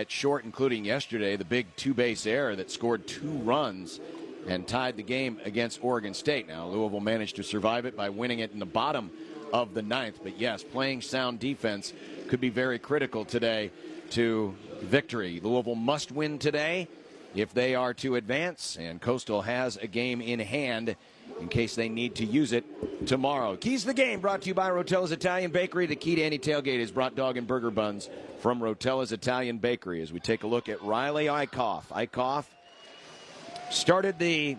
at short, including yesterday, the big two-base error that scored 2 runs and tied the game against Oregon State. Now, Louisville managed to survive it by winning it in the bottom of the 9th. But, yes, playing sound defense could be very critical today to victory. Louisville must win today if they are to advance, and Coastal has a game in hand in case they need to use it tomorrow. Keys to the Game brought to you by Rotella's Italian Bakery. The key to any tailgate is brought dog and burger buns from Rotella's Italian Bakery. As we take a look at Riley Eichhoff. Eichhoff started the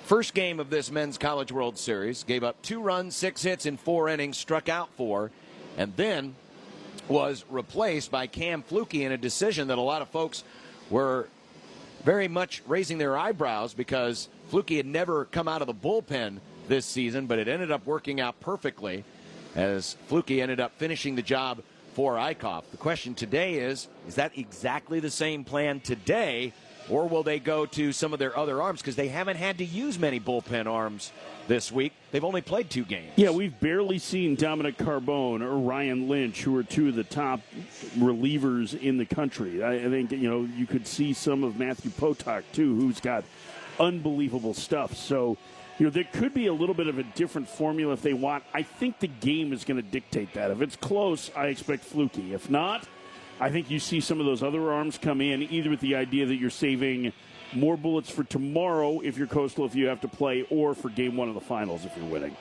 first game of this Men's College World Series, gave up 2 runs, 6 hits in 4 innings, struck out 4, and then was replaced by Cam Fluke in a decision that a lot of folks were very much raising their eyebrows because Fluke had never come out of the bullpen this season, but it ended up working out perfectly as Fluke ended up finishing the job for Eichhoff. The question today is that exactly the same plan today, or will they go to some of their other arms? Because they haven't had to use many bullpen arms this week. They've only played 2 games. Yeah, we've barely seen Dominic Carbone or Ryan Lynch, who are 2 of the top relievers in the country. I think, you could see some of Matthew Potok, too, who's got unbelievable stuff. So, there could be a little bit of a different formula if they want. I think the game is going to dictate that. If it's close, I expect Fluke. If not, I think you see some of those other arms come in, either with the idea that you're saving more bullets for tomorrow if you're Coastal, if you have to play, or for game 1 of the finals if you're winning.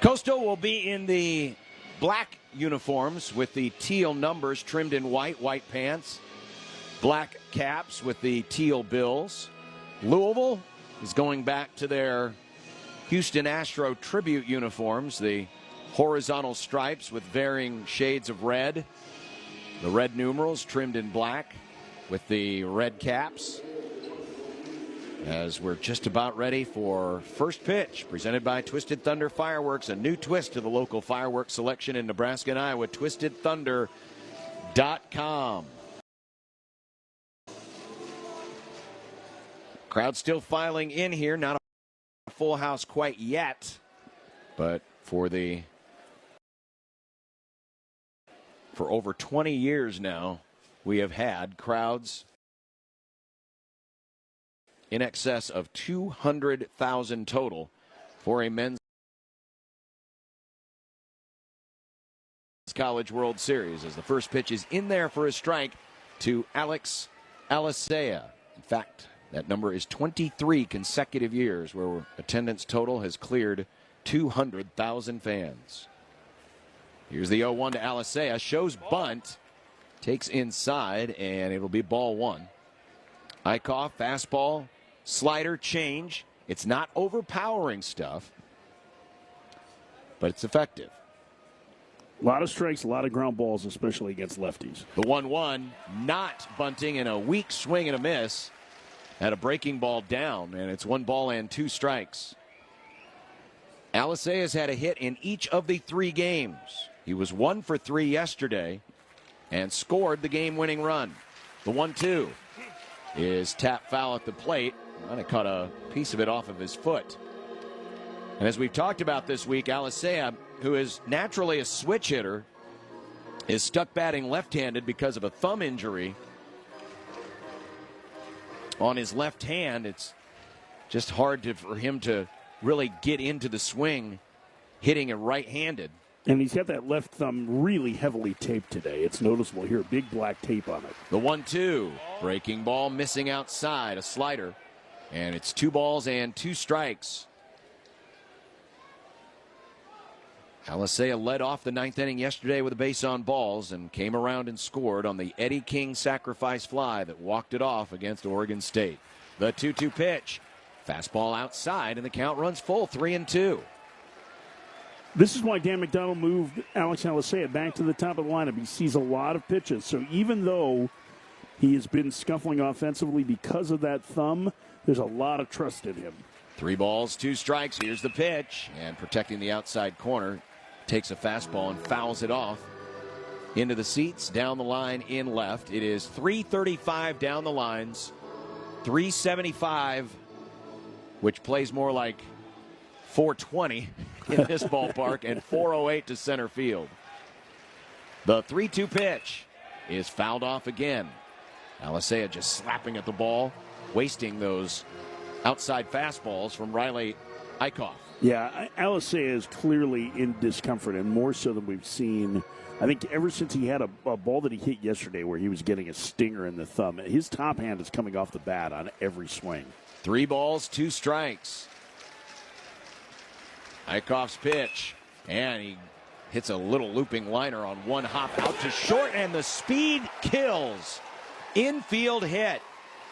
Coastal will be in the black uniforms with the teal numbers trimmed in white pants, black caps with the teal bills. Louisville is going back to their Houston Astro tribute uniforms, the horizontal stripes with varying shades of red. The red numerals trimmed in black with the red caps. As we're just about ready for first pitch, presented by Twisted Thunder Fireworks, a new twist to the local fireworks selection in Nebraska and Iowa, twistedthunder.com. Crowd still filing in here, not a full house quite yet, but for over 20 years now, we have had crowds in excess of 200,000 total for a Men's College World Series, as the first pitch is in there for a strike to Alex Alicea. In fact, that number is 23 consecutive years where attendance total has cleared 200,000 fans. Here's the 0-1 to Alicea. Shows bunt. Takes inside, and it'll be ball 1. Eichhoff, fastball, slider, change. It's not overpowering stuff, but it's effective. A lot of strikes, a lot of ground balls, especially against lefties. The 1-1, not bunting, in a weak swing and a miss. Had a breaking ball down, and it's 1 ball and 2 strikes. Alicea has had a hit in each of the 3 games. He was 1 for 3 yesterday and scored the game-winning run. The 1-2 is tap foul at the plate. Might have caught a piece of it off of his foot. And as we've talked about this week, Alicea, who is naturally a switch hitter, is stuck batting left-handed because of a thumb injury on his left hand. It's just hard for him to really get into the swing hitting it right-handed. And he's got that left thumb really heavily taped today. It's noticeable here, big black tape on it. The 1-2, breaking ball missing outside, a slider, and it's 2 balls and 2 strikes. Alicea led off the 9th inning yesterday with a base on balls and came around and scored on the Eddie King sacrifice fly that walked it off against Oregon State. The 2-2 pitch, fastball outside, and the count runs full, 3-2. This is why Dan McDonald moved Alex Alicea back to the top of the lineup. He sees a lot of pitches. So even though he has been scuffling offensively because of that thumb, there's a lot of trust in him. 3 balls, 2 strikes. Here's the pitch. And protecting the outside corner, takes a fastball and fouls it off into the seats, down the line, in left. It is 335 down the lines, 375, which plays more like 420 in this ballpark, and 408 to center field. The 3-2 pitch is fouled off again. Alicea just slapping at the ball, wasting those outside fastballs from Riley Eichhoff. Yeah, Alicea is clearly in discomfort, and more so than we've seen. I think ever since he had a ball that he hit yesterday where he was getting a stinger in the thumb, his top hand is coming off the bat on every swing. 3 balls, 2 strikes. Eichhoff's pitch, and he hits a little looping liner on one hop out to short, and the speed kills. Infield hit.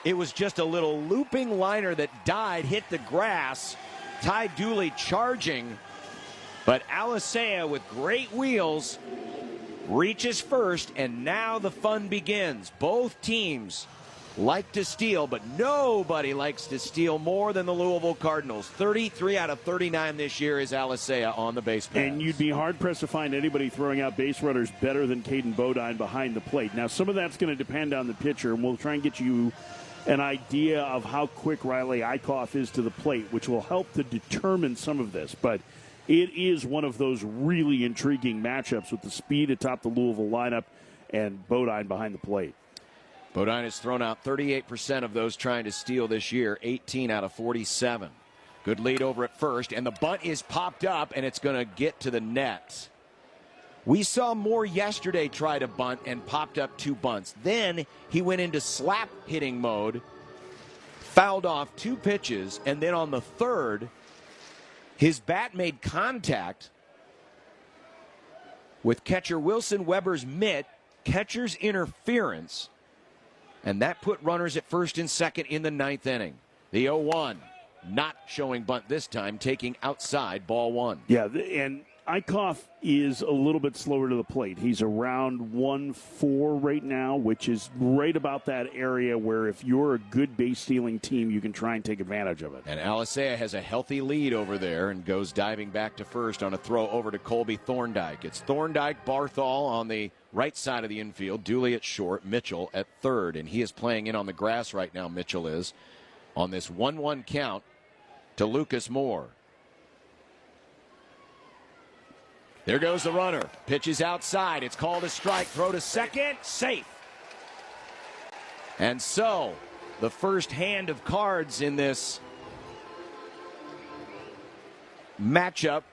It was just a little looping liner that died, hit the grass. Ty Dooley charging, but Alicea with great wheels reaches first, and now the fun begins. Both teams like to steal, but nobody likes to steal more than the Louisville Cardinals. 33 out of 39 this year is Alicea on the base paths. And you'd be hard-pressed to find anybody throwing out base runners better than Caden Bodine behind the plate. Now, some of that's going to depend on the pitcher, and we'll try and get you an idea of how quick Riley Eichhoff is to the plate, which will help to determine some of this. But it is one of those really intriguing matchups with the speed atop the Louisville lineup and Bodine behind the plate. Bodine has thrown out 38% of those trying to steal this year, 18 out of 47. Good lead over at first, and the bunt is popped up, and it's going to get to the net. We saw Moore yesterday try to bunt and popped up 2 bunts. Then he went into slap hitting mode, fouled off 2 pitches, and then on the third, his bat made contact with catcher Wilson Weber's mitt, catcher's interference, and that put runners at first and second in the 9th inning. The 0-1, not showing bunt this time, taking outside, ball 1. Yeah, and Eichhoff is a little bit slower to the plate. He's around 1-4 right now, which is right about that area where if you're a good base-stealing team, you can try and take advantage of it. And Alicea has a healthy lead over there and goes diving back to first on a throw over to Colby Thorndike. It's Thorndike, Barthol on the right side of the infield, Dooley at short, Mitchell at third. And he is playing in on the grass right now, Mitchell is, on this 1-1 count to Lucas Moore. There goes the runner. Pitch is outside. It's called a strike. Throw to second. Safe. And so, the first hand of cards in this matchup.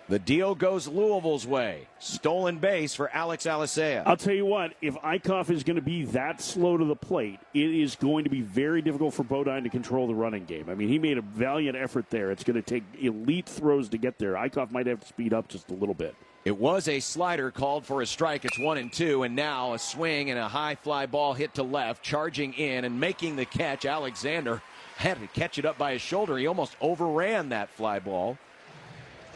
The deal goes Louisville's way. Stolen base for Alex Alicea. I'll tell you what, if Eichhoff is going to be that slow to the plate, it is going to be very difficult for Bodine to control the running game. I mean, he made a valiant effort there. It's going to take elite throws to get there. Eichhoff might have to speed up just a little bit. It was a slider called for a strike. It's 1-2, and now a swing and a high fly ball hit to left, charging in and making the catch. Alexander had to catch it up by his shoulder. He almost overran that fly ball.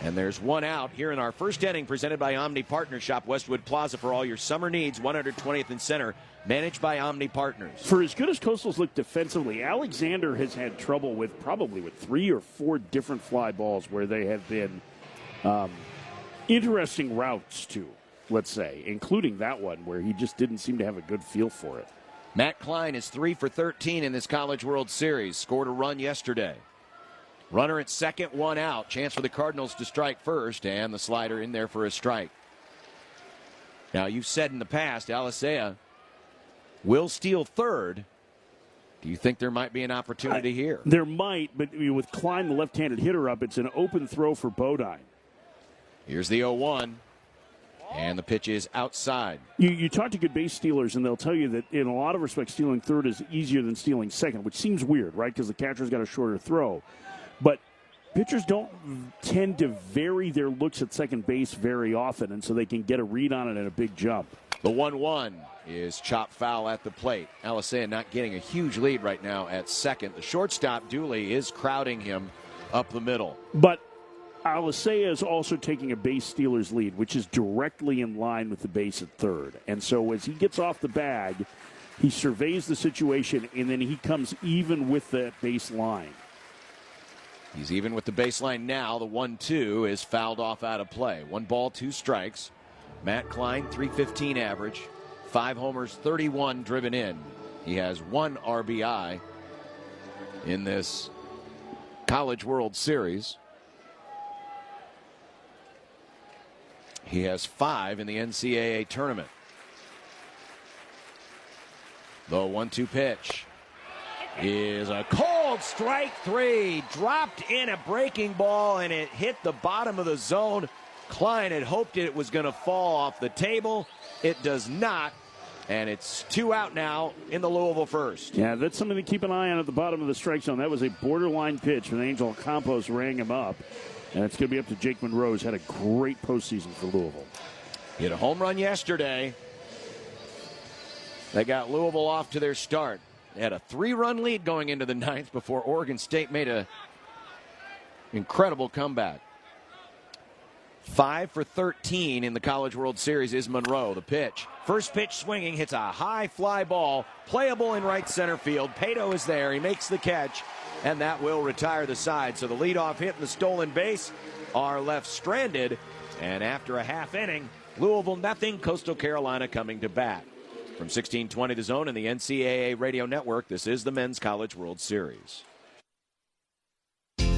And there's one out here in our first inning, presented by Omni Partners. Shop Westwood Plaza for all your summer needs. 120th and Center, managed by Omni Partners. For as good as Coastals look defensively, Alexander has had trouble with 3 or 4 different fly balls where they have been interesting routes to, let's say, including that one where he just didn't seem to have a good feel for it. Matt Klein is 3 for 13 in this College World Series. Scored a run yesterday. Runner at second, 1 out. Chance for the Cardinals to strike first, and the slider in there for a strike. Now, you've said in the past, Alicea will steal third. Do you think there might be an opportunity here? There might, but with Klein, the left-handed hitter up, it's an open throw for Bodine. Here's the 0-1, and the pitch is outside. You talk to good base stealers, and they'll tell you that in a lot of respects, stealing third is easier than stealing second, which seems weird, right, because the catcher's got a shorter throw. But pitchers don't tend to vary their looks at second base very often, and so they can get a read on it and a big jump. The 1-1 is chopped foul at the plate. Alicea not getting a huge lead right now at second. The shortstop, Dooley, is crowding him up the middle. But Alicea is also taking a base stealer's lead, which is directly in line with the base at third. And so as he gets off the bag, he surveys the situation, and then he comes even with that base line. He's even with the baseline now. The 1-2 is fouled off out of play. 1 ball, 2 strikes. Matt Klein, .315 average, 5 homers, 31 driven in. He has 1 RBI in this College World Series. He has 5 in the NCAA tournament. The 1-2 pitch is a cold strike 3. Dropped in a breaking ball, and it hit the bottom of the zone. Klein had hoped it was going to fall off the table. It does not. And it's 2 out now in the Louisville first. Yeah, that's something to keep an eye on at the bottom of the strike zone. That was a borderline pitch when Angel Campos rang him up. And it's going to be up to Jake Monroe, who's had a great postseason for Louisville. He hit a home run yesterday. They got Louisville off to their start. They had a 3-run lead going into the 9th before Oregon State made an incredible comeback. 5 for 13 in the College World Series is Monroe. The pitch. First pitch swinging, hits a high fly ball, playable in right center field. Pato is there. He makes the catch, and that will retire the side. So the leadoff hit and the stolen base are left stranded. And after a half inning, Louisville nothing, Coastal Carolina coming to bat. From 1620 The Zone and the NCAA Radio Network, this is the Men's College World Series.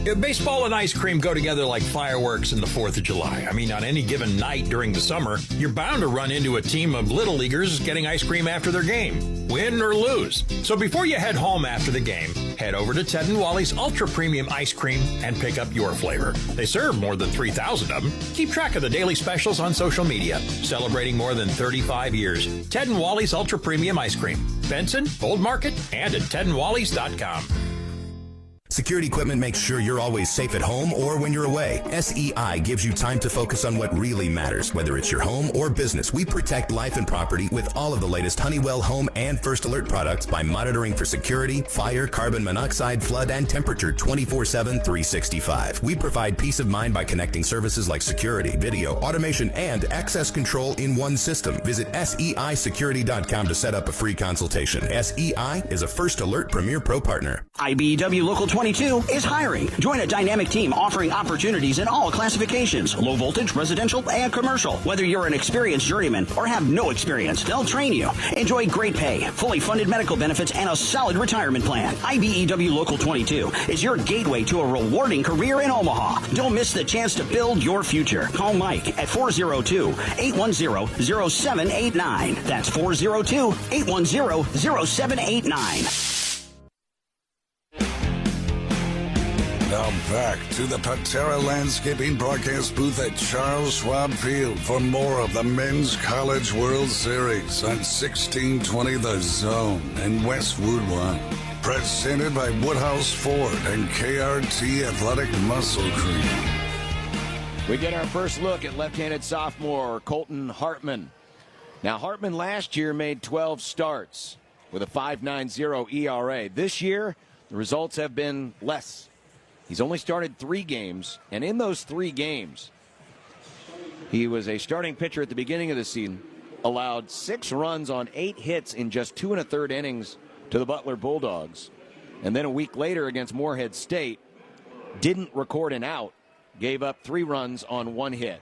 If baseball and ice cream go together like fireworks in the 4th of July, I mean, on any given night during the summer, you're bound to run into a team of Little Leaguers getting ice cream after their game, win or lose. So before you head home after the game, head over to Ted & Wally's Ultra Premium Ice Cream and pick up your flavor. They serve more than 3,000 of them. Keep track of the daily specials on social media. Celebrating more than 35 years. Ted & Wally's Ultra Premium Ice Cream. Benson, Old Market, and at tedandwallys.com. Security equipment makes sure you're always safe at home or when you're away. SEI gives you time to focus on what really matters. Whether it's your home or business, we protect life and property with all of the latest Honeywell home and First Alert products by monitoring for security, fire, carbon monoxide, flood, and temperature 24/7, 365. We provide peace of mind by connecting services like security, video, automation, and access control in one system. Visit SEIsecurity.com to set up a free consultation. SEI is a First Alert Premier Pro partner. IBEW Local 22 is hiring. Join a dynamic team offering opportunities in all classifications, low voltage, residential, and commercial. Whether you're an experienced journeyman or have no experience, they'll train you. Enjoy great pay, fully funded medical benefits, and a solid retirement plan. IBEW Local 22 is your gateway to a rewarding career in Omaha. Don't miss the chance to build your future. Call Mike at 402-810-0789. That's 402-810-0789. Now back to the Patera Landscaping broadcast booth at Charles Schwab Field for more of the Men's College World Series on 1620 The Zone in Westwood One. Presented by Woodhouse Ford and KRT Athletic Muscle Cream. We get our first look at left-handed sophomore Colton Hartman. Now, Hartman last year made 12 starts with a 5.90 ERA. This year, the results have been less. He's only started 3 games, and in those 3 games, he was a starting pitcher at the beginning of the season, allowed 6 runs on 8 hits in just 2 1/3 innings to the Butler Bulldogs. And then a week later against Morehead State, didn't record an out, gave up 3 runs on 1 hit.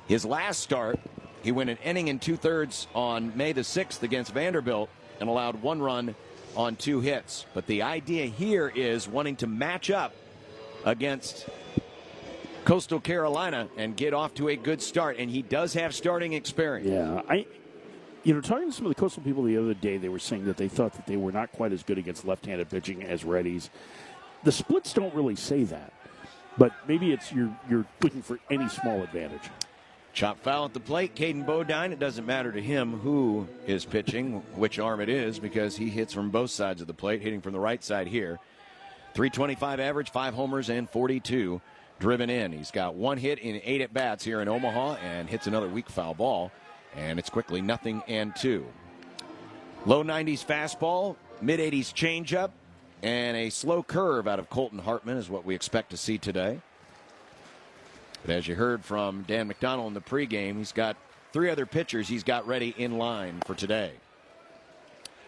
His last start, he went an inning and 2/3 on May the 6th against Vanderbilt and allowed 1 run on 2 hits. But the idea here is wanting to match up against Coastal Carolina and get off to a good start, and he does have starting experience. Yeah, talking to some of the Coastal people the other day, they were saying that they thought that they were not quite as good against left-handed pitching as righties. The splits don't really say that, but maybe it's you're looking for any small advantage. Chop foul at the plate, Caden Bodine. It doesn't matter to him who is pitching, which arm it is, because he hits from both sides of the plate, hitting from the right side here. 325 average, 5 homers, and 42 driven in. He's got 1 hit in 8 at-bats here in Omaha and hits another weak foul ball, and it's quickly 0-2. Low 90s fastball, mid-80s changeup, and a slow curve out of Colton Hartman is what we expect to see today. But as you heard from Dan McDonnell in the pregame, he's got 3 other pitchers he's got ready in line for today.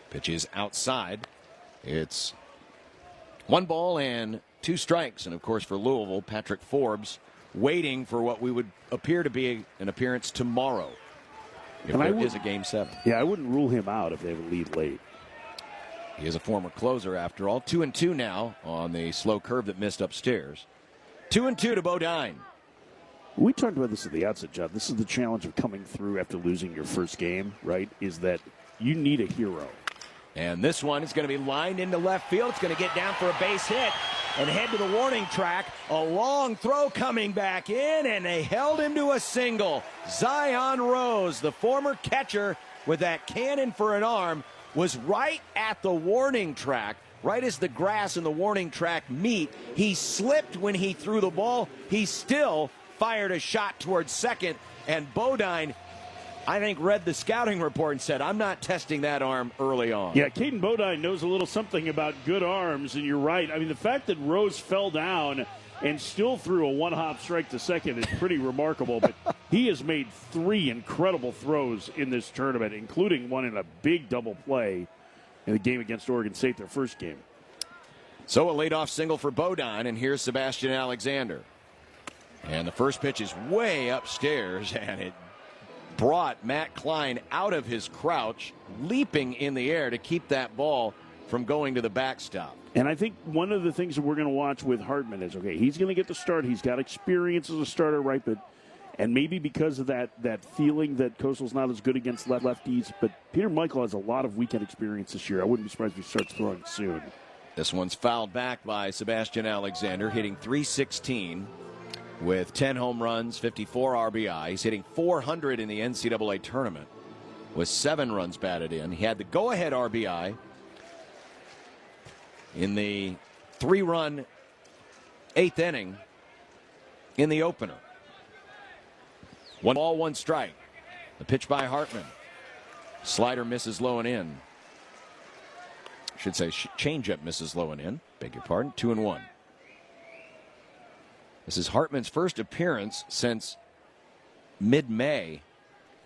Pitch is outside. It's 1 ball and 2 strikes. And, of course, for Louisville, Patrick Forbes waiting for what we would appear to be an appearance tomorrow if there is a Game 7. Yeah, I wouldn't rule him out if they have a lead late. He is a former closer, after all. 2-2 now on the slow curve that missed upstairs. 2-2 to Bodine. We talked about this at the outset, John. This is the challenge of coming through after losing your first game, right, is that you need a hero. And this one is going to be lined into left field. It's going to get down for a base hit and head to the warning track. A long throw coming back in, and they held him to a single. Zion Rose, the former catcher with that cannon for an arm, was right at the warning track, right as the grass and the warning track meet. He slipped when he threw the ball. He still fired a shot towards second, and Bodine, I think, read the scouting report and said, I'm not testing that arm early on. Yeah, Caden Bodine knows a little something about good arms, and you're right. I mean, the fact that Rose fell down and still threw a one-hop strike to second is pretty remarkable, but he has made 3 incredible throws in this tournament, including one in a big double play in the game against Oregon State, their first game. So a leadoff single for Bodine, and here's Sebastian Alexander. And the first pitch is way upstairs, and it brought Matt Klein out of his crouch, leaping in the air to keep that ball from going to the backstop. And I think one of the things that we're going to watch with Hartman is, okay, he's going to get the start. He's got experience as a starter, right? And maybe because of that feeling that Coastal's not as good against lefties, but Peter Michael has a lot of weekend experience this year. I wouldn't be surprised if he starts throwing soon. This one's fouled back by Sebastian Alexander, hitting .316 with 10 home runs, 54 RBI. He's hitting .400 in the NCAA tournament with 7 runs batted in. He had the go-ahead RBI in the 3-run 8th inning in the opener. 1 ball, 1 strike. The pitch by Hartman. Slider misses low and in. Should say changeup misses low and in. Beg your pardon. 2-1. This is Hartman's first appearance since mid-May.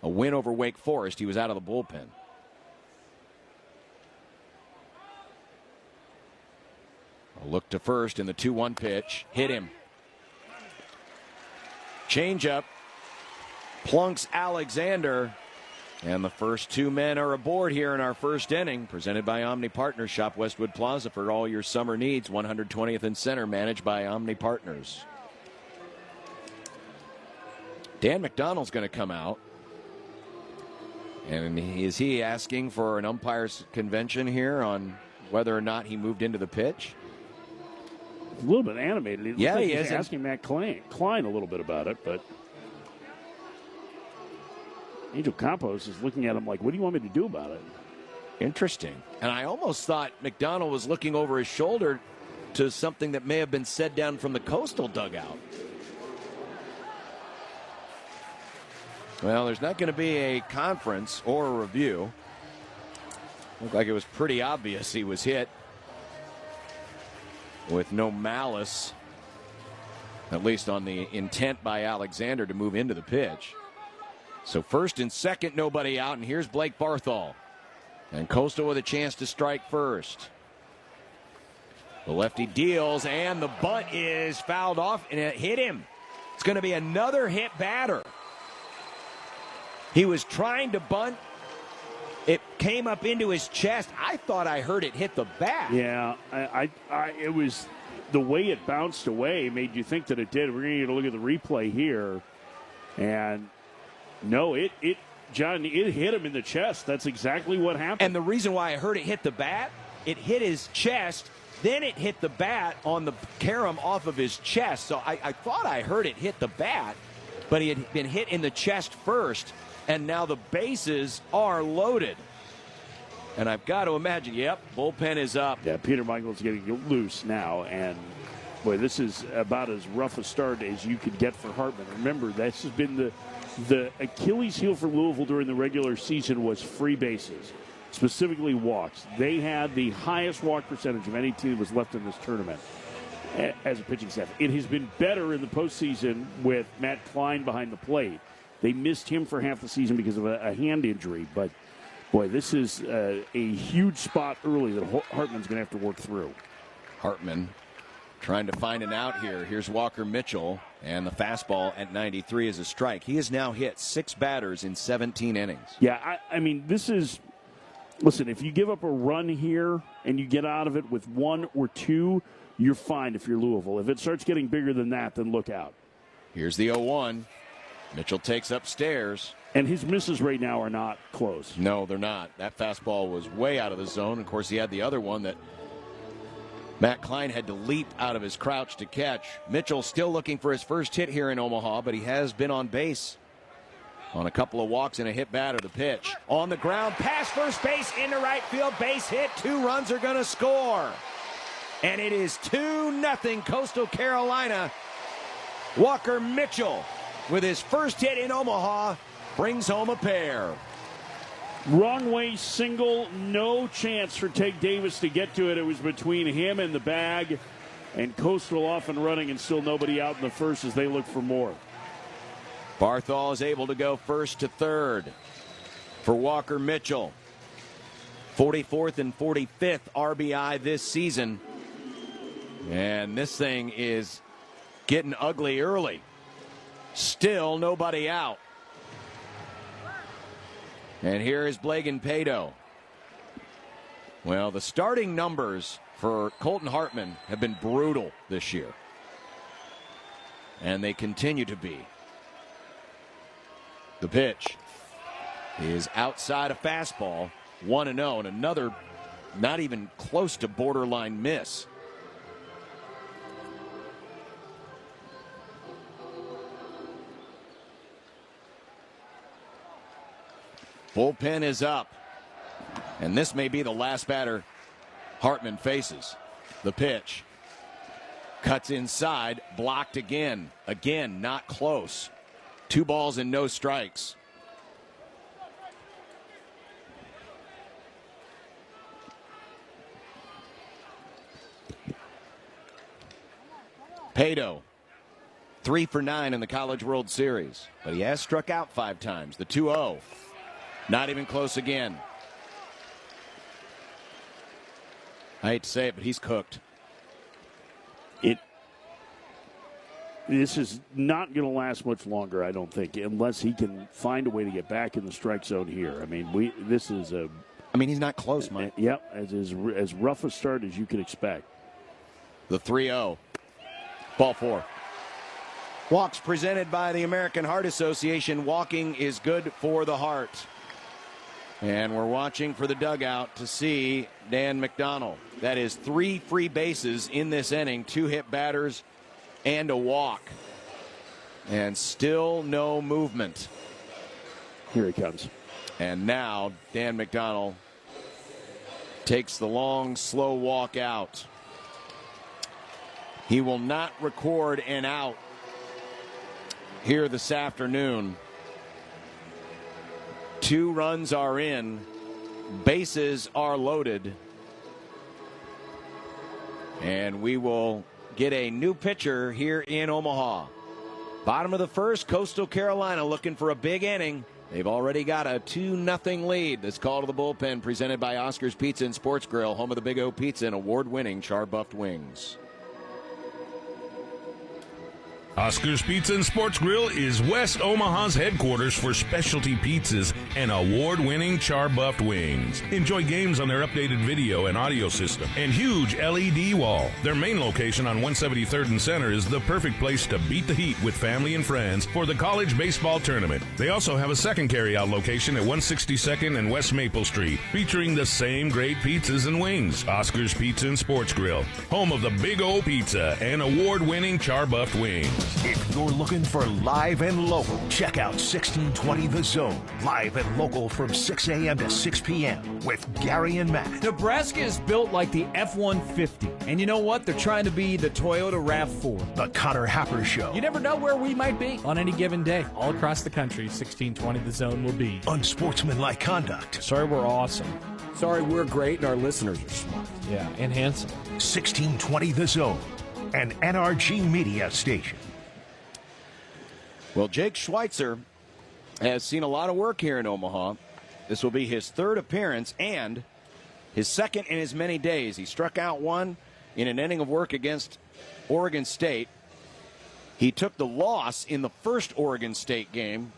A win over Wake Forest. He was out of the bullpen. A look to first in the 2-1 pitch. Hit him. Changeup. Plunks Alexander. And the first 2 men are aboard here in our first inning. Presented by Omni Partners. Shop Westwood Plaza for all your summer needs. 120th and Center. Managed by Omni Partners. Dan McDonald's going to come out. And is he asking for an umpire's convention here on whether or not he moved into the pitch? A little bit animated. Yeah, like he he's is. Asking Matt Klein a little bit about it, but Angel Campos is looking at him like, what do you want me to do about it? Interesting. And I almost thought McDonald was looking over his shoulder to something that may have been said down from the Coastal dugout. Well, there's not going to be a conference or a review. Looked like it was pretty obvious he was hit with no malice, at least on the intent by Alexander to move into the pitch. So first and second, nobody out, and here's Blake Barthol. And Coastal with a chance to strike first. The lefty deals, and the bunt is fouled off, and it hit him. It's going to be another hit batter. He was trying to bunt. It came up into his chest. I thought I heard it hit the bat. Yeah, it was the way it bounced away made you think that it did. We're going to get a look at the replay here. And no, John, it hit him in the chest. That's exactly what happened. And the reason why I heard it hit the bat, it hit his chest, then it hit the bat on the carom off of his chest. So I thought I heard it hit the bat, but he had been hit in the chest first. And now the bases are loaded. And I've got to imagine, yep, bullpen is up. Yeah, Peter Michael's getting loose now. And, boy, this is about as rough a start as you could get for Hartman. Remember, this has been the Achilles heel for Louisville during the regular season was free bases, specifically walks. They had the highest walk percentage of any team that was left in this tournament as a pitching staff. It has been better in the postseason with Matt Klein behind the plate. They missed him for half the season because of a hand injury. But, boy, this is a huge spot early that Hartman's going to have to work through. Hartman trying to find an out here. Here's Walker Mitchell, and the fastball at 93 is a strike. He has now hit 6 batters in 17 innings. Yeah, I mean, this is – listen, if you give up a run here and you get out of it with 1 or 2, you're fine if you're Louisville. If it starts getting bigger than that, then look out. Here's the 0-1. Mitchell takes upstairs. And his misses right now are not close. No, they're not. That fastball was way out of the zone. Of course, he had the other one that Matt Klein had to leap out of his crouch to catch. Mitchell still looking for his first hit here in Omaha, but he has been on base on a couple of walks and a hit batter. The pitch on the ground, past first base, into right field, base hit. 2 runs are going to score. And it is 2-0 Coastal Carolina. Walker Mitchell, with his first hit in Omaha, brings home a pair. Wrong way single, no chance for Tate Davis to get to it. It was between him and the bag, and Coastal off and running, and still nobody out in the first as they look for more. Barthol is able to go first to third for Walker Mitchell. 44th and 45th RBI this season. And this thing is getting ugly early. Still nobody out. And here is Blagan Pato. Well, the starting numbers for Colton Hartman have been brutal this year. And they continue to be. The pitch is outside a fastball, 1-0, and another not even close to borderline miss. Bullpen is up, and this may be the last batter Hartman faces. The pitch cuts inside, blocked again. Again, not close. 2 balls and no strikes. Pato, 3 for 9 in the College World Series, but he has struck out 5 times. The 2-0. Not even close again. I hate to say it, but he's cooked. This is not going to last much longer, I don't think, unless he can find a way to get back in the strike zone here. I mean, he's not close, Mike. Yep, as rough a start as you could expect. The 3-0. Ball 4. Walks presented by the American Heart Association. Walking is good for the heart. And we're watching for the dugout to see Dan McDonnell. That is 3 free bases in this inning, 2 hit batters and a walk. And still no movement. Here he comes. And now Dan McDonnell takes the long, slow walk out. He will not record an out here this afternoon. 2 runs are in. Bases are loaded. And we will get a new pitcher here in Omaha. Bottom of the first, Coastal Carolina looking for a big inning. They've already got a 2-0 lead. This call to the bullpen presented by Oscar's Pizza and Sports Grill, home of the Big O Pizza and award-winning char-buffed wings. Oscar's Pizza and Sports Grill is West Omaha's headquarters for specialty pizzas and award-winning char-buffed wings. Enjoy games on their updated video and audio system and huge LED wall. Their main location on 173rd and Center is the perfect place to beat the heat with family and friends for the college baseball tournament. They also have a second carry-out location at 162nd and West Maple Street, featuring the same great pizzas and wings. Oscar's Pizza and Sports Grill, home of the Big O Pizza and award-winning char-buffed wings. If you're looking for live and local, check out 1620 The Zone. Live and local from 6 a.m. to 6 p.m. with Gary and Matt. Nebraska is built like the F-150. And you know what? They're trying to be the Toyota RAV4. The Connor Happer Show. You never know where we might be on any given day. All across the country, 1620 The Zone will be. Unsportsmanlike conduct. Sorry we're awesome. Sorry we're great and our listeners are smart. Yeah, and handsome. 1620 The Zone, an NRG media station. Well, Jake Schweitzer has seen a lot of work here in Omaha. This will be his 3rd appearance and his 2nd in as many days. He struck out 1 in an inning of work against Oregon State. He took the loss in the first Oregon State game,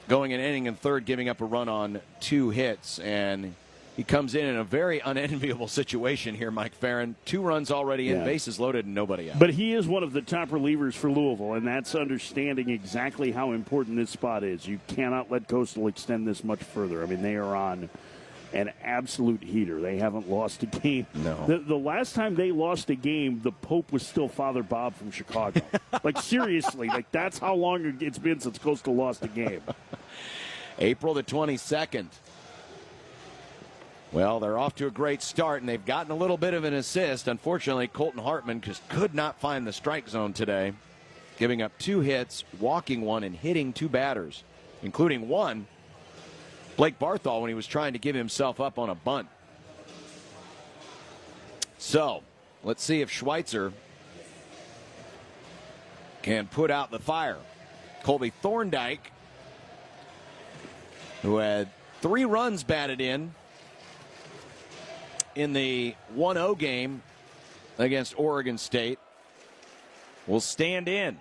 going an inning and 3rd, giving up a run on 2 hits. And He comes in a very unenviable situation here, Mike Farron. 2 runs already in, bases loaded, and nobody out. But he is one of the top relievers for Louisville, and that's understanding exactly how important this spot is. You cannot let Coastal extend this much further. I mean, they are on an absolute heater. They haven't lost a game. No. The last time they lost a game, the Pope was still Father Bob from Chicago. Like, seriously, like that's how long it's been since Coastal lost a game. April the 22nd. Well, they're off to a great start, and they've gotten a little bit of an assist. Unfortunately, Colton Hartman just could not find the strike zone today, giving up 2 hits, walking 1, and hitting 2 batters, including one, Blake Barthol, when he was trying to give himself up on a bunt. So, let's see if Schweitzer can put out the fire. Colby Thorndike, who had 3 runs batted in the 1-0 game against Oregon State, will stand in.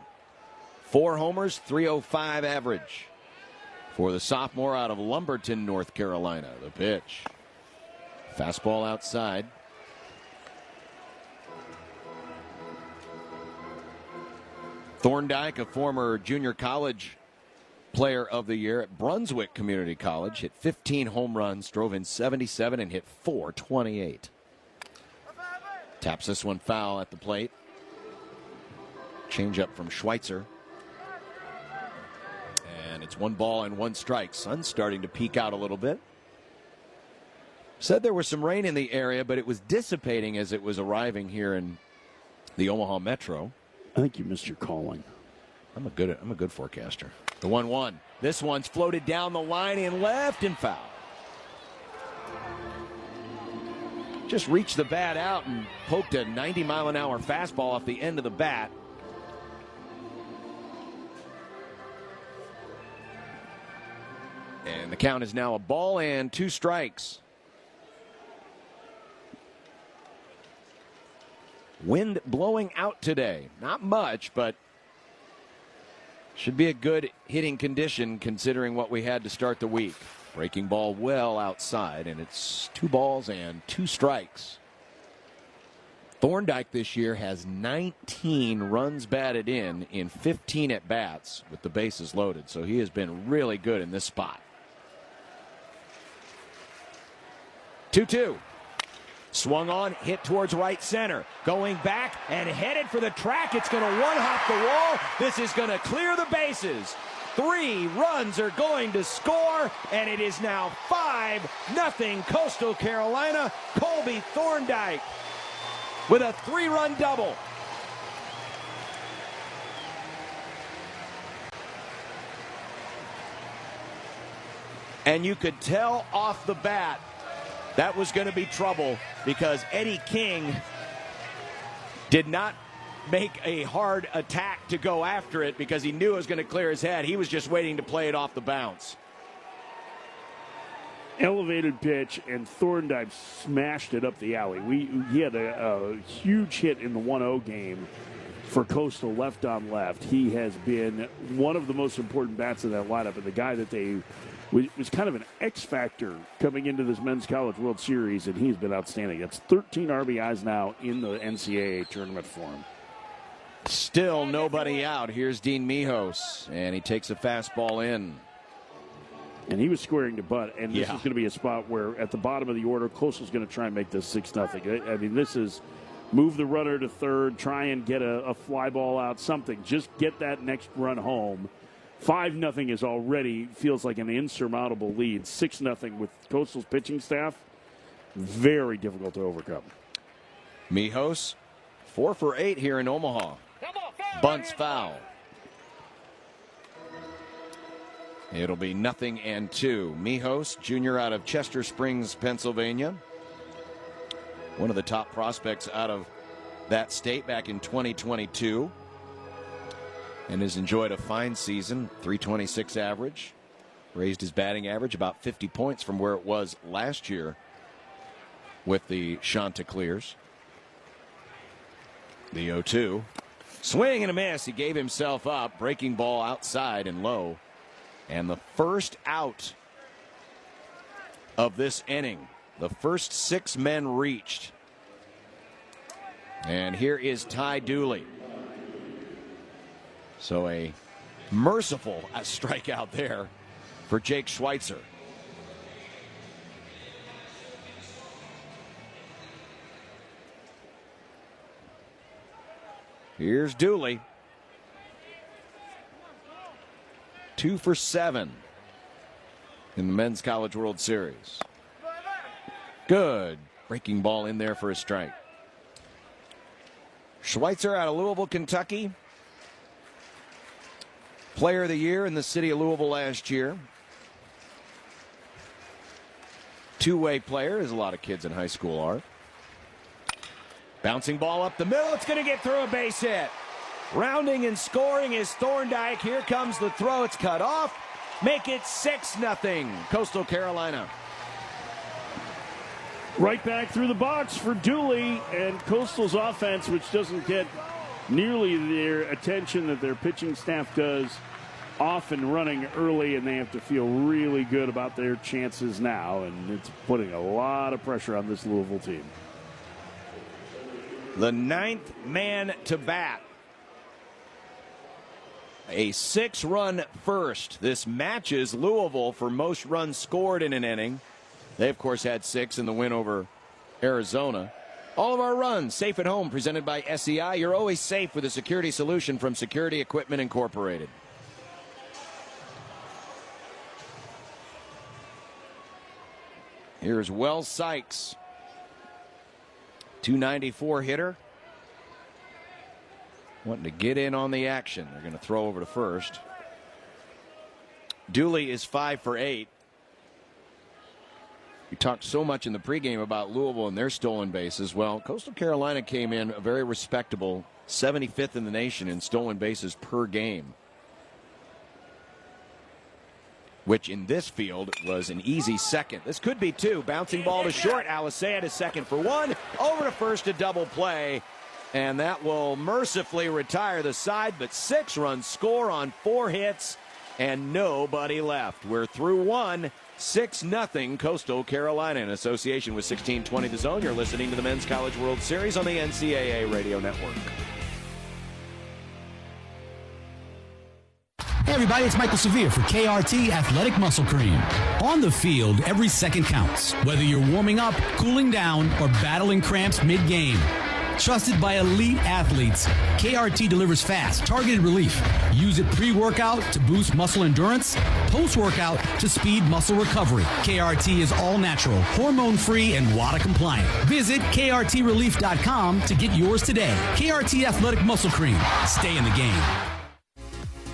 4 homers, 305 average for the sophomore out of Lumberton, North Carolina. The pitch. Fastball outside. Thorndike, a former junior college player of the year at Brunswick Community College, hit 15 home runs, drove in 77, and hit .428. Taps this one foul at the plate. Change up from Schweitzer. And it's 1 ball and 1 strike. Sun's starting to peek out a little bit. Said there was some rain in the area, but it was dissipating as it was arriving here in the Omaha Metro. I think you missed your calling. I'm a good forecaster. The 1-1. This one's floated down the line in left and foul. Just reached the bat out and poked a 90-mile-an-hour fastball off the end of the bat. And the count is now a ball and 2 strikes. Wind blowing out today. Not much, but should be a good hitting condition considering what we had to start the week. Breaking ball well outside, and it's 2 balls and 2 strikes. Thorndike this year has 19 runs batted in 15 at-bats with the bases loaded, so he has been really good in this spot. 2-2. Swung on, hit towards right center. Going back and headed for the track. It's going to one-hop the wall. This is going to clear the bases. 3 runs are going to score, and it is now 5-0 Coastal Carolina. Colby Thorndike with a 3-run double. And you could tell off the bat that was going to be trouble because Eddie King did not make a hard attack to go after it because he knew it was going to clear his head. He was just waiting to play it off the bounce. Elevated pitch, and Thorndike smashed it up the alley. He had a huge hit in the 1-0 game for Coastal left on left. He has been one of the most important bats in that lineup, and the guy that they was kind of an X factor coming into this Men's College World Series, and he's been outstanding. That's 13 RBIs now in the NCAA tournament for him. Still nobody out. Here's Dean Mijos, and he takes a fastball in. And he was squaring to bunt, and this is going to be a spot where at the bottom of the order, Coastal's going to try and make this 6-0. I mean, this is move the runner to third, try and get a fly ball out, something. Just get that next run home. 5-0 is already feels like an insurmountable lead. 6-0 with Coastal's pitching staff, very difficult to overcome. Mijos, 4 for 8 here in Omaha. Bunts foul. It'll be 0-2. Mijos, junior out of Chester Springs, Pennsylvania. One of the top prospects out of that state back in 2022. And has enjoyed a fine season, .326 average. Raised his batting average about 50 points from where it was last year with the Chanticleers. The 0-2. Swing and a miss. He gave himself up. Breaking ball outside and low. And the first out of this inning. The first 6 men reached. And here is Ty Dooley. So a merciful strikeout there for Jake Schweitzer. Here's Dooley. 2 for 7 in the Men's College World Series. Good breaking ball in there for a strike. Schweitzer out of Louisville, Kentucky. Player of the Year in the city of Louisville last year. Two-way player, as a lot of kids in high school are. Bouncing ball up the middle. It's going to get through a base hit. Rounding and scoring is Thorndike. Here comes the throw. It's cut off. Make it 6-0. Coastal Carolina. Right back through the box for Dooley, and Coastal's offense, which doesn't get nearly their attention that their pitching staff does, off and running early, and they have to feel really good about their chances now, and it's putting a lot of pressure on this Louisville team. The 9th man to bat. A 6-run first. This matches Louisville for most runs scored in an inning. They, of course, had 6 in the win over Arizona. All of our runs safe at home, presented by SEI. You're always safe with a security solution from Security Equipment Incorporated. Here's Wells Sykes. 294 hitter. Wanting to get in on the action. They're going to throw over to first. Dooley is 5 for 8. We talked so much in the pregame about Louisville and their stolen bases. Well, Coastal Carolina came in a very respectable 75th in the nation in stolen bases per game, which in this field was an easy second. This could be 2. Bouncing ball to short. Alisea to second for 1. Over to first, a double play. And that will mercifully retire the side, but 6-run score on 4 hits and nobody left. We're through 1. 6-0 Coastal Carolina. In association with 1620 The Zone, you're listening to the Men's College World Series on the NCAA Radio Network. Hey everybody, it's Michael Severe for KRT Athletic Muscle Cream. On the field, every second counts, whether you're warming up, cooling down, or battling cramps mid-game. Trusted by elite athletes, KRT delivers fast, targeted relief. Use it pre-workout to boost muscle endurance, post-workout to speed muscle recovery. KRT is all natural, hormone-free, and WADA compliant. Visit KRTrelief.com to get yours today. KRT Athletic Muscle Cream. Stay in the game.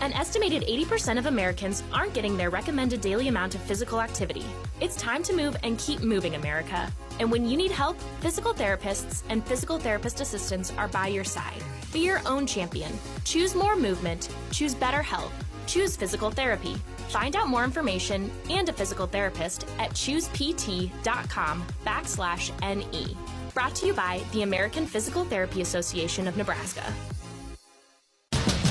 An estimated 80% of Americans aren't getting their recommended daily amount of physical activity. It's time to move and keep moving, America. And when you need help, physical therapists and physical therapist assistants are by your side. Be your own champion. Choose more movement. Choose better health. Choose physical therapy. Find out more information and a physical therapist at choosept.com/NE. Brought to you by the American Physical Therapy Association of Nebraska.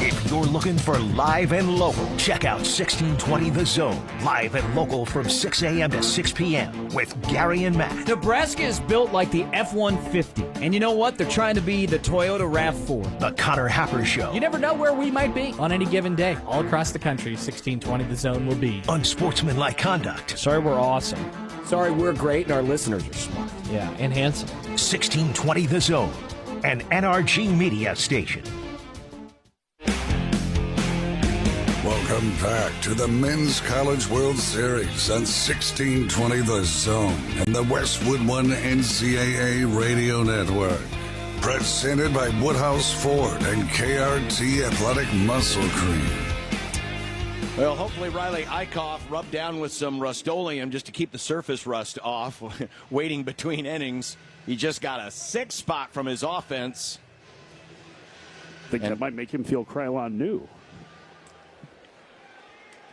If you're looking for live and local, check out 1620 The Zone. Live and local from 6 a.m. to 6 p.m. with Gary and Matt. Nebraska is built like the F-150. And you know what? They're trying to be the Toyota RAV4. The Connor Happer Show. You never know where we might be on any given day. All across the country, 1620 The Zone will be. Unsportsmanlike conduct. Sorry we're awesome. Sorry we're great and our listeners are smart. Yeah, and handsome. 1620 The Zone, an NRG media station. Welcome back to the Men's College World Series on 1620 The Zone and the Westwood One NCAA Radio Network. Presented by Woodhouse Ford and KRT Athletic Muscle Cream. Well, hopefully Riley Eichhoff rubbed down with some Rust-Oleum just to keep the surface rust off, waiting between innings. He just got a 6 spot from his offense. I think that might make him feel Krylon new.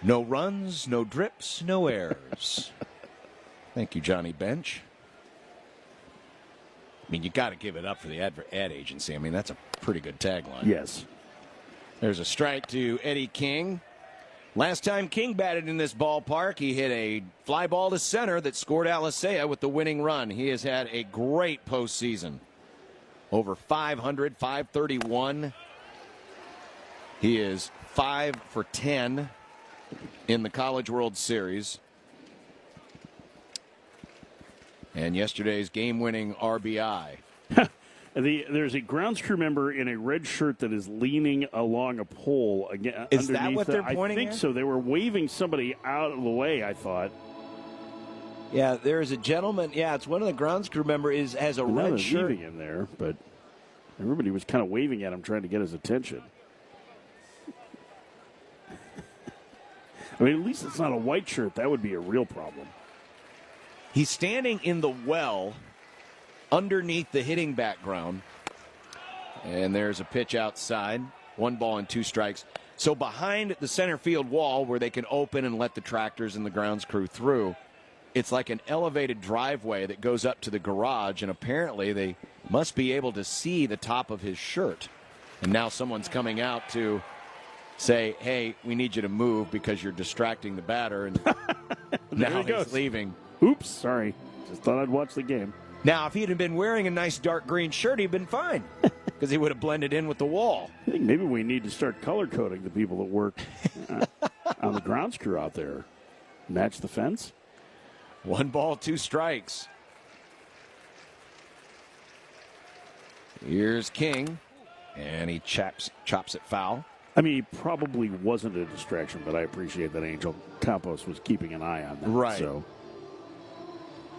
No runs, no drips, no errors. Thank you, Johnny Bench. I mean, you got to give it up for the ad agency. I mean, that's a pretty good tagline. Yes. There's a strike to Eddie King. Last time King batted in this ballpark, he hit a fly ball to center that scored Alisea with the winning run. He has had a great postseason. Over 500, 531. He is 5 for 10 in the College World Series. And yesterday's game-winning RBI. There's a grounds crew member in a red shirt that is leaning along a pole. Is that what they're pointing at? I think at? so. They were waving somebody out of the way, I thought. Yeah, there is a gentleman. Yeah, it's one of the grounds crew members has a red shirt in there, but everybody was kind of waving at him, trying to get his attention. I mean, at least it's not a white shirt. That would be a real problem. He's standing in the well underneath the hitting background. And there's a pitch outside. 1 ball and 2 strikes. So behind the center field wall where they can open and let the tractors and the grounds crew through, it's like an elevated driveway that goes up to the garage, and apparently they must be able to see the top of his shirt. And now someone's coming out to say, hey, we need you to move because you're distracting the batter. And now he's leaving. Oops, sorry. Just thought I'd watch the game. Now, if he'd have been wearing a nice dark green shirt, he'd been fine because he would have blended in with the wall. I think maybe we need to start color coding the people that work on the grounds crew out there. Match the fence. 1 ball, 2 strikes. Here's King, and he chops it foul. I mean, he probably wasn't a distraction, but I appreciate that Angel Campos was keeping an eye on that. Right.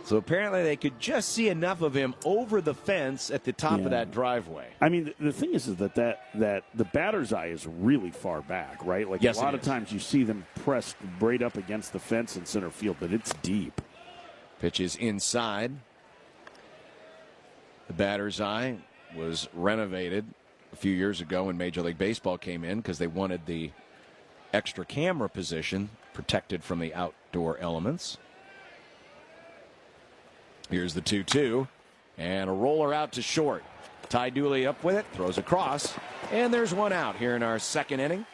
So apparently they could just see enough of him over the fence at the top of that driveway. I mean, the thing is that the batter's eye is really far back, right? Like yes, a lot of times you see them pressed right up against the fence in center field, but it's deep. Pitch is inside. The batter's eye was renovated a few years ago when Major League Baseball came in because they wanted the extra camera position protected from the outdoor elements. Here's the 2-2, and a roller out to short. Ty Dooley up with it, throws across, and there's 1 out here in our 2nd inning.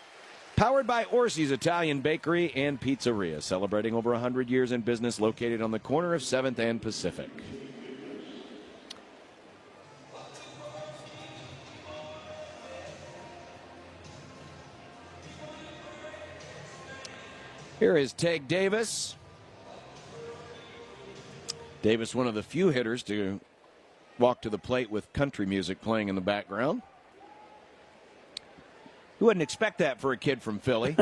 Powered by Orsi's Italian Bakery and Pizzeria, celebrating over 100 years in business, located on the corner of 7th and Pacific. Here is Teg Davis. Davis, one of the few hitters to walk to the plate with country music playing in the background. You wouldn't expect that for a kid from Philly.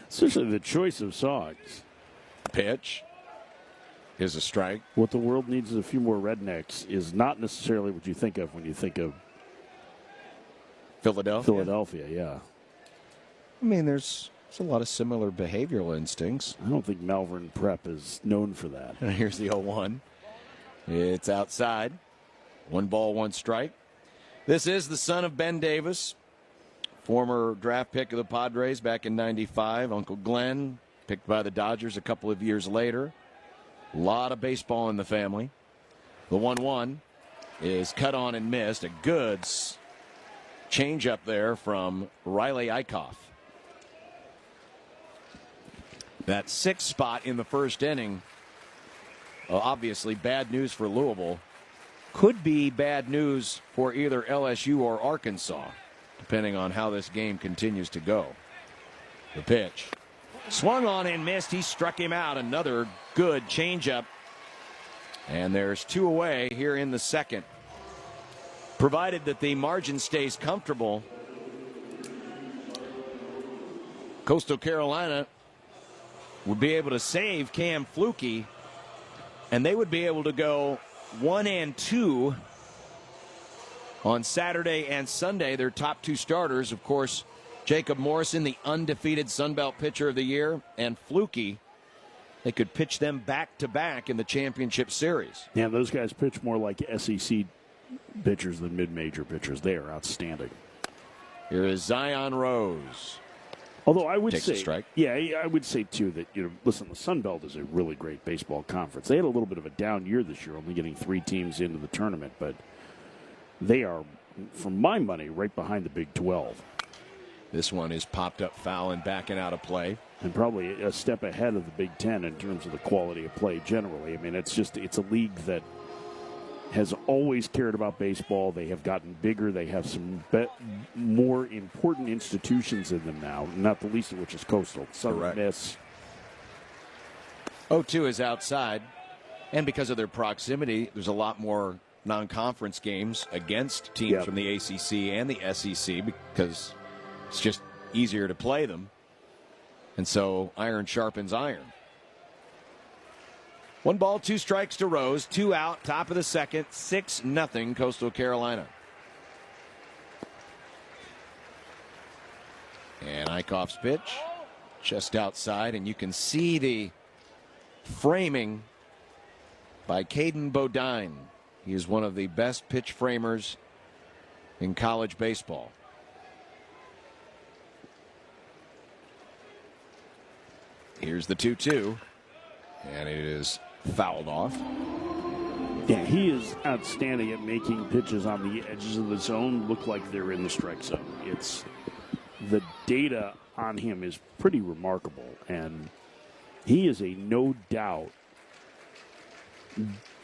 Especially the choice of songs. Pitch is a strike. What the world needs is a few more rednecks is not necessarily what you think of when you think of Philadelphia, yeah. I mean, there's a lot of similar behavioral instincts. I don't think Malvern Prep is known for that. Here's the 0-1. It's outside. 1 ball, 1 strike. This is the son of Ben Davis, former draft pick of the Padres back in '95. Uncle Glenn, picked by the Dodgers a couple of years later. A lot of baseball in the family. The 1-1 is cut on and missed. A good change up there from Riley Eichhoff. That 6th spot in the 1st inning, obviously bad news for Louisville, could be bad news for either LSU or Arkansas, depending on how this game continues to go. The pitch. Swung on and missed. He struck him out. Another good changeup. And there's 2 away here in the 2nd. Provided that the margin stays comfortable, Coastal Carolina would be able to save Cam Flukie, and they would be able to go 1-2 on Saturday and Sunday. Their top 2 starters, of course, Jacob Morrison, the undefeated Sun Belt pitcher of the year, and Flukie. They could pitch them back-to-back in the championship series. Yeah, those guys pitch more like SEC pitchers than mid-major pitchers. They are outstanding. Here is Zion Rose. Although I would Takes say, a strike. Yeah, I would say too that listen, the Sun Belt is a really great baseball conference. They had a little bit of a down year this year, only getting 3 teams into the tournament, but they are, for my money, right behind the Big 12. This one is popped up foul and backing out of play. And probably a step ahead of the Big Ten in terms of the quality of play generally. I mean, it's a league that has always cared about baseball. They have gotten bigger. They have some more important institutions in them now, not the least of which is Coastal. Southern Miss. 0-2 is outside. And because of their proximity, there's a lot more non-conference games against teams from the ACC and the SEC because it's just easier to play them. And so iron sharpens iron. 1 ball, 2 strikes to Rose, 2 out, top of the second, 6-0 Coastal Carolina. And Eichhoff's pitch, just outside, and you can see the framing by Caden Bodine. He is one of the best pitch framers in college baseball. Here's the 2-2, and it is fouled off. Yeah, he is outstanding at making pitches on the edges of the zone look like they're in the strike zone. The data on him is pretty remarkable, and he is a no doubt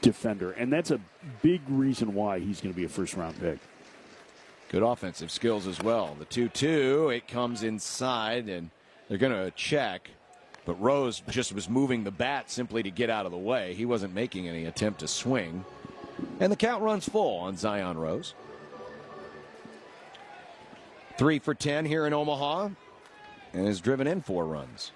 defender, and that's a big reason why he's going to be a first-round pick. Good offensive skills as well. The 2-2, it comes inside, and they're going to check. But Rose just was moving the bat simply to get out of the way. He wasn't making any attempt to swing. And the count runs full on Zion Rose. 3 for 10 here in Omaha, and has driven in 4 runs.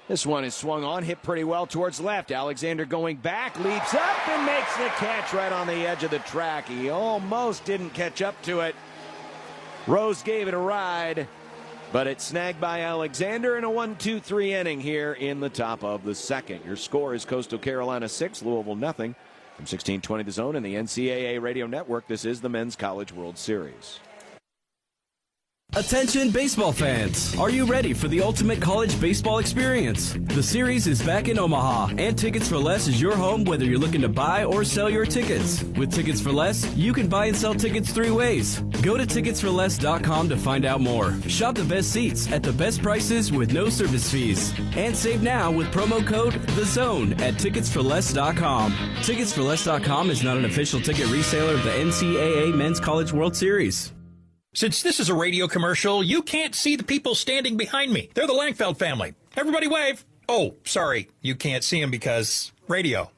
This one is swung on, hit pretty well towards left. Alexander going back, leaps up and makes the catch right on the edge of the track. He almost didn't catch up to it. Rose gave it a ride, but it's snagged by Alexander in a 1-2-3 inning here in the top of the second. Your score is Coastal Carolina 6, Louisville nothing. From 1620 The Zone and the NCAA Radio Network, this is the Men's College World Series. Attention baseball fans, are you ready for the ultimate college baseball experience? The series is back in Omaha, and Tickets for Less is your home whether you're looking to buy or sell your tickets. With Tickets for Less, you can buy and sell tickets 3 ways. Go to ticketsforless.com to find out more. Shop the best seats at the best prices with no service fees. And save now with promo code THEZONE at ticketsforless.com. Ticketsforless.com is not an official ticket reseller of the NCAA Men's College World Series. Since this is a radio commercial, you can't see the people standing behind me. They're the Langfeld family. Everybody wave. Oh, sorry, you can't see them because radio.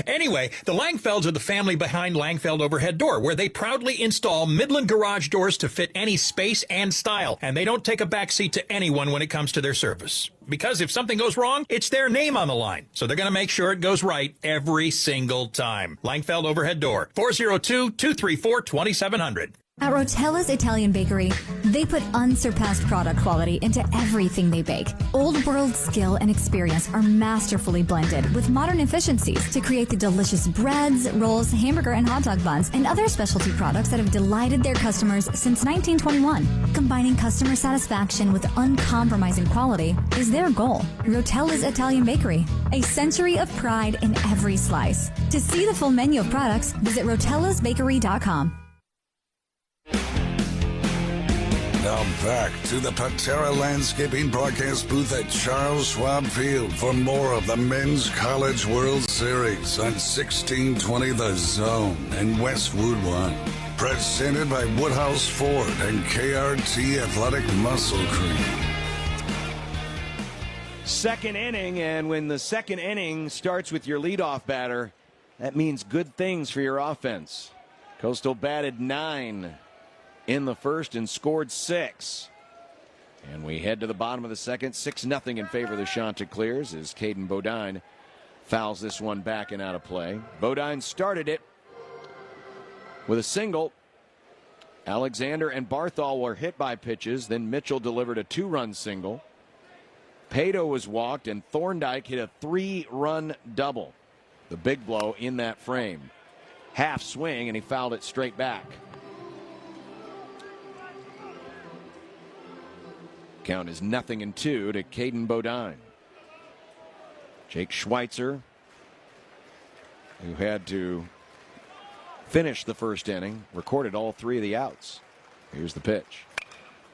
Anyway, the Langfelds are the family behind Langfeld Overhead Door, where they proudly install Midland garage doors to fit any space and style, and they don't take a backseat to anyone when it comes to their service. Because if something goes wrong, it's their name on the line, so they're going to make sure it goes right every single time. Langfeld Overhead Door, 402-234-2700. At Rotella's Italian Bakery, they put unsurpassed product quality into everything they bake. Old world skill and experience are masterfully blended with modern efficiencies to create the delicious breads, rolls, hamburger and hot dog buns, and other specialty products that have delighted their customers since 1921. Combining customer satisfaction with uncompromising quality is their goal. Rotella's Italian Bakery, a century of pride in every slice. To see the full menu of products, visit rotellasbakery.com. Now back to the Patera Landscaping broadcast booth at Charles Schwab Field for more of the Men's College World Series on 1620 The Zone and Westwood One. Presented by Woodhouse Ford and KRT Athletic Muscle Cream. Second inning, and when the second inning starts with your leadoff batter, that means good things for your offense. Coastal batted 9 in the first and scored 6. And we head to the bottom of the second, 6-0 in favor of the Chanticleers as Caden Bodine fouls this one back and out of play. Bodine started it with a single. Alexander and Barthol were hit by pitches. Then Mitchell delivered a 2-run single. Pato was walked, and Thorndike hit a 3-run double. The big blow in that frame. Half swing, and he fouled it straight back. Count is 0-2 to Caden Bodine. Jake Schweitzer, who had to finished the first inning, recorded all 3 of the outs. Here's the pitch.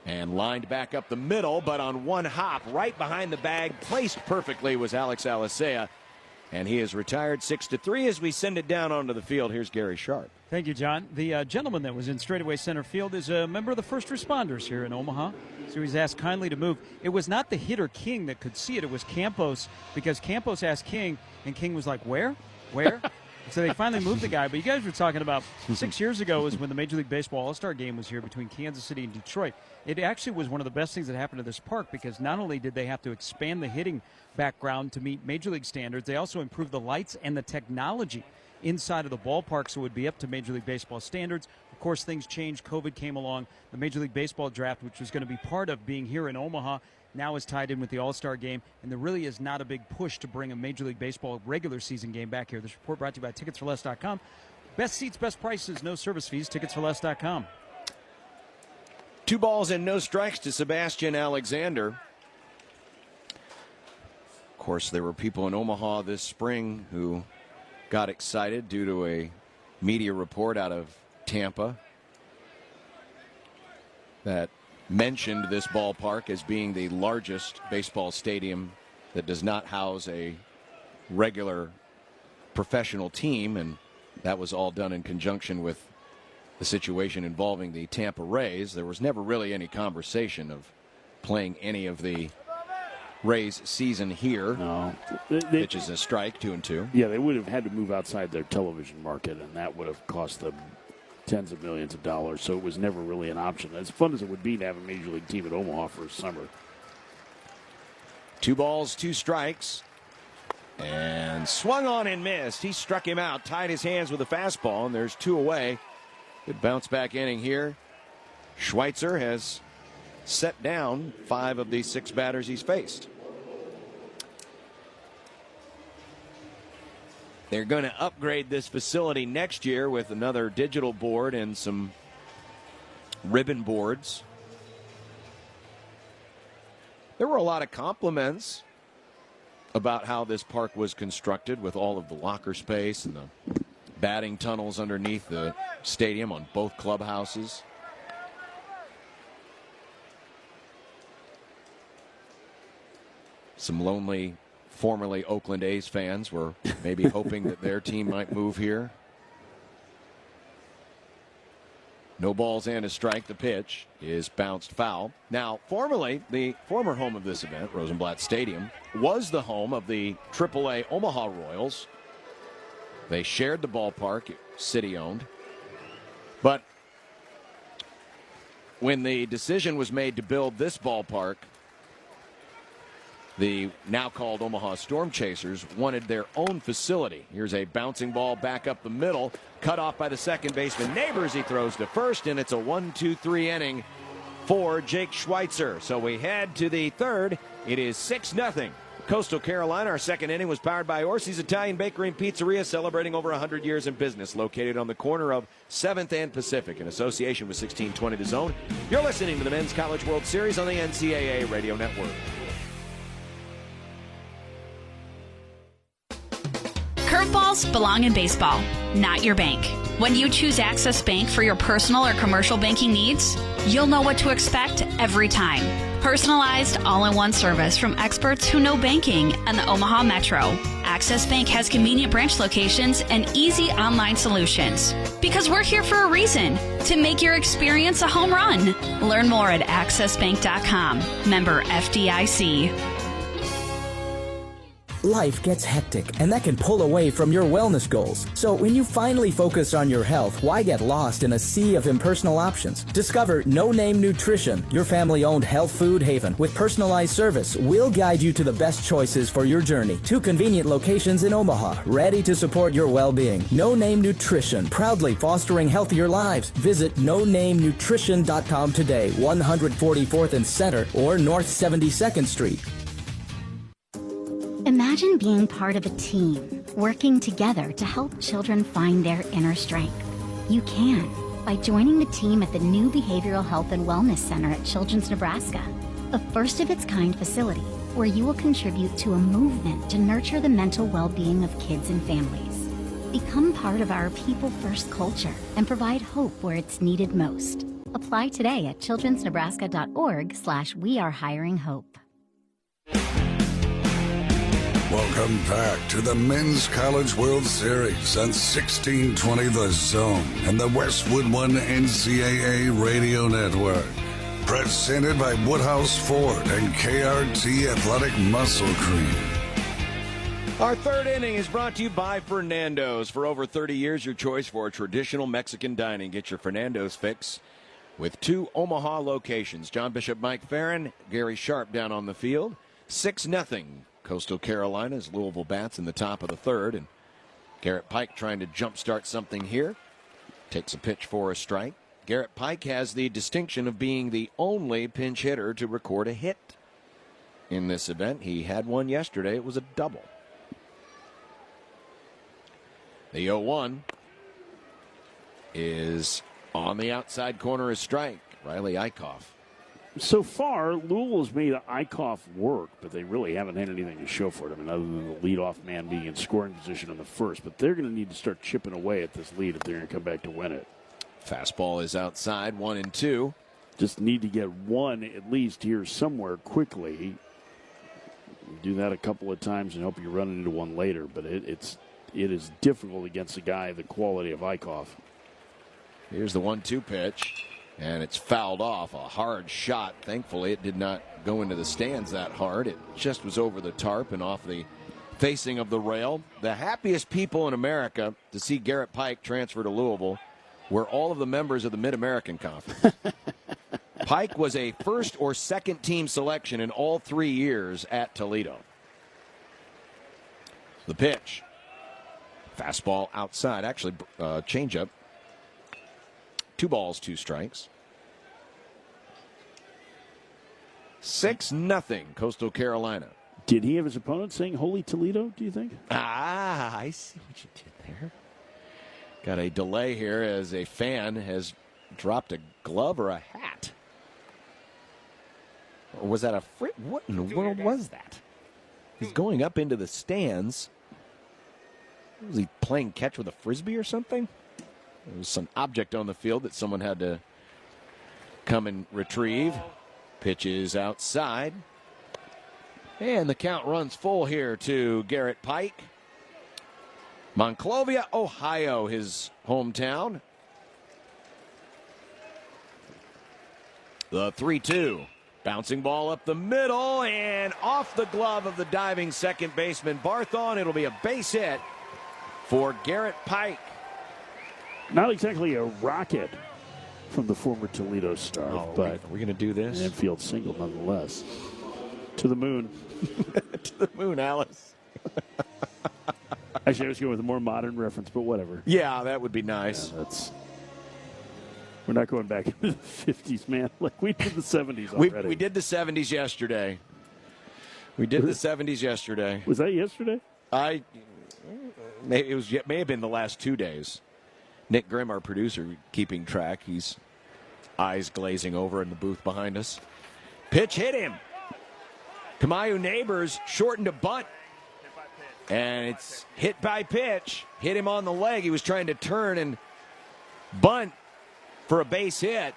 And lined back up the middle, but on one hop, right behind the bag, placed perfectly was Alex Alicea. And he is retired 6-3 as we send it down onto the field. Here's Gary Sharp. Thank you, John. The gentleman that was in straightaway center field is a member of the first responders here in Omaha. So he's asked kindly to move. It was not the hitter King that could see it. It was Campos, because Campos asked King, and King was like, where? So they finally moved the guy. But you guys were talking about 6 years ago is when the Major League Baseball All-Star Game was here between Kansas City and Detroit. It actually was one of the best things that happened to this park, because not only did they have to expand the hitting background to meet Major League standards, they also improved the lights and the technology inside of the ballpark so it would be up to Major League Baseball standards. Of course, things changed. COVID came along. The Major League Baseball draft, which was going to be part of being here in Omaha, now is tied in with the All-Star Game, and there really is not a big push to bring a Major League Baseball regular season game back here. This report brought to you by TicketsForLess.com. Best seats, best prices, no service fees, TicketsForLess.com. 2 balls and no strikes to Sebastian Alexander. Of course, there were people in Omaha this spring who got excited due to a media report out of Tampa that mentioned this ballpark as being the largest baseball stadium that does not house a regular professional team, and that was all done in conjunction with the situation involving the Tampa Rays. There was never really any conversation of playing any of the Rays season here. No. Which is a strike, 2-2. Yeah, they would have had to move outside their television market, and that would have cost them tens of millions of dollars, so it was never really an option. As fun as it would be to have a Major League team at Omaha for a summer. 2 balls, 2 strikes. And swung on and missed. He struck him out, tied his hands with a fastball, and there's 2 away. Good bounce back inning here. Schweitzer has set down 5 of the 6 batters he's faced. They're going to upgrade this facility next year with another digital board and some ribbon boards. There were a lot of compliments about how this park was constructed with all of the locker space and the batting tunnels underneath the stadium on both clubhouses. Some lonely formerly Oakland A's fans were maybe hoping that their team might move here. No balls and a strike. The pitch is bounced foul. Now, formerly, the former home of this event, Rosenblatt Stadium, was the home of the AAA Omaha Royals. They shared the ballpark, city-owned. But when the decision was made to build this ballpark, the now called Omaha Storm Chasers wanted their own facility. Here's a bouncing ball back up the middle, cut off by the second baseman Neighbors. He throws to first, and it's a 1-2-3 inning for Jake Schweitzer. So we head to the third. It is 6-0. Coastal Carolina. Our second inning was powered by Orsi's Italian Bakery and Pizzeria, celebrating over 100 years in business, located on the corner of 7th and Pacific in association with 1620 The Zone. You're listening to the Men's College World Series on the NCAA Radio Network. Curveballs belong in baseball, not your bank. When you choose Access Bank for your personal or commercial banking needs, you'll know what to expect every time. Personalized, all-in-one service from experts who know banking and the Omaha Metro. Access Bank has convenient branch locations and easy online solutions. Because we're here for a reason, to make your experience a home run. Learn more at accessbank.com. Member FDIC. Life gets hectic, and that can pull away from your wellness goals. So when you finally focus on your health, why get lost in a sea of impersonal options? Discover No Name Nutrition, your family-owned health food haven. With personalized service, we'll guide you to the best choices for your journey. 2 convenient locations in Omaha, ready to support your well-being. No Name Nutrition, proudly fostering healthier lives. Visit NoNameNutrition.com today, 144th and Center, or North 72nd Street. Imagine being part of a team, working together to help children find their inner strength. You can by joining the team at the new Behavioral Health and Wellness Center at Children's Nebraska, a first-of-its-kind facility where you will contribute to a movement to nurture the mental well-being of kids and families. Become part of our people-first culture and provide hope where it's needed most. Apply today at childrensnebraska.org/wearehiringhope. Welcome back to the Men's College World Series on 1620 The Zone and the Westwood One NCAA Radio Network. Presented by Woodhouse Ford and KRT Athletic Muscle Cream. Our third inning is brought to you by Fernando's. For over 30 years, your choice for traditional Mexican dining. Get your Fernando's fix with 2 Omaha locations. John Bishop, Mike Farron, Gary Sharp down on the field. 6-0. Coastal Carolina's Louisville bats in the top of the third. And Garrett Pike trying to jumpstart something here. Takes a pitch for a strike. Garrett Pike has the distinction of being the only pinch hitter to record a hit in this event. He had one yesterday. It was a double. The 0-1 is on the outside corner, a strike. Riley Eichhoff. So far, Louisville's made Eichhoff work, but they really haven't had anything to show for it. I mean, other than the leadoff man being in scoring position on the first. But they're going to need to start chipping away at this lead if they're going to come back to win it. Fastball is outside, 1-2. Just need to get one at least here somewhere quickly. Do that a couple of times and hope you run into one later. But it is difficult against a guy the quality of Eichhoff. Here's the 1-2 pitch, and it's fouled off. A hard shot. Thankfully, it did not go into the stands that hard. It just was over the tarp and off the facing of the rail. The happiest people in America to see Garrett Pike transfer to Louisville were all of the members of the Mid-American Conference. Pike was a first or second team selection in all 3 years at Toledo. The pitch. Fastball outside. Actually, changeup. 2 balls, 2 strikes. 6-0 Coastal Carolina. Did he have his opponent saying "Holy Toledo"? Do you think? I see what you did there. Got a delay here as a fan has dropped a glove or a hat. Or was that a what in the world was that? He's going up into the stands. Was he playing catch with a frisbee or something? There was some object on the field that someone had to come and retrieve. Pitch is outside. And the count runs full here to Garrett Pike. Monclovia, Ohio, his hometown. The 3-2. Bouncing ball up the middle and off the glove of the diving second baseman Barthon. It'll be a base hit for Garrett Pike. Not exactly a rocket from the former Toledo star, but we're going to do this. An infield single nonetheless. To the moon. To the moon, Alice. Actually, I was going with a more modern reference, but whatever. Yeah, that would be nice. Yeah, we're not going back into the 50s, man. Like we did the 70s already. We did the 70s yesterday. We did the 70s yesterday. Was that yesterday? It may have been the last 2 days. Nick Grimm, our producer, keeping track. He's eyes glazing over in the booth behind us. Pitch hit him. Kamayu Neighbors shortened a bunt. And it's hit by pitch. Hit him on the leg. He was trying to turn and bunt for a base hit.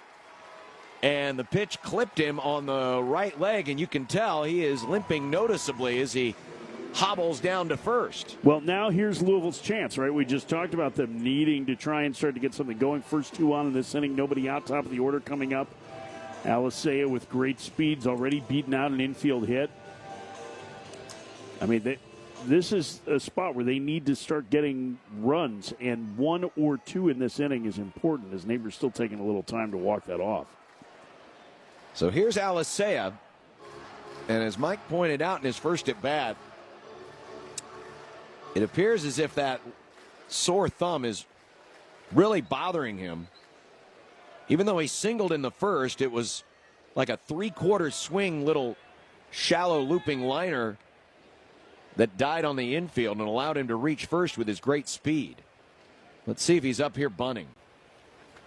And the pitch clipped him on the right leg. And you can tell he is limping noticeably as he hobbles down to first. Well, now here's Louisville's chance, right? We just talked about them needing to try and start to get something going. First 2 on in this inning. Nobody out, top of the order coming up. Alisea with great speeds already beaten out an infield hit. I mean, this is a spot where they need to start getting runs, and 1 or 2 in this inning is important. His neighbor's still taking a little time to walk that off. So here's Alisea, and as Mike pointed out in his first at bat, it appears as if that sore thumb is really bothering him. Even though he singled in the first, it was like a 3/4 swing, little shallow looping liner that died on the infield and allowed him to reach first with his great speed. Let's see if he's up here bunting.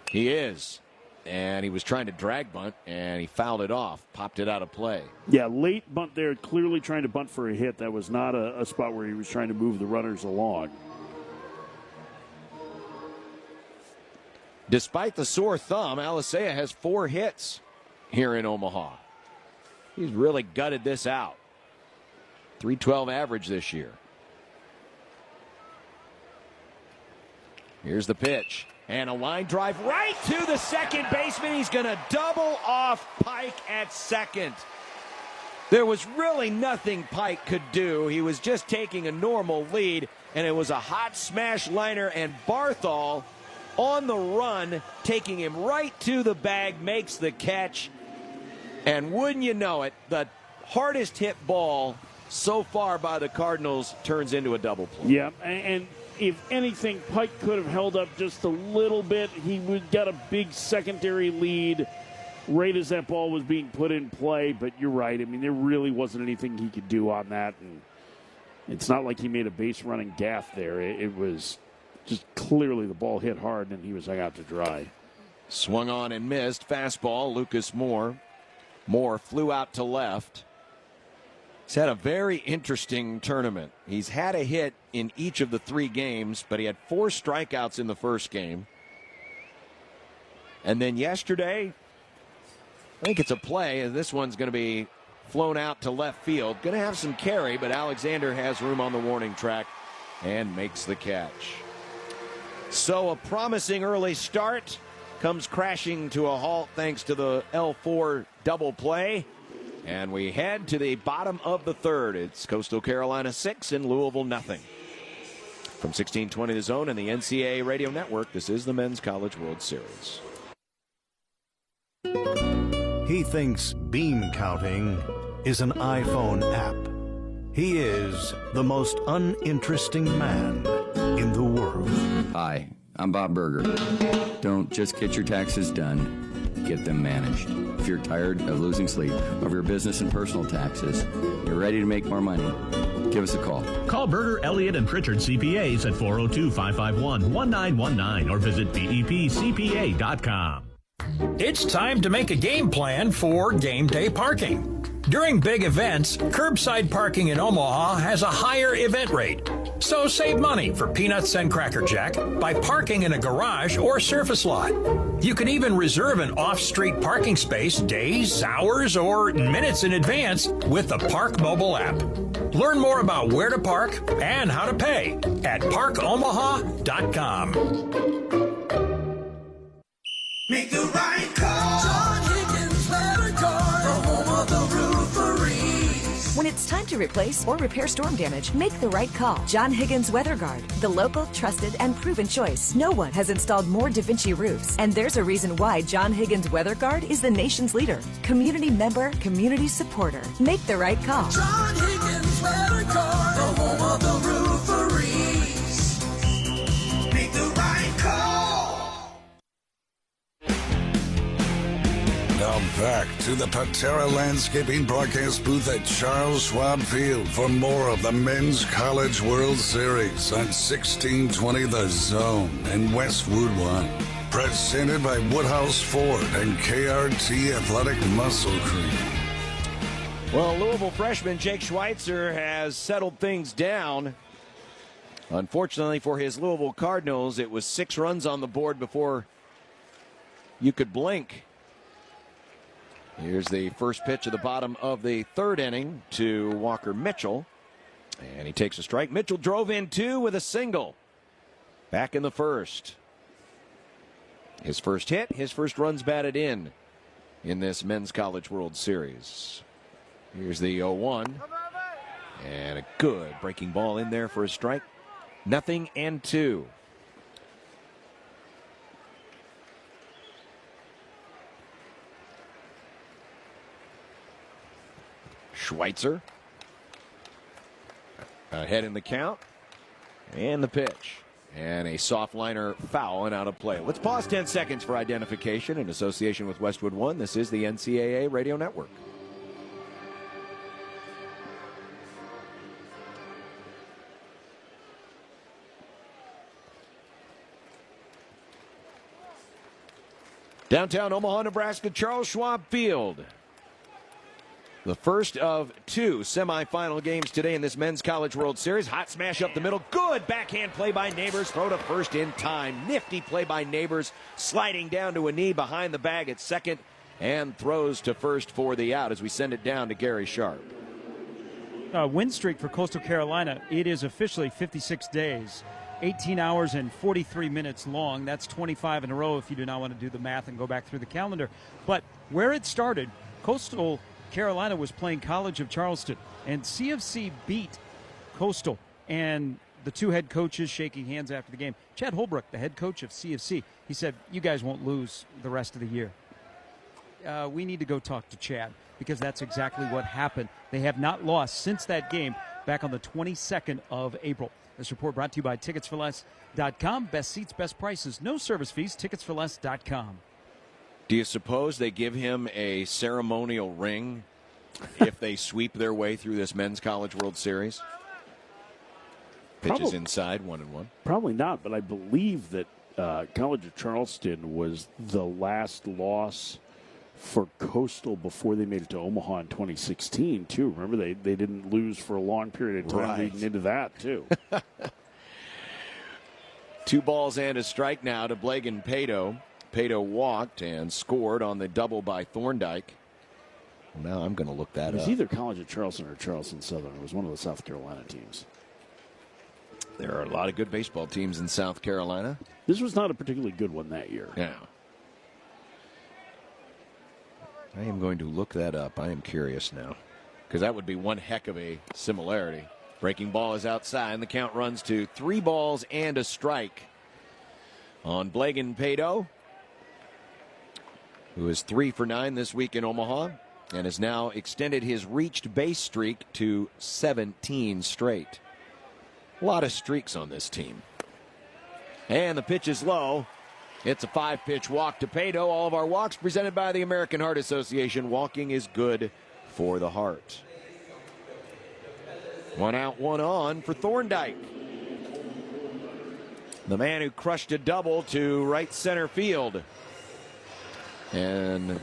He is. And he was trying to drag bunt, and he fouled it off, popped it out of play. Yeah, late bunt there, clearly trying to bunt for a hit. That was not a spot where he was trying to move the runners along. Despite the sore thumb, Alisea has 4 hits here in Omaha. He's really gutted this out. .312 average this year. Here's the pitch. And a line drive right to the second baseman. He's going to double off Pike at second. There was really nothing Pike could do. He was just taking a normal lead, and it was a hot smash liner, and Barthol on the run, taking him right to the bag, makes the catch. And wouldn't you know it, the hardest hit ball so far by the Cardinals turns into a double play. Yeah, and if anything, Pike could have held up just a little bit. He would got a big secondary lead right as that ball was being put in play. But you're right. I mean, there really wasn't anything he could do on that. And it's not like he made a base running gaff there. It was just clearly the ball hit hard, and he was out to dry. Swung on and missed. Fastball, Lucas Moore. Moore flew out to left. He's had a very interesting tournament. He's had a hit in each of the 3 games, but he had 4 strikeouts in the first game. And then yesterday, I think it's a play, and this one's going to be flown out to left field. Going to have some carry, but Alexander has room on the warning track and makes the catch. So a promising early start comes crashing to a halt thanks to the L4 double play. And we head to the bottom of the 3rd. It's Coastal Carolina 6 and Louisville nothing. From 1620 The Zone and the NCAA Radio Network, this is the Men's College World Series. He thinks bean counting is an iPhone app. He is the most uninteresting man in the world. Hi, I'm Bob Berger. Don't just get your taxes done. Get them managed. If you're tired of losing sleep over your business and personal taxes, you're ready to make more money, give us a call. Call Berger, Elliott, and Pritchard CPAs at 402-551-1919 or visit bepcpa.com. It's time to make a game plan for game day parking. During big events, curbside parking in Omaha has a higher event rate. So save money for peanuts and Cracker Jack by parking in a garage or surface lot. You can even reserve an off-street parking space days, hours, or minutes in advance with the Park mobile app. Learn more about where to park and how to pay at parkomaha.com. Make the right call. John Higgins Weather Guard, the home of the roofery. When it's time to replace or repair storm damage, make the right call. John Higgins Weather Guard, the local, trusted, and proven choice. No one has installed more Da Vinci roofs, and there's a reason why John Higgins Weather Guard is the nation's leader. Community member, community supporter. Make the right call. John Higgins Weather Guard, the home of the rooferys. Make the right call. Now back to the Patera Landscaping broadcast booth at Charles Schwab Field for more of the Men's College World Series on 1620 The Zone in Westwood 1. Presented by Woodhouse Ford and KRT Athletic Muscle Cream. Well, Louisville freshman Jake Schweitzer has settled things down. Unfortunately for his Louisville Cardinals, it was 6 runs on the board before you could blink. Here's the first pitch of the bottom of the 3rd inning to Walker Mitchell. And he takes a strike. Mitchell drove in 2 with a single. Back in the 1st. His first hit, his first runs batted in this Men's College World Series. Here's the 0-1. And a good breaking ball in there for a strike. 0-2. Schweitzer ahead in the count, and the pitch, and a soft liner foul and out of play. Let's pause 10 seconds for identification in association with Westwood 1. This is the NCAA Radio Network. Downtown Omaha, Nebraska, Charles Schwab Field. The first of two semifinal games today in this Men's College World Series. Hot smash up the middle. Good backhand play by Neighbors. Throw to first in time. Nifty play by Neighbors. Sliding down to a knee behind the bag at second. And throws to first for the out as we send it down to Gary Sharp. Win streak for Coastal Carolina. It is officially 56 days. 18 hours and 43 minutes long. That's 25 in a row if you do not want to do the math and go back through the calendar. But where it started, Coastal Carolina was playing College of Charleston, and CFC beat Coastal. And the two head coaches shaking hands after the game. Chad Holbrook, the head coach of CFC, he said, "You guys won't lose the rest of the year." We need to go talk to Chad, because that's exactly what happened. They have not lost since that game back on the 22nd of April. This report brought to you by TicketsForLess.com. Best seats, best prices, no service fees, TicketsForLess.com. Do you suppose they give him a ceremonial ring if they sweep their way through this Men's College World Series? Pitches inside, 1-1. Probably not, but I believe that College of Charleston was the last loss for Coastal before they made it to Omaha in 2016, too. Remember, they didn't lose for a long period of time leading into that, too. 2 balls and a strike now to Blagan Pato. Pato walked and scored on the double by Thorndike. Now I'm going to look that up. It was either College of Charleston or Charleston Southern. It was one of the South Carolina teams. There are a lot of good baseball teams in South Carolina. This was not a particularly good one that year. Yeah. I am going to look that up. I am curious now, because that would be one heck of a similarity. Breaking ball is outside, and the count runs to 3 balls and a strike on Blagan Pato, who is 3 for 9 this week in Omaha and has now extended his reached base streak to 17 straight. A lot of streaks on this team. And the pitch is low. It's a 5-pitch walk to Pato. All of our walks presented by the American Heart Association. Walking is good for the heart. 1 out, 1 on for Thorndike. The man who crushed a double to right center field and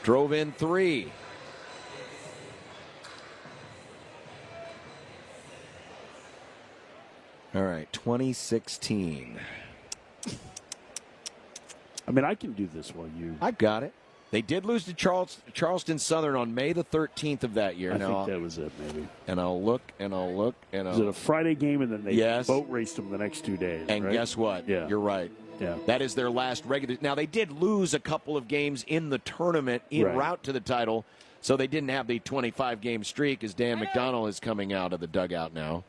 drove in 3. All right, 2016. I mean, I can do this while you... I've got it. They did lose to Charleston Southern on May the 13th of that year. I think that was it, maybe. And I'll look, and I'll look, and I'll... Was it a Friday game, and then they boat raced them the next 2 days, And right? guess what? Yeah. You're right. Yeah. That is their last regular... Now, they did lose a couple of games in the tournament en route to the title, so they didn't have the 25-game streak as Dan McDonnell is coming out of the dugout now.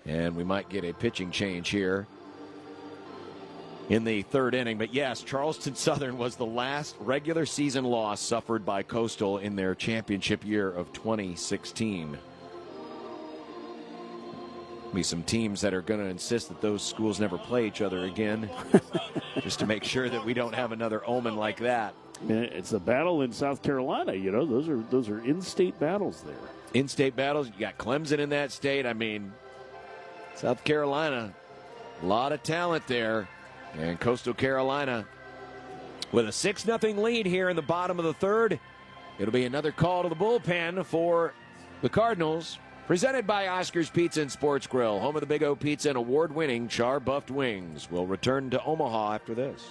And we might get a pitching change here in the 3rd inning. But yes, Charleston Southern was the last regular season loss suffered by Coastal in their championship year of 2016. Be some teams that are going to insist that those schools never play each other again, just to make sure that we don't have another omen like that. I mean, it's a battle in South Carolina. You know, those are in-state battles there. In-state battles. You got Clemson in that state. I mean, South Carolina, a lot of talent there. And Coastal Carolina with a 6-0 lead here in the bottom of the 3rd. It'll be another call to the bullpen for the Cardinals. Presented by Oscar's Pizza and Sports Grill, home of the Big O Pizza and award-winning char-buffed wings. We'll return to Omaha after this.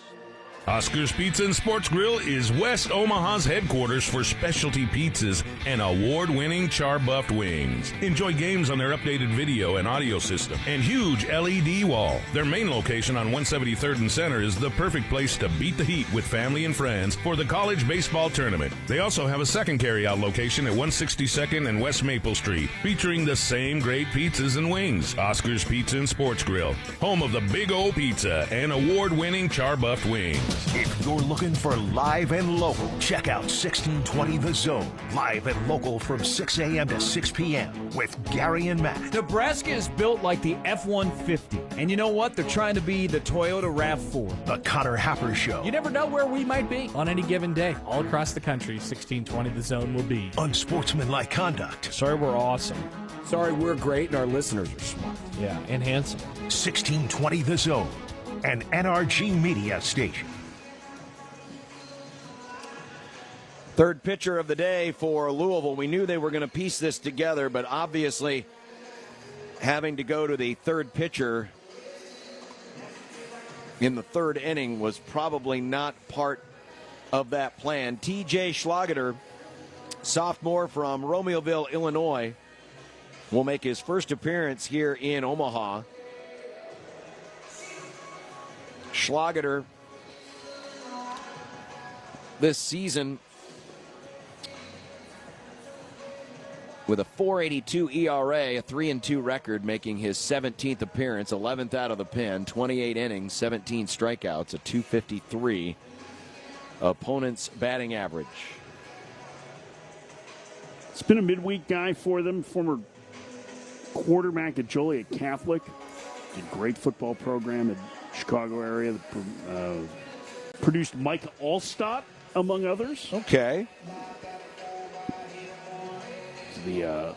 Oscar's Pizza and Sports Grill is West Omaha's headquarters for specialty pizzas and award-winning char-buffed wings. Enjoy games on their updated video and audio system and huge LED wall. Their main location on 173rd and Center is the perfect place to beat the heat with family and friends for the college baseball tournament. They also have a second carryout location at 162nd and West Maple Street, featuring the same great pizzas and wings. Oscar's Pizza and Sports Grill, home of the Big O Pizza and award-winning char-buffed wings. If you're looking for live and local, check out 1620 The Zone. Live and local from 6 a.m. to 6 p.m. with Gary and Matt. Nebraska is built like the F-150. And you know what? They're trying to be the Toyota RAV4. The Connor Happer Show. You never know where we might be. On any given day, all across the country, 1620 The Zone will be. Unsportsmanlike conduct. Sorry we're awesome. Sorry we're great and our listeners are smart. Yeah, and handsome. 1620 The Zone, an NRG media station. Third pitcher of the day for Louisville. We knew they were going to piece this together, but obviously having to go to the third pitcher in the third inning was probably not part of that plan. T.J. Schlageter, sophomore from Romeoville, Illinois, will make his first appearance here in Omaha. Schlageter this season with a 4.82 ERA, a 3-2 record, making his 17th appearance, 11th out of the pen, 28 innings, 17 strikeouts, a 253 opponent's batting average. It's been a midweek guy for them, former quarterback at Joliet Catholic, did great football program in Chicago area, produced Mike Allstott, among others. Okay. I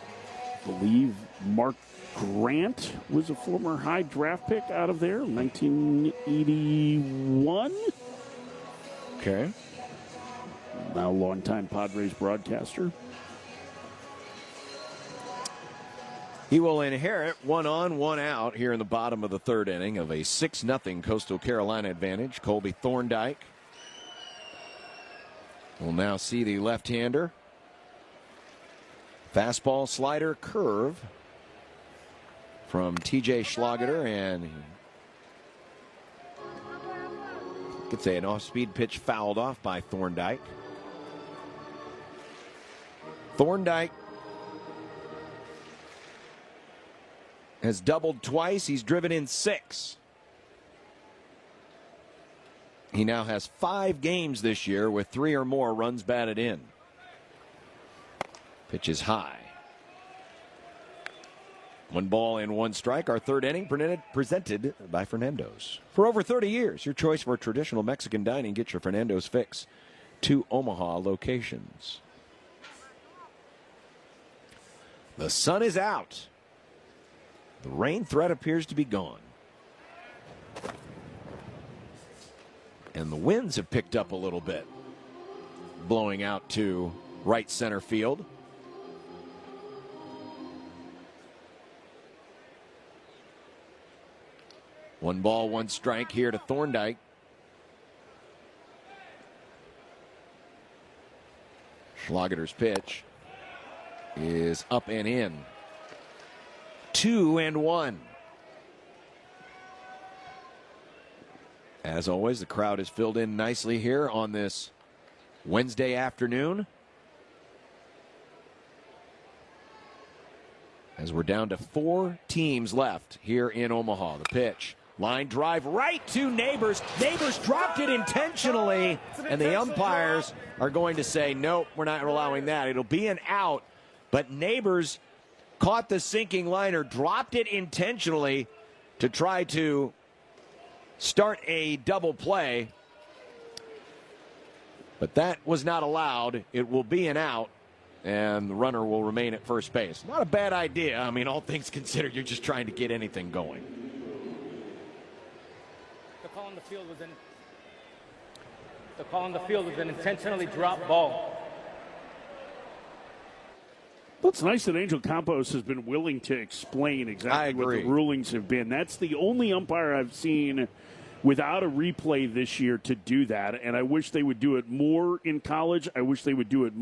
believe Mark Grant was a former high draft pick out of there, 1981. Okay. Now longtime Padres broadcaster. He will inherit 1 on, 1 out here in the bottom of the third inning of a 6-0 Coastal Carolina advantage. Colby Thorndike will now see the left-hander. Fastball, slider, curve from T.J. Schlageter, and gets an off-speed pitch fouled off by Thorndike. Thorndike has doubled twice. He's driven in 6. He now has 5 games this year with 3 or more runs batted in. Pitch is high. 1 ball and 1 strike. Our third inning presented by Fernando's. For over 30 years, your choice for traditional Mexican dining. Get your Fernando's fix. 2 Omaha locations. The sun is out. The rain threat appears to be gone. And the winds have picked up a little bit, blowing out to right center field. One ball, 1 strike here to Thorndike. Schlageter's pitch is up and in. 2-1. As always, the crowd is filled in nicely here on this Wednesday afternoon, as we're down to 4 teams left here in Omaha. The pitch, line drive right to Neighbors. Neighbors dropped it intentionally, and the umpires are going to say, nope, we're not allowing that. It'll be an out, but Neighbors caught the sinking liner, dropped it intentionally to try to start a double play, but that was not allowed. It will be an out, and the runner will remain at first base. Not a bad idea. I mean, all things considered, you're just trying to get anything going. The call on the field was an intentionally dropped ball. Well, it's nice that Angel Campos has been willing to explain exactly what the rulings have been. That's the only umpire I've seen without a replay this year to do that, and I wish they would do it more in college. I wish they would do it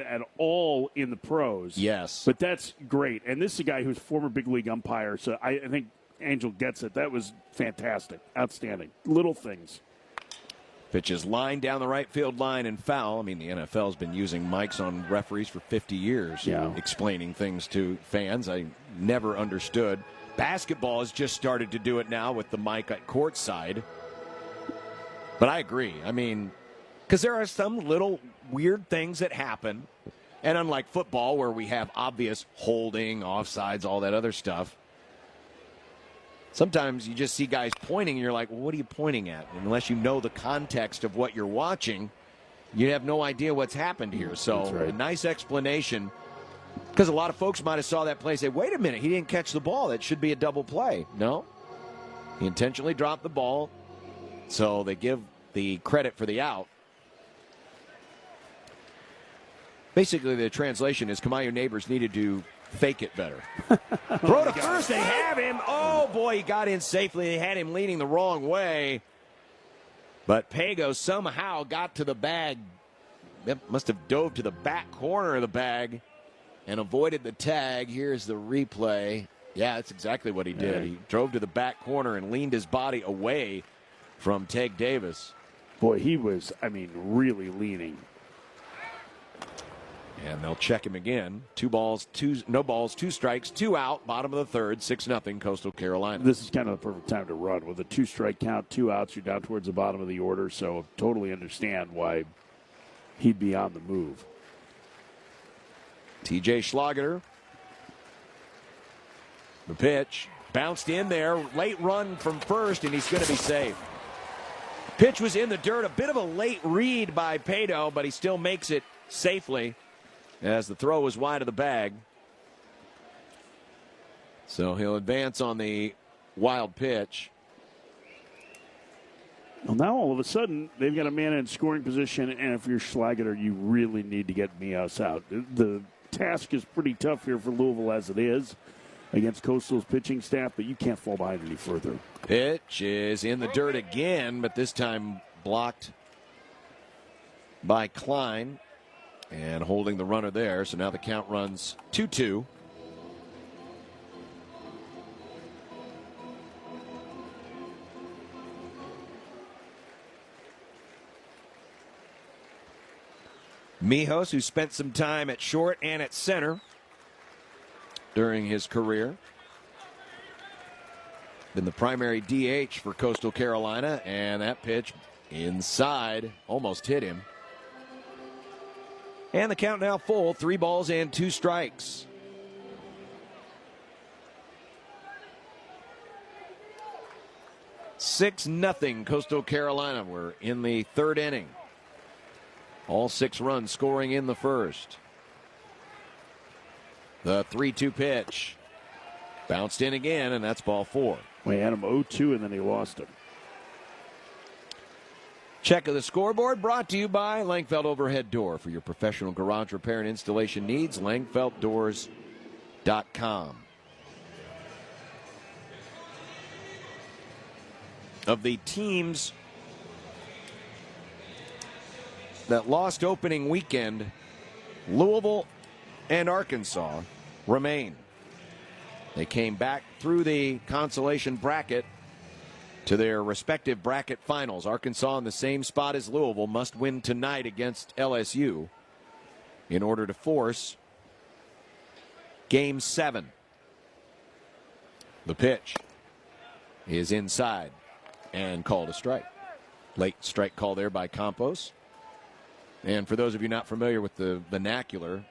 at all in the pros. Yes. But that's great. And this is a guy who's former big league umpire, so I think Angel gets it. That was fantastic. Outstanding. Little things. Pitch is lined down the right field line and foul. I mean, the NFL's been using mics on referees for 50 years, explaining things to fans. I never understood. Basketball has just started to do it now with the mic at courtside. But I agree. I mean, because there are some little weird things that happen. And unlike football, where we have obvious holding, offsides, all that other stuff, sometimes you just see guys pointing and you're like, well, what are you pointing at? And unless you know the context of what you're watching, you have no idea what's happened here. So a nice explanation, because a lot of folks might have saw that play and say, wait a minute, he didn't catch the ball. That should be a double play. No, he intentionally dropped the ball, so they give the credit for the out. Basically, the translation is Kamayu neighbors needed to fake it better. Throw to first. They have him. Oh, boy, he got in safely. They had him leaning the wrong way. But Pago somehow got to the bag. Must have dove to the back corner of the bag and avoided the tag. Here's the replay. Yeah, that's exactly what he did. He drove to the back corner and leaned his body away from Teg Davis. Boy, he was, really leaning. And they'll check him again. 2 balls, no balls, 2 strikes, 2 out. Bottom of the third, 6-0 Coastal Carolina. This is kind of the perfect time to run. With a 2-strike count, 2 outs, you're down towards the bottom of the order. So totally understand why he'd be on the move. TJ Schlageter. The pitch bounced in there. Late run from first, and he's going to be safe. Pitch was in the dirt. A bit of a late read by Pato, but he still makes it safely as the throw was wide of the bag. So he'll advance on the wild pitch. Well, now all of a sudden, they've got a man in scoring position, and if you're Schlageter, you really need to get Mios out. The task is pretty tough here for Louisville as it is against Coastal's pitching staff, but you can't fall behind any further. Pitch is in the dirt again, but this time blocked by Klein and holding the runner there. So now the count runs 2-2. Mijos, who spent some time at short and at center during his career. Been the primary DH for Coastal Carolina, and that pitch inside almost hit him. And the count now full, 3 balls and 2 strikes. (6-0) Coastal Carolina. We're in the third inning. All 6 runs scoring in the first. The 3-2 pitch. Bounced in again, and that's ball 4. We had him 0-2, and then he lost him. Check of the scoreboard brought to you by Langfeld Overhead Door. For your professional garage repair and installation needs, langfelddoors.com. Of the teams that lost opening weekend, Louisville and Arkansas remain. They came back through the consolation bracket to their respective bracket finals. Arkansas in the same spot as Louisville must win tonight against LSU in order to force Game 7. The pitch is inside and called a strike. Late strike call there by Campos. And for those of you not familiar with the vernacular,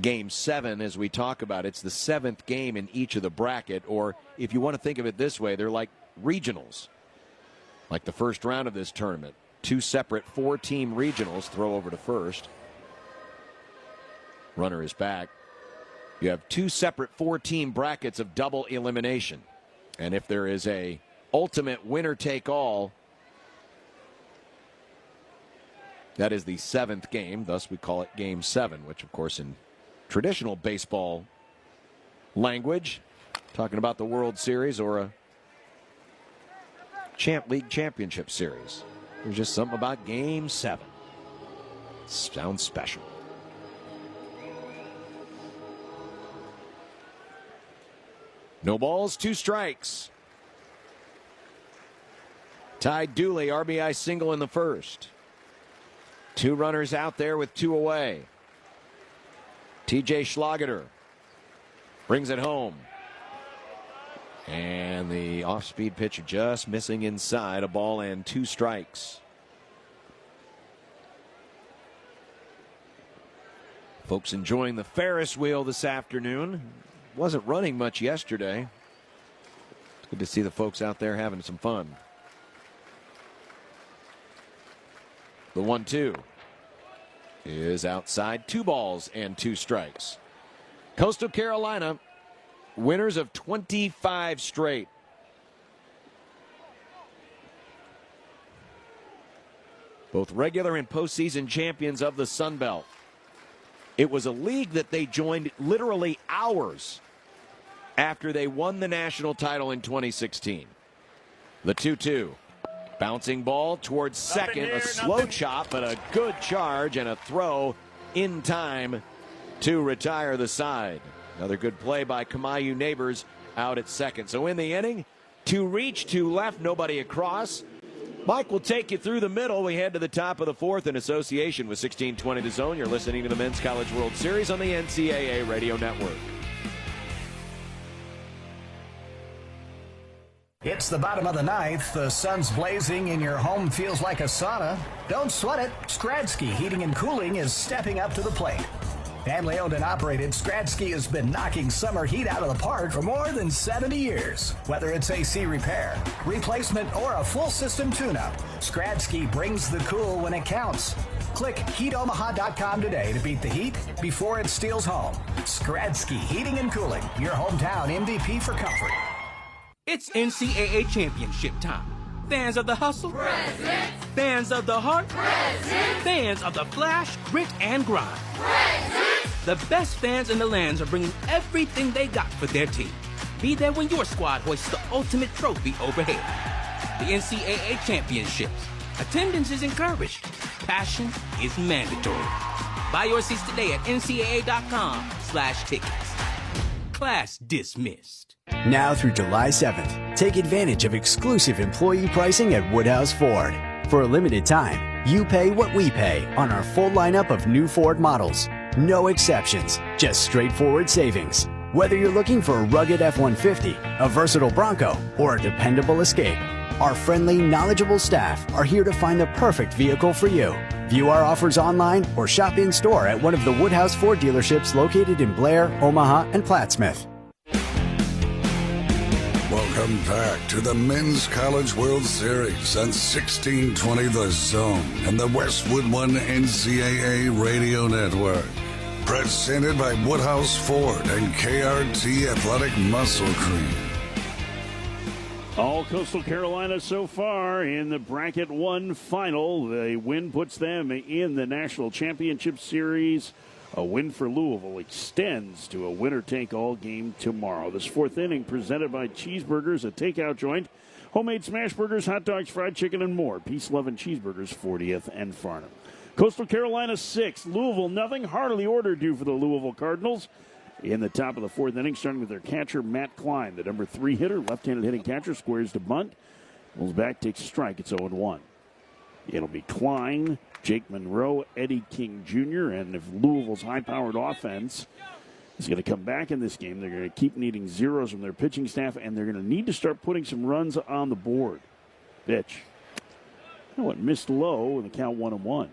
Game 7, as we talk about, it's the 7th game in each of the bracket, or if you want to think of it this way, they're like regionals. Like the first round of this tournament. 2 separate 4-team regionals throw over to first. Runner is back. You have 2 separate 4-team brackets of double elimination. And if there is a ultimate winner-take-all, that is the 7th game. Thus, we call it Game 7, which, of course, in traditional baseball language, talking about the World Series or a League Championship Series. There's just something about Game 7. Sounds special. No balls, 2 strikes. Ty Dooley, RBI single in the first. 2 runners out there with 2 away. TJ Schlageter brings it home. And the off-speed pitch just missing inside. A ball and 2 strikes. Folks enjoying the Ferris wheel this afternoon. Wasn't running much yesterday. It's good to see the folks out there having some fun. The 1-2 is outside. 2 balls and 2 strikes. Coastal Carolina, winners of 25 straight. Both regular and postseason champions of the Sun Belt. It was a league that they joined literally hours after they won the national title in 2016. The 2-2. Bouncing ball towards second. A slow chop, but a good charge and a throw in time to retire the side. Another good play by Kamayu Neighbors out at second. So in the inning, to reach, to left, nobody across. Mike will take you through the middle. We head to the top of the fourth in association with 1620 The Zone. You're listening to the Men's College World Series on the NCAA Radio Network. It's the bottom of the ninth. The sun's blazing and your home feels like a sauna. Don't sweat it. Skradsky Heating and Cooling is stepping up to the plate. Family owned and operated, Skradsky has been knocking summer heat out of the park for more than 70 years. Whether it's AC repair, replacement, or a full system tune-up, Skradsky brings the cool when it counts. Click heatomaha.com today to beat the heat before it steals home. Skradsky Heating and Cooling, your hometown MVP for comfort. It's NCAA championship time. Fans of the hustle? Present. Fans of the heart? Present. Fans of the flash, grit, and grind? Present. The best fans in the lands are bringing everything they got for their team. Be there when your squad hoists the ultimate trophy overhead. The NCAA championships. Attendance is encouraged. Passion is mandatory. Buy your seats today at ncaa.com/tickets. Class dismissed. Now through July 7th, take advantage of exclusive employee pricing at Woodhouse Ford. For a limited time, you pay what we pay on our full lineup of new Ford models. No exceptions, just straightforward savings. Whether you're looking for a rugged F-150, a versatile Bronco, or a dependable Escape, our friendly, knowledgeable staff are here to find the perfect vehicle for you. View our offers online or shop in-store at one of the Woodhouse Ford dealerships located in Blair, Omaha, and Plattsmouth. Welcome back to the Men's College World Series on 1620 The Zone and the Westwood One NCAA Radio Network. Presented by Woodhouse Ford and KRT Athletic Muscle Cream. All Coastal Carolina so far in the Bracket 1 final. The win puts them in the National Championship Series. A win for Louisville extends to a winner-take-all game tomorrow. This fourth inning presented by Cheeseburgers, a takeout joint. Homemade smash burgers, hot dogs, fried chicken, and more. Peace, Love, and Cheeseburgers, 40th and Farnham. Coastal Carolina 6, Louisville nothing. Hardly order due for the Louisville Cardinals. In the top of the fourth inning, starting with their catcher, Matt Klein. The number 3 hitter, left-handed hitting catcher, squares to bunt. Pulls back, takes a strike. It's 0-1. It'll be Klein, Jake Monroe, Eddie King Jr., and if Louisville's high-powered offense is going to come back in this game, they're going to keep needing zeros from their pitching staff, and they're going to need to start putting some runs on the board. Pitch. You know what? Missed low with the count 1-1.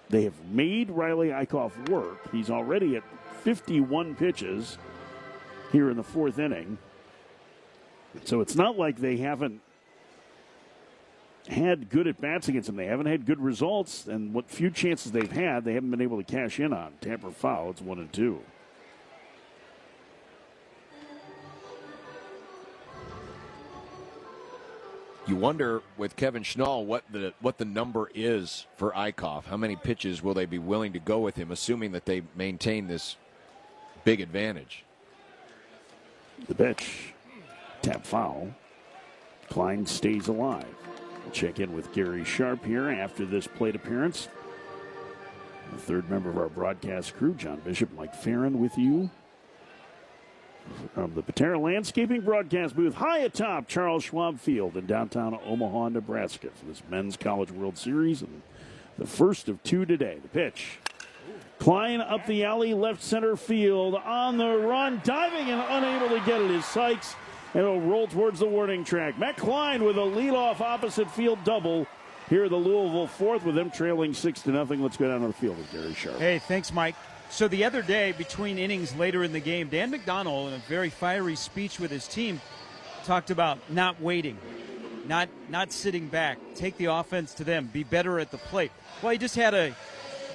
They have made Riley Eichhoff work. He's already at 51 pitches here in the fourth inning. So it's not like they haven't had good at-bats against him. They haven't had good results, and what few chances they've had, they haven't been able to cash in on. Tamper foul, it's 1-2. You wonder with Kevin Schnall what the number is for Eichhoff. How many pitches will they be willing to go with him, assuming that they maintain this big advantage? The pitch, tap foul. Klein stays alive. We'll check in with Gary Sharp here after this plate appearance. The third member of our broadcast crew, John Bishop, Mike Farron with you. From the Patera Landscaping broadcast booth high atop Charles Schwab Field in downtown Omaha, Nebraska for this Men's College World Series and the first of 2 today. The pitch. Klein up the alley, left center field on the run, diving and unable to get it is Sykes, and it'll roll towards the warning track. Matt Klein with a leadoff opposite field double. Here the Louisville fourth with them trailing 6-0. Let's go down to the field with Gary Sharp. Hey, thanks, Mike. So the other day, between innings later in the game, Dan McDonnell, in a very fiery speech with his team, talked about not waiting, not sitting back, take the offense to them, be better at the plate. Well, he just had a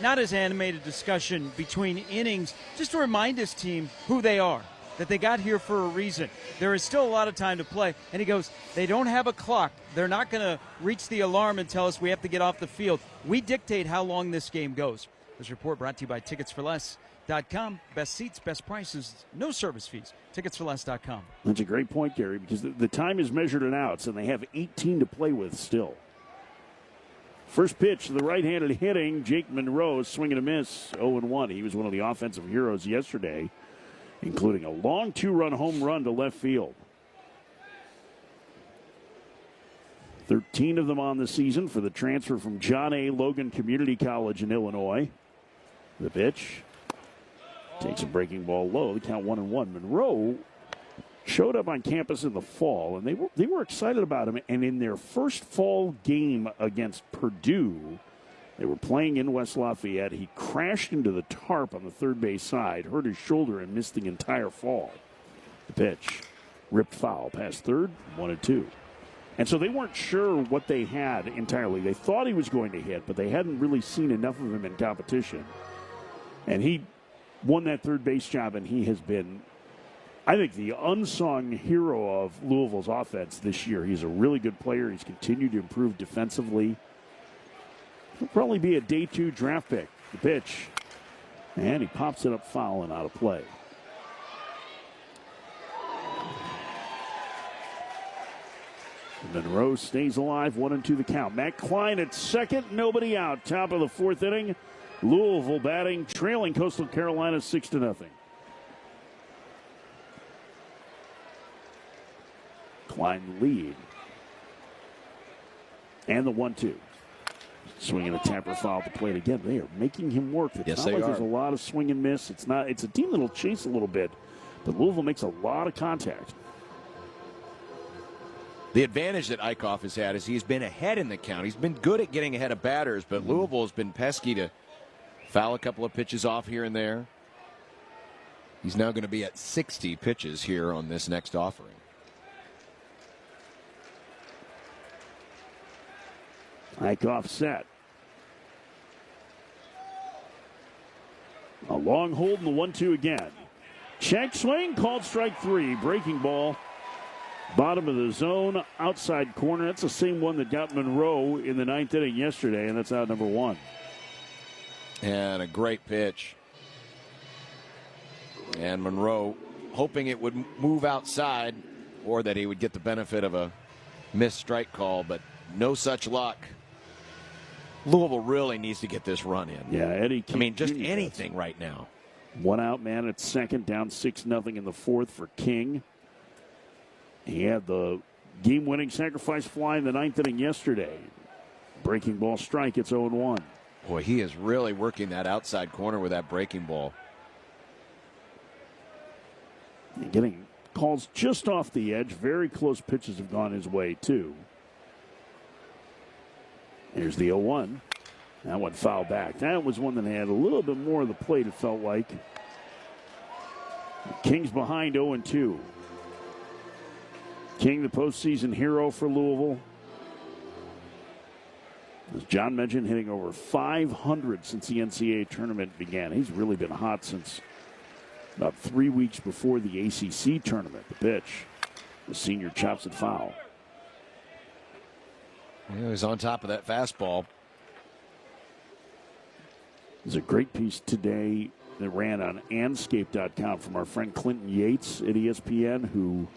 not as animated discussion between innings just to remind his team who they are, that they got here for a reason. There is still a lot of time to play. And he goes, they don't have a clock. They're not going to reach the alarm and tell us we have to get off the field. We dictate how long this game goes. This report brought to you by TicketsForLess.com. Best seats, best prices, no service fees. TicketsForLess.com. That's a great point, Gary, because the time is measured in outs, and they have 18 to play with still. First pitch, the right-handed hitting, Jake Monroe, swing and a miss, 0-1. He was one of the offensive heroes yesterday, including a long 2-run home run to left field. 13 of them on the season for the transfer from John A. Logan Community College in Illinois. The pitch takes a breaking ball low. The count 1-1. Monroe showed up on campus in the fall, and they were excited about him. And in their first fall game against Purdue, they were playing in West Lafayette. He crashed into the tarp on the third base side, hurt his shoulder, and missed the entire fall. The pitch, ripped foul, past third, 1-2. And so they weren't sure what they had entirely. They thought he was going to hit, but they hadn't really seen enough of him in competition. And he won that third base job, and he has been, I think, the unsung hero of Louisville's offense this year. He's a really good player. He's continued to improve defensively. He'll probably be a day 2 draft pick. The pitch, and he pops it up foul and out of play. Monroe stays alive, 1-2 the count. Matt Klein at second, nobody out. Top of the 4th inning. Louisville batting, trailing Coastal Carolina 6-0. Klein lead. And the 1-2. Swinging a tapper foul at the plate again. They are making him work. It's not like there's a lot of swing and miss. It's a team that'll chase a little bit, but Louisville makes a lot of contact. The advantage that Eichhoff has had is he's been ahead in the count. He's been good at getting ahead of batters, but Louisville has been pesky to foul a couple of pitches off here and there. He's now going to be at 60 pitches here on this next offering. Eichhoff set. A long hold in the 1-2 again. Check swing, called strike 3. Breaking ball. Bottom of the zone, outside corner. That's the same one that got Monroe in the 9th inning yesterday, and that's out number 1. And a great pitch. And Monroe hoping it would move outside or that he would get the benefit of a missed strike call, but no such luck. Louisville really needs to get this run in. Yeah, Eddie King. I mean, just anything right now. 1 out man at second, down 6-0 in the 4th for King. He had the game-winning sacrifice fly in the 9th inning yesterday. Breaking ball strike, it's 0-1. Boy, he is really working that outside corner with that breaking ball. And getting calls just off the edge. Very close pitches have gone his way, too. Here's the 0-1. That one foul back. That was one that had a little bit more of the plate, it felt like. King's behind 0-2. King, the postseason hero for Louisville. As John mentioned, hitting over 500 since the NCAA tournament began. He's really been hot since about 3 weeks before the ACC tournament. The pitch. The senior chops it foul. He was on top of that fastball. There's a great piece today that ran on Anscape.com from our friend Clinton Yates at ESPN, who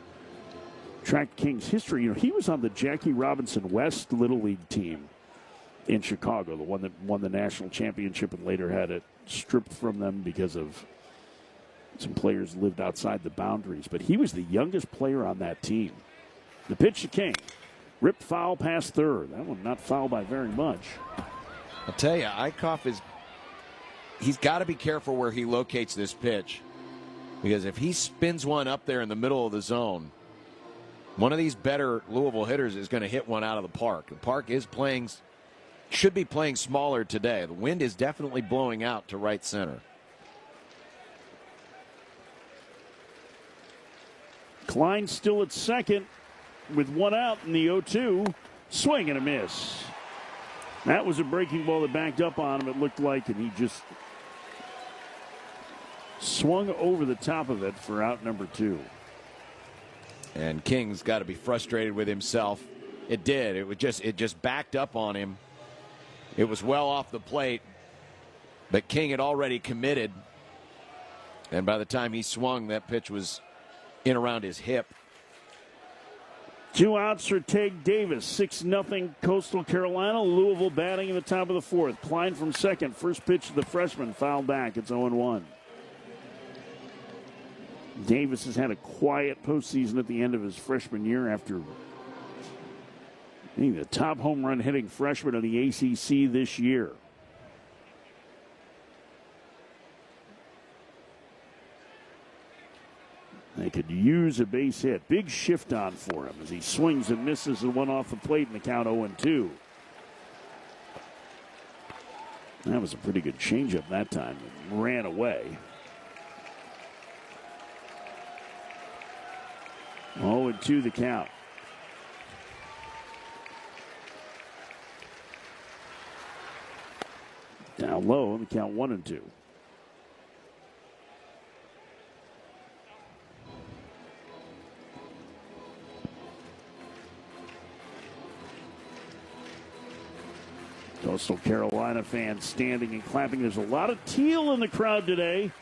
tracked King's history. You know, he was on the Jackie Robinson West Little League team in Chicago, the one that won the national championship and later had it stripped from them because of some players lived outside the boundaries. But he was the youngest player on that team. The pitch to King. Ripped foul past third. That one not fouled by very much. I'll tell you, Eichhoff he's got to be careful where he locates this pitch, because if he spins one up there in the middle of the zone, one of these better Louisville hitters is going to hit one out of the park. The park should be playing smaller today. The wind is definitely blowing out to right center. Klein still at second with 1 out in the 0-2. Swing and a miss. That was a breaking ball that backed up on him, it looked like, and he just swung over the top of it for out number 2. And King's got to be frustrated with himself. It did. It just backed up on him. It was well off the plate. But King had already committed, and by the time he swung, that pitch was in around his hip. 2 outs for Tig Davis. 6-0 Coastal Carolina. Louisville batting in the top of the fourth. Klein from second. First pitch to the freshman. Foul back. It's 0-1. Davis has had a quiet postseason at the end of his freshman year after being the top home run hitting freshman in the ACC this year. They could use a base hit. Big shift on for him as he swings and misses and one off the plate in the count 0-2. That was a pretty good changeup that time. It ran away. 0-2 the count. Down low in the count 1-2. Coastal Carolina fans standing and clapping. There's a lot of teal in the crowd today.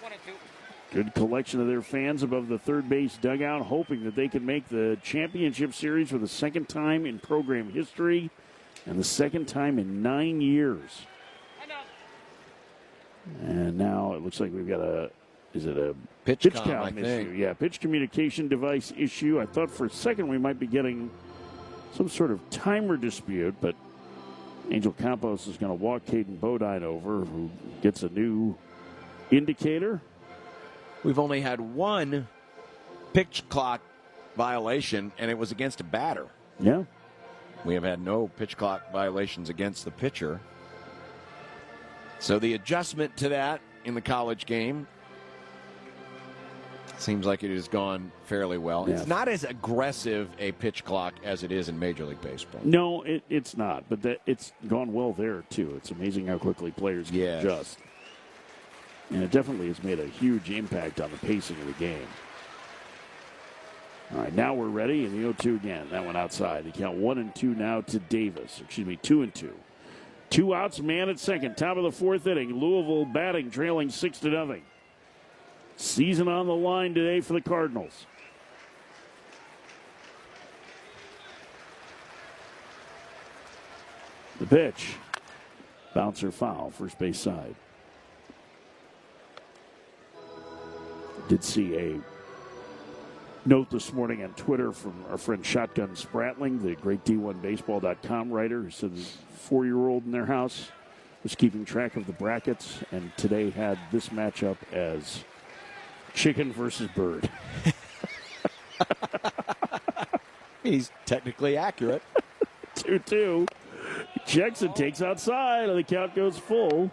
1-2. Good collection of their fans above the third base dugout, hoping that they can make the championship series for the second time in program history and the second time in 9 years. And now it looks like we've got a pitch count issue? Yeah, pitch communication device issue. I thought for a second we might be getting some sort of timer dispute, but Angel Campos is going to walk Caden Bodine over, who gets a new indicator. We've only had one pitch clock violation, and it was against a batter. Yeah. We have had no pitch clock violations against the pitcher. So the adjustment to that in the college game seems like it has gone fairly well. Yeah. It's not as aggressive a pitch clock as it is in Major League Baseball. No, it's not, but it's gone well there, too. It's amazing how quickly players can adjust. And it definitely has made a huge impact on the pacing of the game. All right, now we're ready, and the 0-2 again. That one outside. They count 1-2 now to Davis. 2-2. 2 outs, man at second. Top of the fourth inning. Louisville batting, trailing 6-0. Season on the line today for the Cardinals. The pitch. Bouncer foul, first base side. Did see a note this morning on Twitter from our friend Shotgun Spratling, the great D1Baseball.com writer, who said the 4-year-old in their house was keeping track of the brackets and today had this matchup as chicken versus bird. He's technically accurate. 2-2. Checks and takes outside, and the count goes full.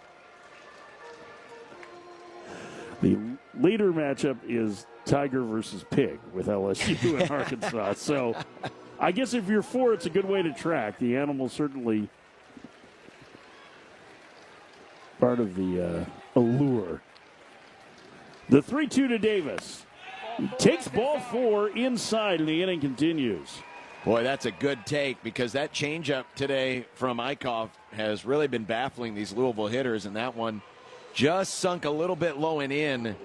The leader matchup is Tiger versus Pig with LSU in Arkansas. So I guess if you're 4, it's a good way to track. The animal certainly part of the allure. The 3-2 to Davis. He takes ball 4 inside, and the inning continues. Boy, that's a good take because that changeup today from Eichhoff has really been baffling these Louisville hitters, and that one just sunk a little bit low and in.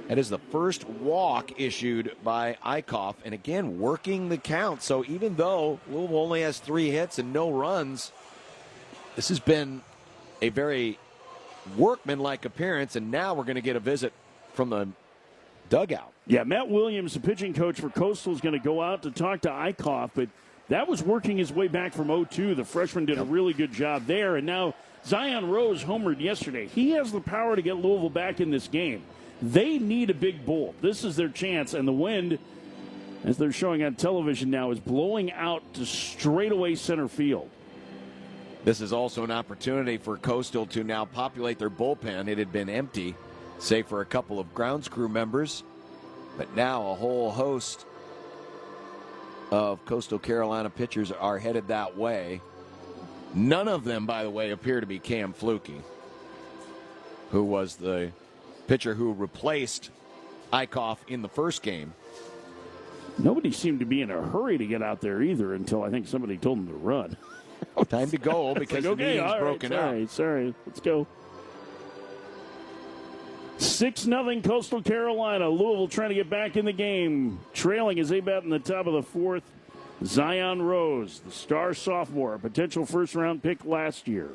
That is the first walk issued by Eichhoff, and again, working the count. So even though Louisville only has 3 hits and no runs, this has been a very workmanlike appearance, and now we're going to get a visit from the dugout. Yeah, Matt Williams, the pitching coach for Coastal, is going to go out to talk to Eichhoff, but that was working his way back from 0-2. The freshman did a really good job there, and now Zion Rose homered yesterday. He has the power to get Louisville back in this game. They need a big bull. This is their chance, and the wind, as they're showing on television now, is blowing out to straightaway center field. This is also an opportunity for Coastal to now populate their bullpen. It had been empty, save for a couple of grounds crew members. But now a whole host of Coastal Carolina pitchers are headed that way. None of them, by the way, appear to be Cam Flukie, who was the pitcher who replaced Eichhoff in the first game. Nobody seemed to be in a hurry to get out there either until I think somebody told them to run. Time to go because the meeting's broken up. Sorry. Let's go. 6-0 Coastal Carolina. Louisville trying to get back in the game. Trailing as they bat in the top of the fourth. Zion Rose, the star sophomore, a potential first-round pick last year.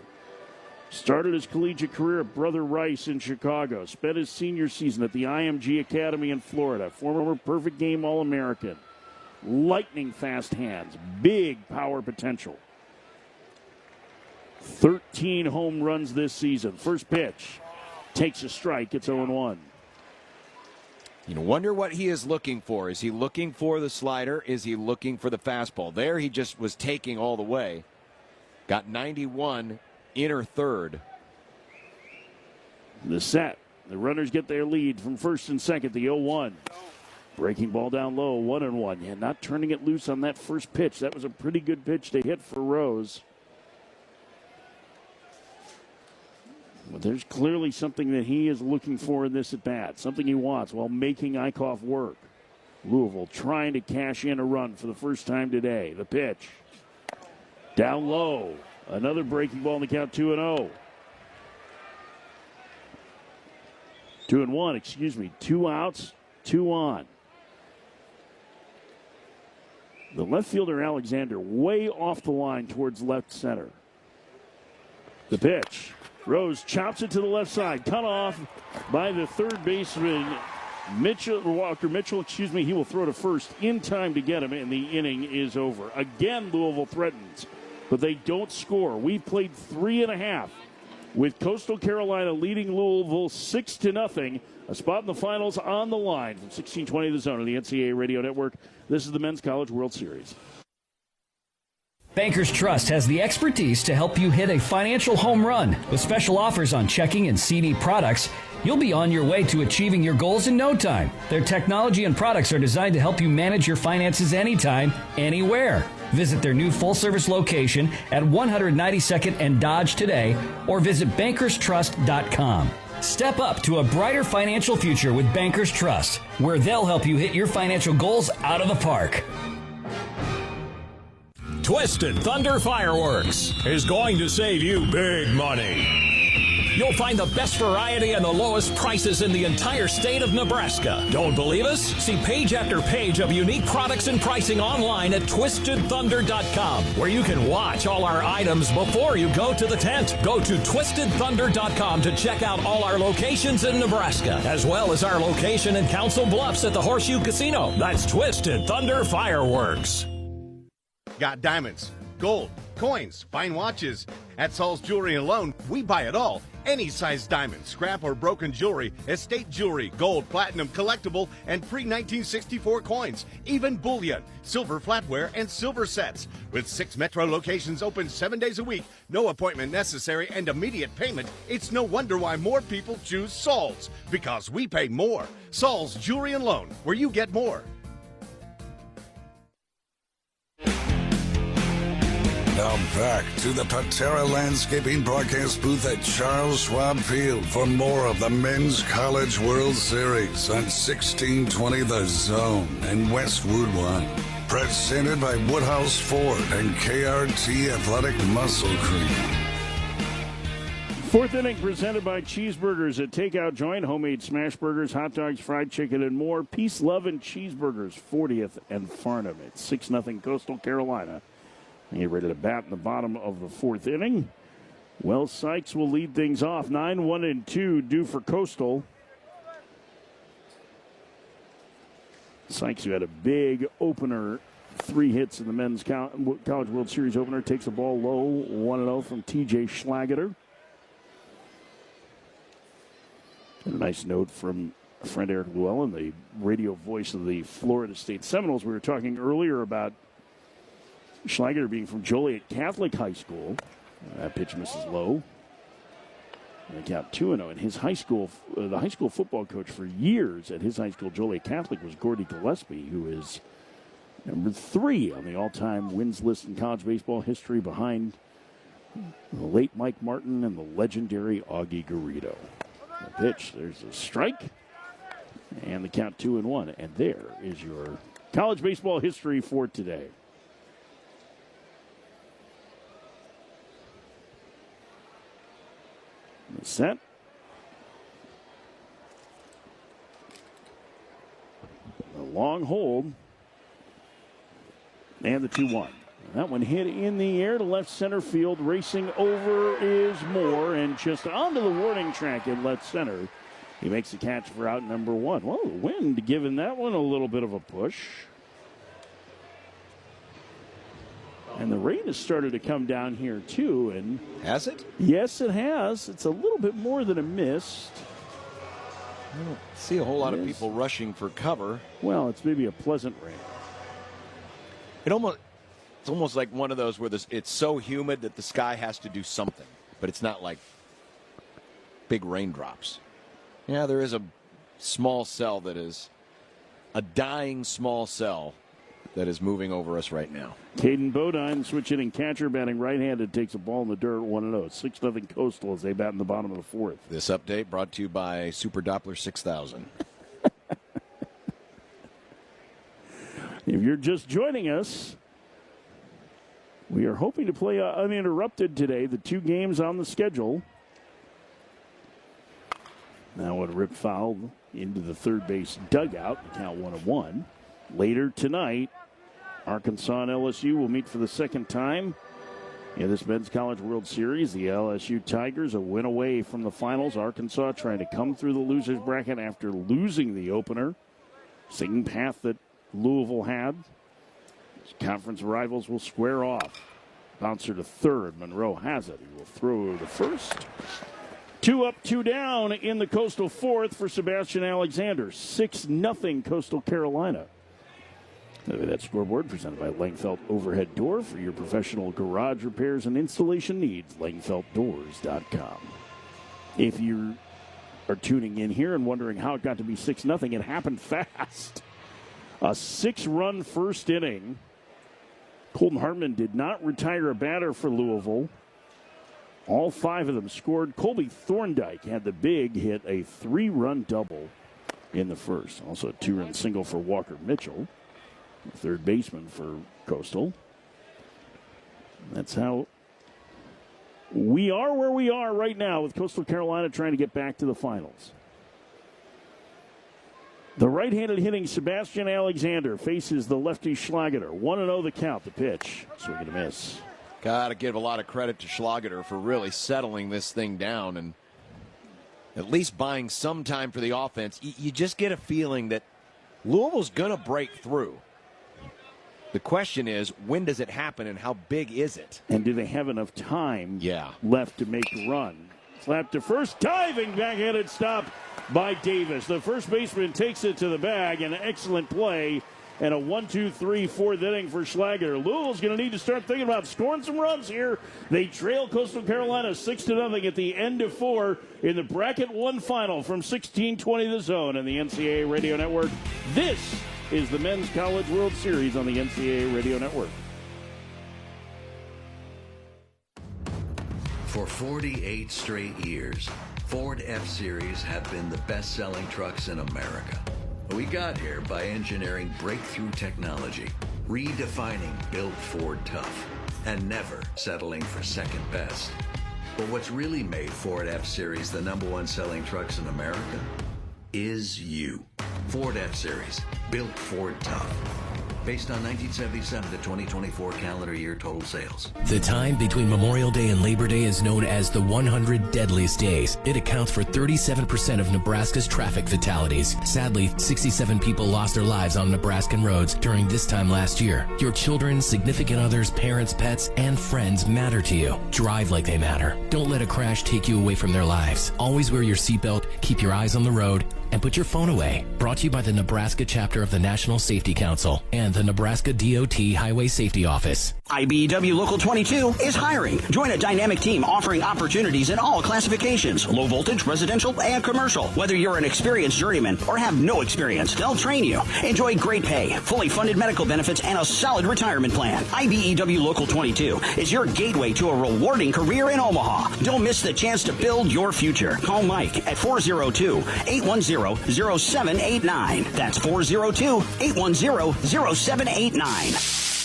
Started his collegiate career at Brother Rice in Chicago. Spent his senior season at the IMG Academy in Florida. Former perfect game All-American. Lightning fast hands. Big power potential. 13 home runs this season. First pitch. Takes a strike. It's 0-1. You wonder what he is looking for. Is he looking for the slider? Is he looking for the fastball? There he just was taking all the way. Got 91, inner third. The set. The runners get their lead from first and second. The 0-1. Breaking ball down low, 1-1. Yeah, not turning it loose on that first pitch. That was a pretty good pitch to hit for Rose. But there's clearly something that he is looking for in this at-bat, something he wants while making Eichhoff work. Louisville trying to cash in a run for the first time today. The pitch. Down low. Another breaking ball in the count, 2-0. 2-1, 2 outs, 2 on. The left fielder, Alexander, way off the line towards left center. The pitch. Rose chops it to the left side. Cut off by the third baseman, Walker Mitchell. He will throw to first in time to get him, and the inning is over. Again, Louisville threatens, but they don't score. We've played 3.5 with Coastal Carolina leading Louisville 6-0. A spot in the finals on the line from 1620 The Zone on the NCAA Radio Network. This is the Men's College World Series. Bankers Trust has the expertise to help you hit a financial home run. With special offers on checking and CD products, you'll be on your way to achieving your goals in no time. Their technology and products are designed to help you manage your finances anytime, anywhere. Visit their new full-service location at 192nd and Dodge today, or visit bankerstrust.com. Step up to a brighter financial future with Bankers Trust, where they'll help you hit your financial goals out of the park. Twisted Thunder Fireworks is going to save you big money. You'll find the best variety and the lowest prices in the entire state of Nebraska. Don't believe us? See page after page of unique products and pricing online at twistedthunder.com, where you can watch all our items before you go to the tent. Go to twistedthunder.com to check out all our locations in Nebraska, as well as our location in Council Bluffs at the Horseshoe Casino. That's Twisted Thunder Fireworks. Got diamonds, gold, coins, fine watches. At Saul's Jewelry and Loan, we buy it all. Any size diamond, scrap or broken jewelry, estate jewelry, gold, platinum, collectible, and pre-1964 coins. Even bullion, silver flatware, and silver sets. With 6 metro locations open 7 days a week, no appointment necessary, and immediate payment, it's no wonder why more people choose Saul's. Because we pay more. Saul's Jewelry and Loan, where you get more. Now back to the Patera Landscaping broadcast booth at Charles Schwab Field for more of the Men's College World Series on 1620 The Zone and Westwood One. Presented by Woodhouse Ford and KRT Athletic Muscle Cream. Fourth inning presented by Cheeseburgers at Takeout Joint. Homemade smash burgers, hot dogs, fried chicken, and more. Peace, love, and Cheeseburgers, 40th and Farnham. It's 6-0 Coastal Carolina. And get ready to bat in the bottom of the fourth inning. Wells Sykes will lead things off. 9-1-2 due for Coastal. Sykes, who had a big opener, 3 hits in the Men's College World Series opener, takes the ball low, 1-0 from T.J. Schlageter. And a nice note from friend Eric Llewellyn, the radio voice of the Florida State Seminoles. We were talking earlier about Schlageter being from Joliet Catholic High School. That pitch misses low. And they count 2-0. And his high school, the high school football coach for years at his high school, Joliet Catholic, was Gordy Gillespie, who is number 3 on the all-time wins list in college baseball history, behind the late Mike Martin and the legendary Augie Garrido. The pitch, there's a strike, and the count 2-1. And there is your college baseball history for today. set. A long hold. And the 2-1. That one hit in the air to left center field. Racing over is Moore, and just onto the warning track in left center. He makes the catch for out number 1. Well, the wind giving that one a little bit of a push. And the rain has started to come down here, too. And has it? Yes, it has. It's a little bit more than a mist. I don't see a whole lot of people rushing for cover. Well, it's maybe a pleasant rain. It's almost like one of those where it's so humid that the sky has to do something, but it's not like big raindrops. Yeah, there is a small cell that is a dying small cell that is moving over us right now. Caden Bodine, switch hitting catcher, batting right-handed, takes a ball in the dirt, 1-0. 6-0 Coastal as they bat in the bottom of the 4th. This update brought to you by Super Doppler 6000. If you're just joining us, we are hoping to play uninterrupted today. The 2 games on the schedule. Now a rip foul into the third base dugout. The count 1-1. Later tonight, Arkansas and LSU will meet for the second time in this Men's College World Series. The LSU Tigers a win away from the finals. Arkansas trying to come through the losers bracket after losing the opener. Same path that Louisville had. Conference rivals will square off. Bouncer to third. Monroe has it. He will throw to first. 2 up, 2 down in the Coastal 4th for Sebastian Alexander. 6-0 Coastal Carolina. That scoreboard presented by Langfeld Overhead Door for your professional garage repairs and installation needs. LangfeldDoors.com. If you are tuning in here and wondering how it got to be 6-0, it happened fast. A 6-run first inning. Colton Hartman did not retire a batter for Louisville. All 5 of them scored. Colby Thorndike had the big hit, a 3-run double in the first. Also a 2-run single for Walker Mitchell, third baseman for Coastal. That's how we are where we are right now with Coastal Carolina trying to get back to the finals. The right-handed hitting Sebastian Alexander faces the lefty Schlageter. 1-0 the count, the pitch. Swing and a miss. Got to give a lot of credit to Schlageter for really settling this thing down and at least buying some time for the offense. You just get a feeling that Louisville's going to break through. The question is, when does it happen and how big is it? And do they have enough time left to make a run? Slap to first, diving backhanded stop by Davis. The first baseman takes it to the bag, an excellent play, and a 1-2-3-4th inning for Schlageter. Louisville's going to need to start thinking about scoring some runs here. They trail Coastal Carolina 6-0 at the end of 4 in the Bracket 1 final from 1620 The Zone and the NCAA Radio Network. This is the Men's College World Series on the NCAA Radio Network. For 48 straight years, Ford F-Series have been the best-selling trucks in America. We got here by engineering breakthrough technology, redefining Built Ford Tough, and never settling for second best. But what's really made Ford F-Series the #1 selling trucks in America is you. Ford F-Series, Built Ford Tough. Based on 1977 to 2024 calendar year total sales. The time between Memorial Day and Labor Day is known as the 100 Deadliest Days. It accounts for 37% of Nebraska's traffic fatalities. Sadly, 67 people lost their lives on Nebraskan roads during this time last year. Your children, significant others, parents, pets, and friends matter to you. Drive like they matter. Don't let a crash take you away from their lives. Always wear your seatbelt, keep your eyes on the road, and put your phone away. Brought to you by the Nebraska chapter of the National Safety Council and the Nebraska DOT Highway Safety Office. IBEW Local 22 is hiring. Join a dynamic team offering opportunities in all classifications, low voltage, residential, and commercial. Whether you're an experienced journeyman or have no experience, they'll train you. Enjoy great pay, fully funded medical benefits, and a solid retirement plan. IBEW Local 22 is your gateway to a rewarding career in Omaha. Don't miss the chance to build your future. Call Mike at 402-810-0789. That's 402-810-0789.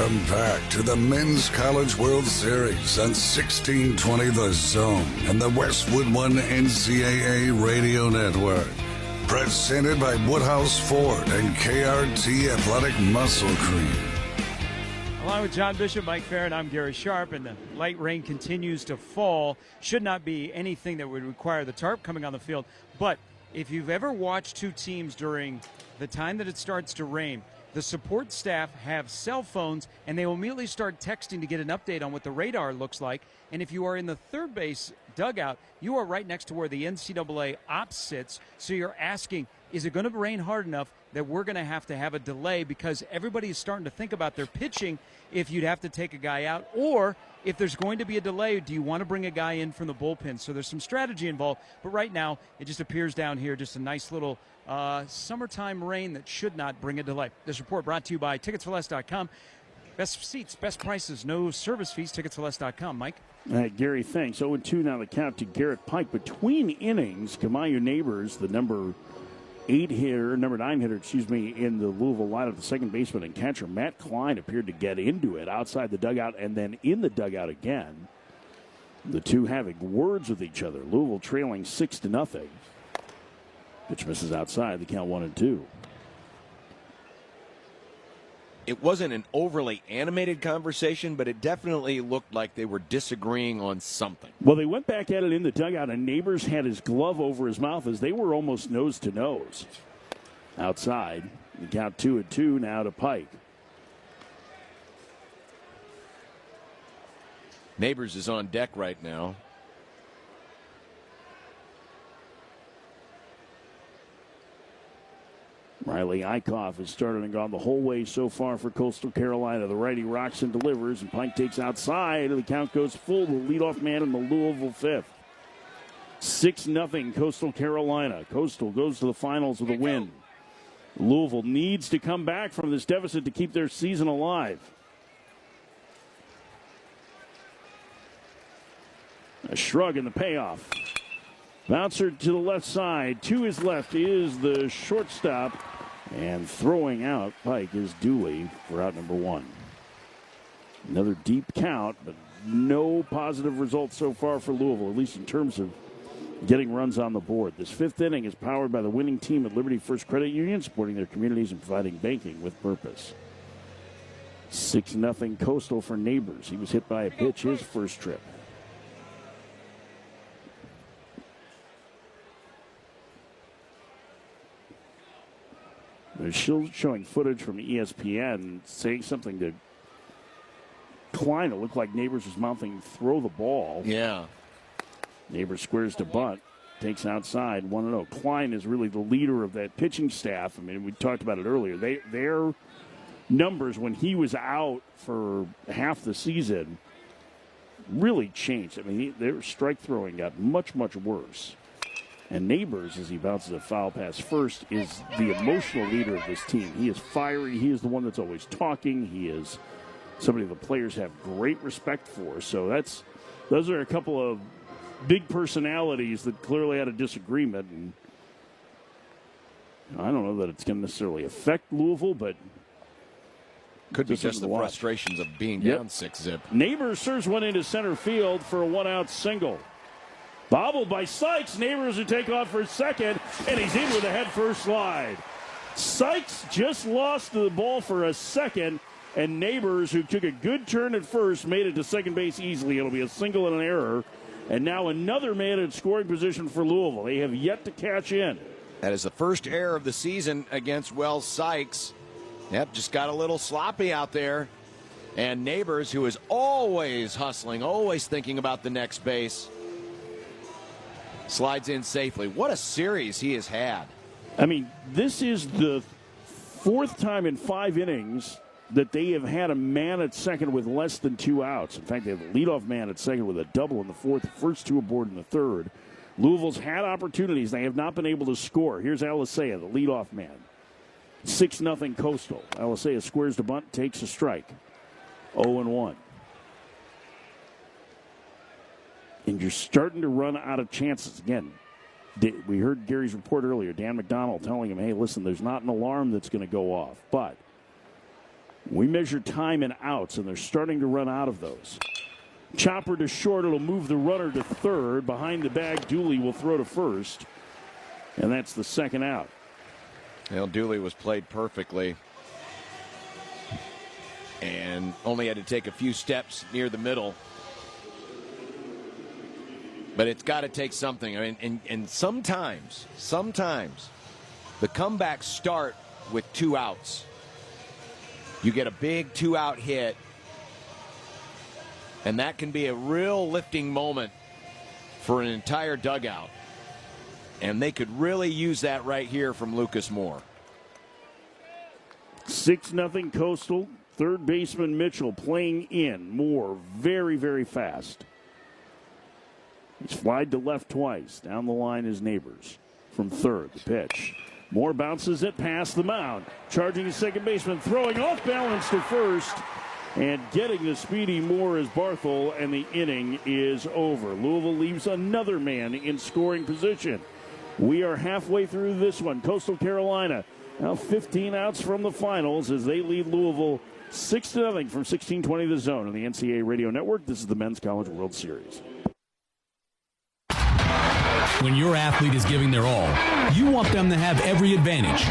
Welcome back to the Men's College World Series on 1620 The Zone and the Westwood One NCAA Radio Network. Presented by Woodhouse Ford and KRT Athletic Muscle Cream. Along with John Bishop, Mike Farron, I'm Gary Sharp, and the light rain continues to fall. Should not be anything that would require the tarp coming on the field. But if you've ever watched two teams during the time that it starts to rain, the support staff have cell phones, and they will immediately start texting to get an update on what the radar looks like. And if you are in the third base dugout, you are right next to where the NCAA ops sits. So you're asking, is it going to rain hard enough that we're going to have a delay, because everybody is starting to think about their pitching if you'd have to take a guy out, or if there's going to be a delay, do you want to bring a guy in from the bullpen? So there's some strategy involved. But right now, it just appears down here just a nice little summertime rain that should not bring a delay. This report brought to you by TicketsForLess.com. Best seats, best prices, no service fees, TicketsForLess.com. Mike? Gary, thanks. 0-2 now the count to Garrett Pike. Between innings, Kamayu Neighbors, the number 9 hitter, in the Louisville lineup, the second baseman and catcher, Matt Klein, appeared to get into it outside the dugout and then in the dugout again. The two having words with each other. Louisville trailing 6-0. Pitch misses outside, the count 1-2. It wasn't an overly animated conversation, but it definitely looked like they were disagreeing on something. Well, they went back at it in the dugout, and Neighbors had his glove over his mouth as they were almost nose to nose. Outside, the count 2-2 now to Pike. Neighbors is on deck right now. Riley Eichhoff has started and gone the whole way so far for Coastal Carolina. The righty rocks and delivers, and Pike takes outside, and the count goes full. The leadoff man in the Louisville fifth. 6-0 Coastal Carolina. Coastal goes to the finals with a win. Louisville needs to come back from this deficit to keep their season alive. A shrug in the payoff. Bouncer to the left side. To his left is the shortstop. And throwing out Pike is Dooley for out number 1. Another deep count, but no positive results so far for Louisville, at least in terms of getting runs on the board. This fifth inning is powered by the winning team at Liberty First Credit Union, supporting their communities and providing banking with purpose. 6-0 Coastal for Neighbors. He was hit by a pitch his first trip. They're still showing footage from ESPN saying something to Klein. It looked like Neighbors was mouthing throw the ball. Yeah. Neighbors squares to bunt, takes outside 1-0. Klein is really the leader of that pitching staff. I mean, we talked about it earlier. Their numbers when he was out for half the season really changed. I mean, their strike throwing got much, much worse. And Neighbors, as he bounces a foul pass first, is the emotional leader of this team. He is fiery. He is the one that's always talking. He is somebody the players have great respect for. So those are a couple of big personalities that clearly had a disagreement. And I don't know that it's going to necessarily affect Louisville, but could be just the frustrations of being down 6-0. Neighbors serves one into center field for a one-out single. Bobbled by Sykes. Neighbors will take off for second, and he's in with a head-first slide. Sykes just lost the ball for a second, and Neighbors, who took a good turn at first, made it to second base easily. It'll be a single and an error. And now another man in scoring position for Louisville. They have yet to catch in. That is the first error of the season against Wells Sykes. Yep, just got a little sloppy out there. And Neighbors, who is always hustling, always thinking about the next base, slides in safely. What a series he has had. I mean, this is the fourth time in 5 innings that they have had a man at second with less than 2 outs. In fact, they have the leadoff man at second with a double in the fourth, the first 2 aboard in the third. Louisville's had opportunities. They have not been able to score. Here's Alisea, the leadoff man. 6-0 Coastal. Alisea squares the bunt, takes a strike. 0-1. And you're starting to run out of chances. Again, we heard Gary's report earlier. Dan McDonald telling him, hey, listen, there's not an alarm that's going to go off. But We measure time and outs, and they're starting to run out of those. Chopper to short. It'll move the runner to third. Behind the bag, Dooley will throw to first. And that's the second out. Well, Dooley was played perfectly and only had to take a few steps near the middle. But it's got to take something. I mean, and sometimes the comebacks start with 2 outs. You get a big 2-out hit, and that can be a real lifting moment for an entire dugout. And they could really use that right here from Lucas Moore. 6-0 Coastal. Third baseman Mitchell playing in. Moore very, very fast. He's flied to left twice. Down the line is Neighbors from third. The pitch. Moore bounces it past the mound. Charging his second baseman. Throwing off balance to first. And getting the speedy Moore is Barthel. And the inning is over. Louisville leaves another man in scoring position. We are halfway through this one. Coastal Carolina now 15 outs from the finals as they lead Louisville 6-0 from 1620 The Zone on the NCAA Radio Network. This is the Men's College World Series. When your athlete is giving their all, you want them to have every advantage.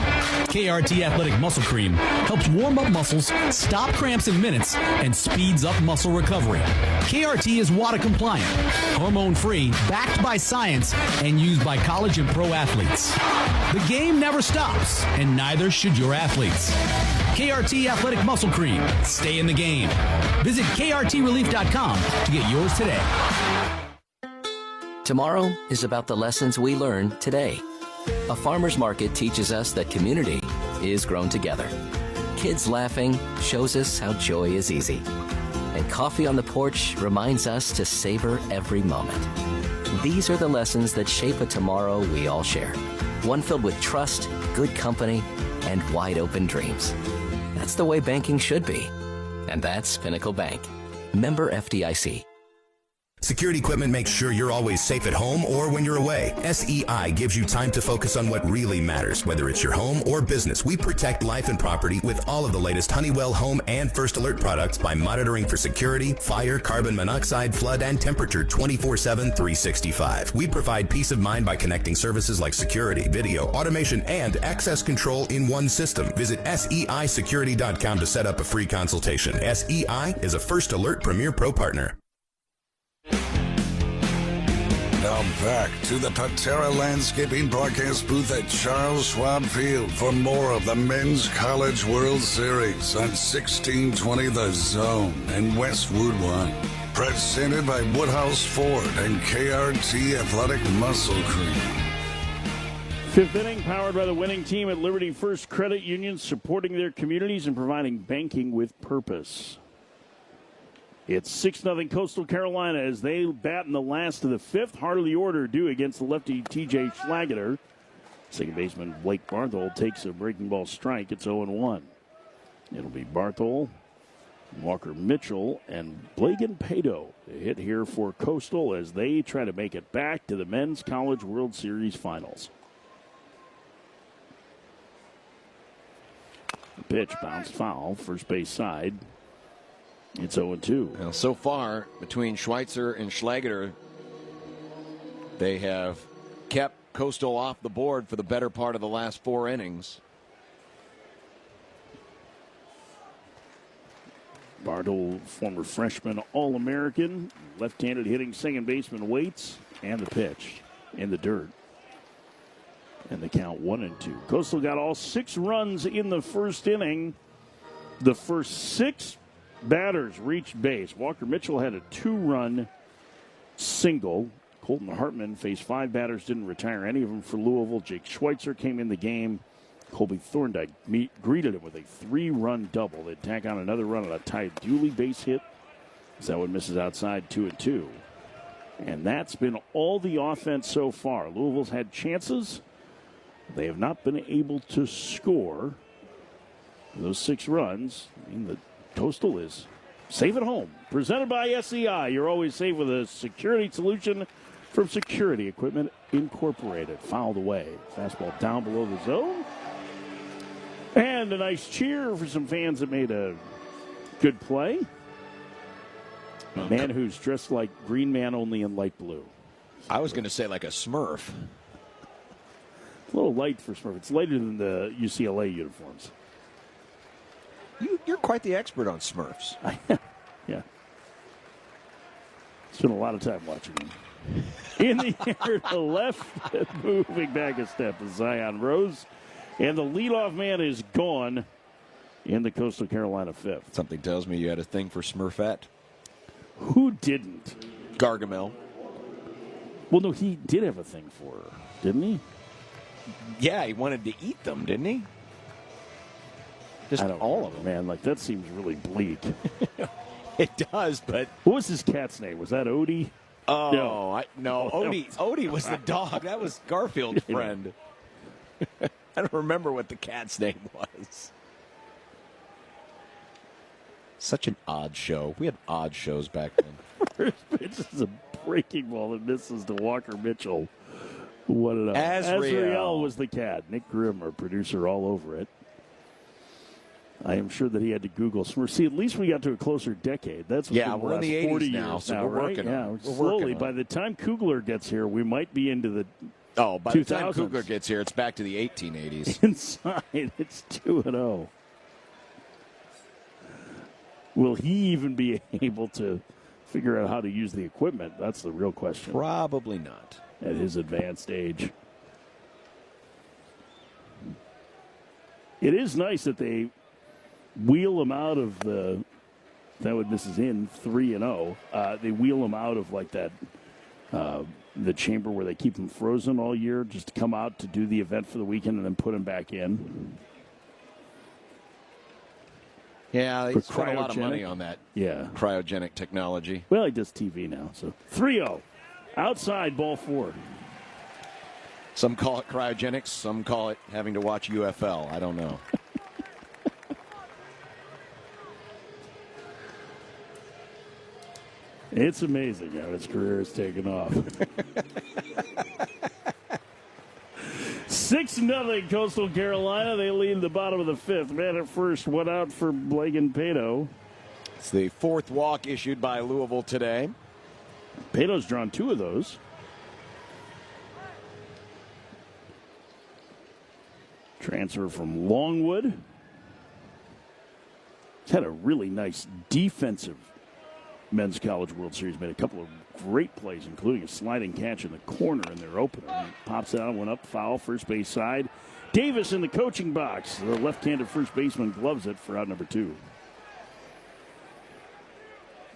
KRT Athletic Muscle Cream helps warm up muscles, stop cramps in minutes, and speeds up muscle recovery. KRT is WADA compliant, hormone-free, backed by science, and used by college and pro athletes. The game never stops, and neither should your athletes. KRT Athletic Muscle Cream. Stay in the game. Visit krtrelief.com to get yours today. Tomorrow is about the lessons we learn today. A farmer's market teaches us that community is grown together. Kids laughing shows us how joy is easy. And coffee on the porch reminds us to savor every moment. These are the lessons that shape a tomorrow we all share. One filled with trust, good company, and wide open dreams. That's the way banking should be. And that's Pinnacle Bank. Member FDIC. Security equipment makes sure you're always safe at home or when you're away. SEI gives you time to focus on what really matters. Whether it's your home or business, we protect life and property with all of the latest Honeywell home and First Alert products by monitoring for security, fire, carbon monoxide, flood, and temperature 24/7, 365. We provide peace of mind by connecting services like security, video, automation, and access control in one system. Visit SEIsecurity.com to set up a free consultation. SEI is a First Alert Premier Pro partner. Now back to the Patera Landscaping broadcast booth at Charles Schwab Field for more of the Men's College World Series on 1620 The Zone and Westwood One. Presented by Woodhouse Ford and KRT Athletic Muscle Cream. Fifth inning, powered by the winning team at Liberty First Credit Union, supporting their communities and providing banking with purpose. It's 6-0 Coastal Carolina as they bat in the last of the fifth. Heart of the order due against the lefty T.J. Schlageter. Second baseman Blake Barthol takes a breaking ball strike. It's 0-1. It'll be Barthol, Walker Mitchell, and Blagan Pato to hit here for Coastal as they try to make it back to the Men's College World Series Finals. The pitch bounced foul, first base side. It's 0-2. Well, so far, between Schweitzer and Schlageter, they have kept Coastal off the board for the better part of the last 4 innings. Bartle, former freshman All-American, left-handed hitting second baseman Waits, and the pitch in the dirt. And the count 1-2. Coastal got all 6 runs in the first inning. The first 6 batters reached base. Walker Mitchell had a 2-run single. Colton Hartman faced 5 batters, didn't retire any of them for Louisville. Jake Schweitzer came in the game. Colby Thorndike greeted him with a 3-run double. They'd tack on another run on a Ty Dooley base hit. That one misses outside, 2-2. And that's been all the offense so far. Louisville's had chances. They have not been able to score. Those 6 runs, I mean, the Coastal is safe at home. Presented by SEI. You're always safe with a security solution from Security Equipment Incorporated. Fouled away. Fastball down below the zone. And a nice cheer for some fans that made a good play. A man who's dressed like Green Man, only in light blue. I was going to say like a Smurf. A little light for Smurf. It's lighter than the UCLA uniforms. You're quite the expert on Smurfs. Yeah. Spent a lot of time watching them. In the air to left, moving back a step is Zion Rose. And the leadoff man is gone in the Coastal Carolina fifth. Something tells me you had a thing for Smurfette. Who didn't? Gargamel. Well, no, he did have a thing for her, didn't he? Yeah, he wanted to eat them, didn't he? Just all of them. Man, like that seems really bleak. It does, but what was his cat's name? Was that Odie? Oh, no. Odie was the dog. That was Garfield's friend. I don't remember what the cat's name was. Such an odd show. We had odd shows back then. First pitch is a breaking ball that misses to Walker Mitchell. What an Azrael was the cat. Nick Grimm, our producer, all over it. I am sure that he had to Google Smurfs. See, at least we got to a closer decade. That's we're in the 80s 40 now, years so now, we're right? working on it. We're slowly. working on By the time Kugler gets here, we might be into the by 2000s. the time Kugler gets here, it's back to the 1880s. Inside, it's 2-0. Will he even be able to figure out how to use the equipment? That's the real question. Probably not. At his advanced age. It is nice that they wheel him out of the, that would this is in 3-0. They wheel him out of like that, the chamber where they keep him frozen all year, just to come out to do the event for the weekend and then put him back in. Yeah, they For spent a lot of cryogenic? money on that. Yeah. Cryogenic technology. Well, he does TV now, so 3-0. Outside, ball 4. Some call it cryogenics. Some call it having to watch UFL. I don't know. It's amazing how his career has taken off. 6-0 Coastal Carolina. They lead the bottom of the fifth. Man at first, one out for Blagan Pato. It's the fourth walk issued by Louisville today. Pato's drawn 2 of those. Transfer from Longwood. He's had a really nice defensive Men's College World Series. Made a couple of great plays, including a sliding catch in the corner in their opener. He pops out, went up, foul, first base side. Davis in the coaching box. The left-handed first baseman gloves it for out number 2.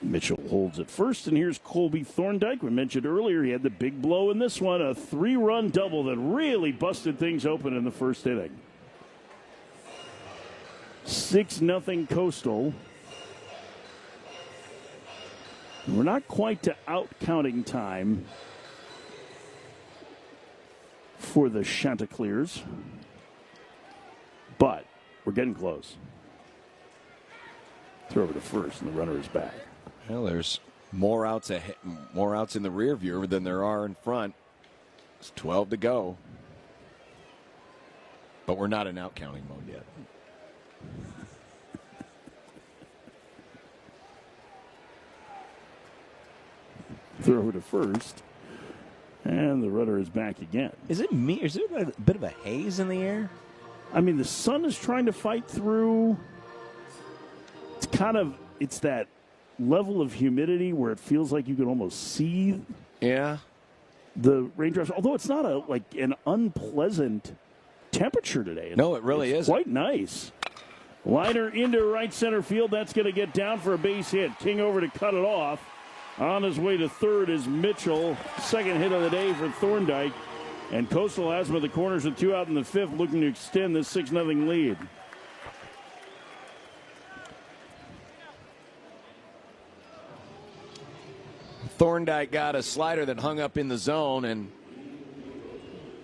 Mitchell holds it first, and here's Colby Thorndike. We mentioned earlier he had the big blow in this one, a 3-run double that really busted things open in the first inning. 6-0 Coastal. We're not quite to out-counting time for the Chanticleers, but we're getting close. Throw over to first, and the runner is back. Well, there's more outs ahead, more outs in the rear view than there are in front. It's 12 to go, but we're not in out-counting mode yet. Throw over to first, and the runner is back again. Is it me? Is there a bit of a haze in the air? I mean, the sun is trying to fight through. It's that level of humidity where it feels like you can almost see the raindrops. Although it's not an unpleasant temperature today. No, it really is. Quite nice. Liner into right center field. That's going to get down for a base hit. King over to cut it off. On his way to third is Mitchell. Second hit of the day for Thorndike. And Coastal has him at the corners with 2 out in the fifth, looking to extend this 6-0 lead. Thorndike got a slider that hung up in the zone and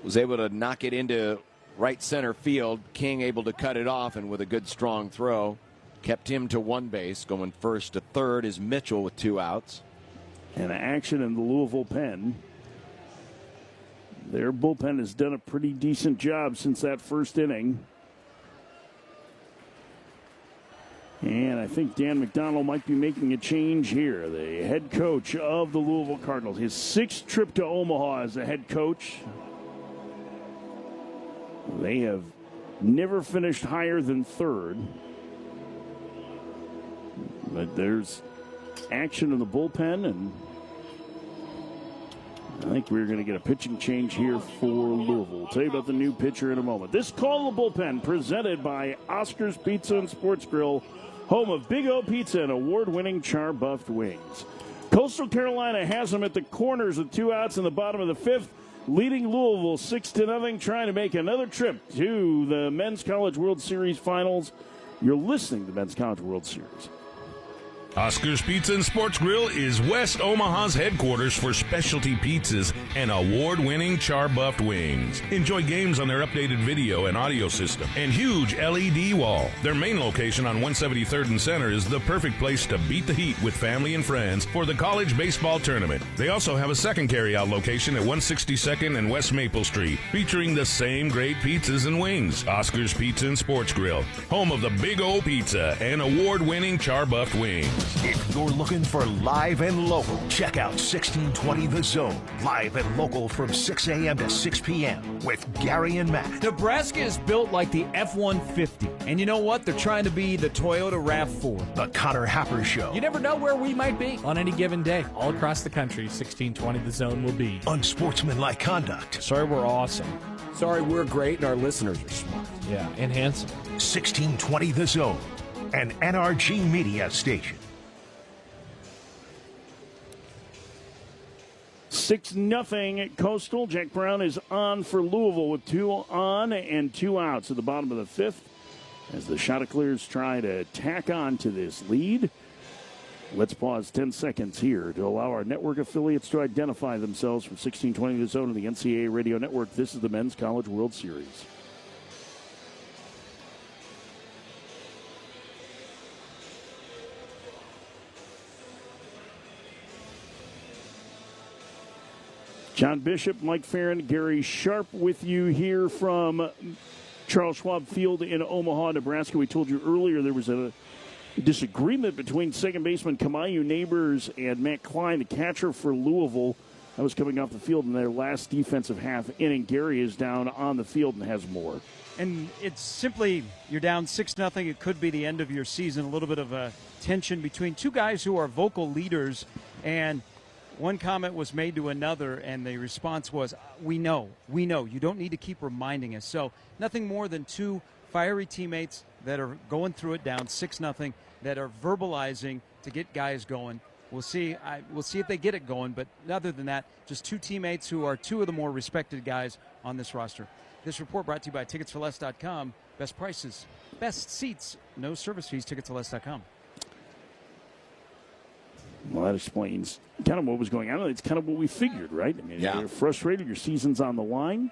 was able to knock it into right center field. King able to cut it off, and with a good strong throw, kept him to one base. Going first to third is Mitchell with 2 outs. And action in the Louisville pen. Their bullpen has done a pretty decent job since that first inning. And I think Dan McDonnell might be making a change here. The head coach of the Louisville Cardinals. His 6th trip to Omaha as a head coach. They have never finished higher than 3rd. But there's action in the bullpen, and I think we're going to get a pitching change here for Louisville. We'll tell you about the new pitcher in a moment. This call of the bullpen presented by Oscar's Pizza and Sports Grill, home of Big O Pizza and award-winning char-buffed wings. Coastal Carolina has them at the corners with 2 outs in the bottom of the 5th, leading Louisville 6-0, trying to make another trip to the Men's College World Series finals. You're listening to Men's College World Series. Oscar's Pizza and Sports Grill is West Omaha's headquarters for specialty pizzas and award-winning char-buffed wings. Enjoy games on their updated video and audio system and huge LED wall. Their main location on 173rd and Center is the perfect place to beat the heat with family and friends for the college baseball tournament. They also have a second carryout location at 162nd and West Maple Street, featuring the same great pizzas and wings. Oscar's Pizza and Sports Grill, home of the Big O Pizza and award-winning char-buffed wings. If you're looking for live and local, check out 1620 The Zone. Live and local from 6 a.m. to 6 p.m. with Gary and Matt. Nebraska is built like the F-150. And you know what? They're trying to be the Toyota RAV4. The Connor Happer Show. You never know where we might be on any given day. All across the country, 1620 The Zone will be. Unsportsmanlike conduct. Sorry we're awesome. Sorry we're great and our listeners are smart. Yeah, and handsome. 1620 The Zone, an NRG media station. 6-0 Coastal. Jack Brown is on for Louisville with 2 on and 2 outs at the bottom of the 5th as the Chanticleers try to tack on to this lead. Let's pause 10 seconds here to allow our network affiliates to identify themselves from 1620 The Zone of the NCAA Radio Network. This is the Men's College World Series. John Bishop, Mike Farron, Gary Sharp with you here from Charles Schwab Field in Omaha, Nebraska. We told you earlier there was a disagreement between second baseman Kamayu Neighbors and Matt Klein, the catcher for Louisville. That was coming off the field in their last defensive half inning. Gary is down on the field and has more. And it's simply, you're down 6-0. It could be the end of your season. A little bit of a tension between two guys who are vocal leaders, and one comment was made to another, and the response was, we know. You don't need to keep reminding us. So nothing more than two fiery teammates that are going through it down 6-0, that are verbalizing to get guys going. We'll see. We'll see if they get it going. But other than that, just two teammates who are two of the more respected guys on this roster. This report brought to you by TicketsForLess.com. Best prices, best seats, no service fees, TicketsForLess.com. Well, that explains kind of what was going on. It's kind of what we figured, right? I mean, You're frustrated. Your season's on the line.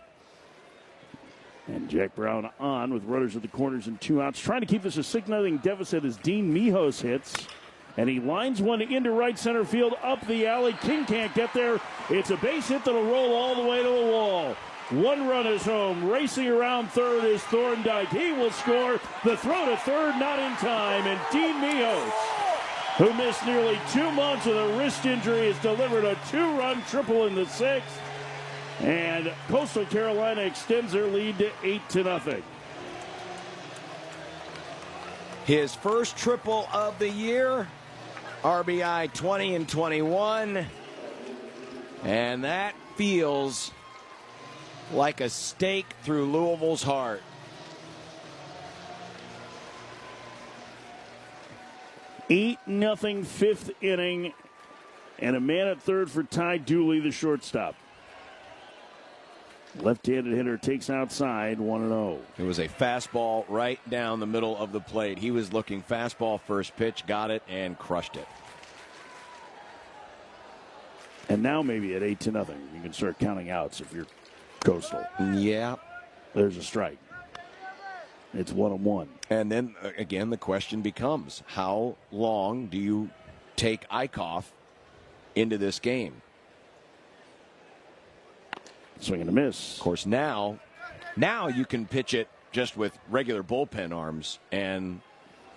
And Jack Brown on with runners at the corners and 2 outs. Trying to keep this a 6-0 deficit as Dean Mijos hits. And he lines one into right center field up the alley. King can't get there. It's a base hit that'll roll all the way to the wall. 1 run is home. Racing around third is Thorndike. He will score. The throw to third not in time. And Dean Mijos, who missed nearly 2 months with a wrist injury, has delivered a 2-run triple in the 6th. And Coastal Carolina extends their lead to 8-0. His first triple of the year, RBI 20 and 21. And that feels like a stake through Louisville's heart. Eight 0 fifth inning, and a man at third for Ty Dooley, the shortstop. Left-handed hitter takes outside, 1-0. It was a fastball right down the middle of the plate. He was looking fastball first pitch, got it, and crushed it. And now maybe at 8-0, you can start counting outs if you're Coastal. Yeah. There's a strike. It's 1-1. And then, again, the question becomes, how long do you take Eichhoff into this game? Swing and a miss. Of course, now you can pitch it just with regular bullpen arms, and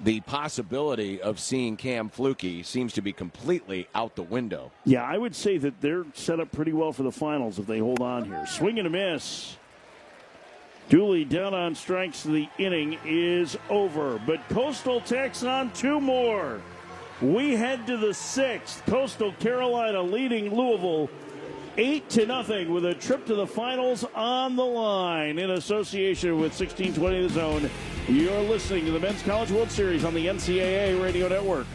the possibility of seeing Cam Flukie seems to be completely out the window. Yeah, I would say that they're set up pretty well for the finals if they hold on here. Swing and a miss. Dooley down on strikes. The inning is over. But Coastal takes on 2 more. We head to the 6th. Coastal Carolina leading Louisville 8-0 with a trip to the finals on the line in association with 1620 The Zone. You're listening to the Men's College World Series on the NCAA Radio Network.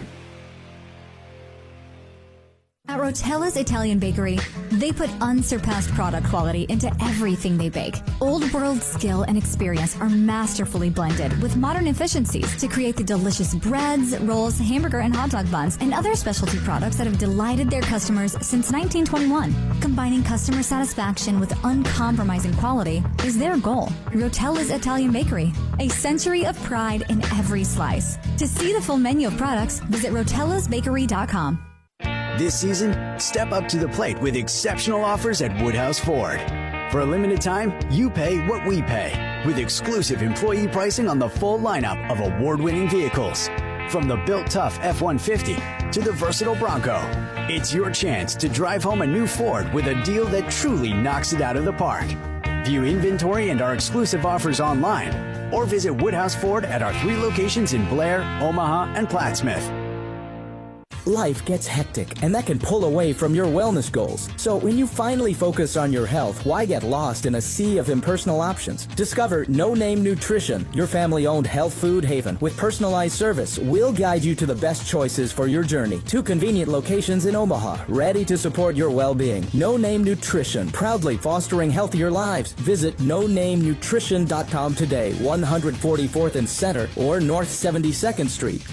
At Rotella's Italian Bakery, they put unsurpassed product quality into everything they bake. Old world skill and experience are masterfully blended with modern efficiencies to create the delicious breads, rolls, hamburger and hot dog buns, and other specialty products that have delighted their customers since 1921. Combining customer satisfaction with uncompromising quality is their goal. Rotella's Italian Bakery, a century of pride in every slice. To see the full menu of products, visit rotellasbakery.com. This season, step up to the plate with exceptional offers at Woodhouse Ford. For a limited time, you pay what we pay, with exclusive employee pricing on the full lineup of award-winning vehicles. From the built tough F-150 to the versatile Bronco, it's your chance to drive home a new Ford with a deal that truly knocks it out of the park. View inventory and our exclusive offers online, or visit Woodhouse Ford at our 3 locations in Blair, Omaha, and Plattsmouth. Life gets hectic, and that can pull away from your wellness goals. So when you finally focus on your health, why get lost in a sea of impersonal options? Discover No Name Nutrition, your family-owned health food haven with personalized service. We'll guide you to the best choices for your journey. 2 convenient locations in Omaha, ready to support your well-being. No Name Nutrition, proudly fostering healthier lives. Visit nonamenutrition.com today, 144th and Center, or North 72nd Street.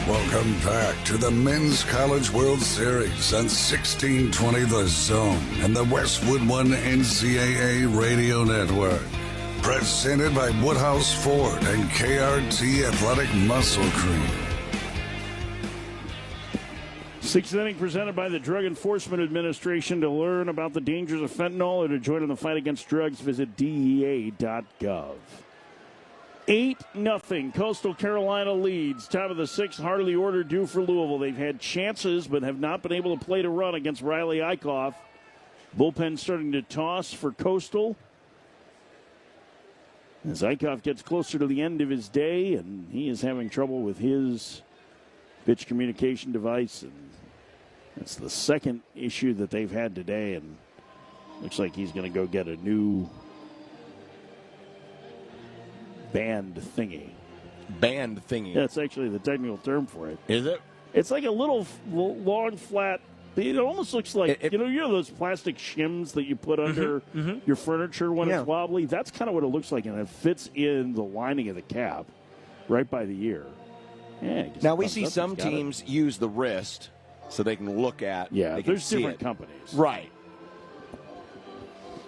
Welcome back to the Men's College World Series on 1620 The Zone and the Westwood One NCAA Radio Network. Presented by Woodhouse Ford and KRT Athletic Muscle Cream. 6th inning presented by the Drug Enforcement Administration. To learn about the dangers of fentanyl or to join in the fight against drugs, visit DEA.gov. 8-0. Coastal Carolina leads. Top of the 6th, Harley order due for Louisville. They've had chances but have not been able to play to run against Riley Eichhoff. Bullpen starting to toss for Coastal. As Eichhoff gets closer to the end of his day, and he is having trouble with his pitch communication device. And that's the second issue that they've had today, and looks like he's going to go get a new band thingy. Band thingy. That's actually the technical term for it. Is it? It's like a little long, flat. It almost looks like, you know those plastic shims that you put under your furniture when it's wobbly? That's kind of what it looks like, and it fits in the lining of the cap right by the ear. Yeah, now, we see some teams use the wrist so they can look at. Yeah, there's different companies. Right.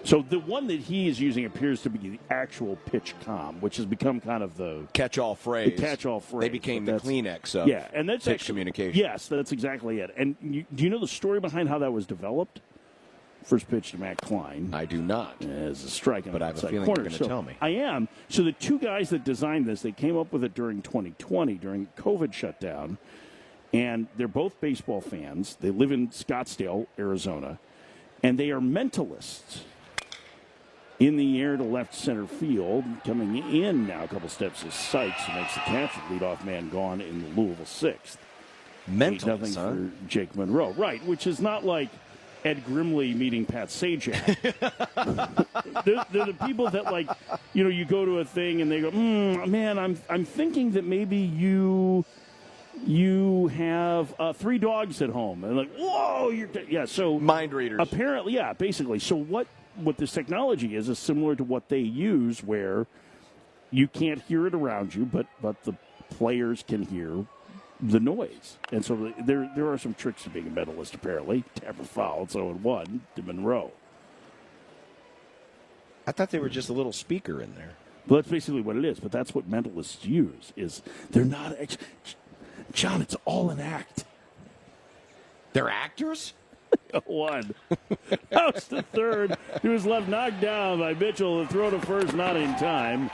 So the one that he is using appears to be the actual pitch comm, which has become kind of the catch-all phrase. The catch-all phrase. They became the Kleenex of and that's pitch communication. Yes, that's exactly it. And do you know the story behind how that was developed? First pitch to Matt Klein. I do not. As a strike, but I have a feeling you're going to tell me. I am. So the 2 guys that designed this, they came up with it during 2020, during COVID shutdown, and they're both baseball fans. They live in Scottsdale, Arizona, and they are mentalists. In the air to left center field. Coming in now a couple steps is Sykes, who makes the catch. Leadoff man gone in the Louisville 6th. Mental, for Jake Monroe. Right, which is not like Ed Grimley meeting Pat Sajak. they're the people that, like, you go to a thing and they go, man, I'm thinking that maybe you have 3 dogs at home. And like, whoa, so mind readers. Apparently, basically. So what this technology is similar to what they use, where you can't hear it around you, but the players can hear the noise. And so there are some tricks to being a medalist, apparently. Tapper fouled, 0-1 to Monroe. I thought they were just a little speaker in there. Well, that's basically what it is, but that's what mentalists use. They're not... John, it's all an act. They're actors? 1. House to third. He was left knocked down by Mitchell. The throw to first not in time.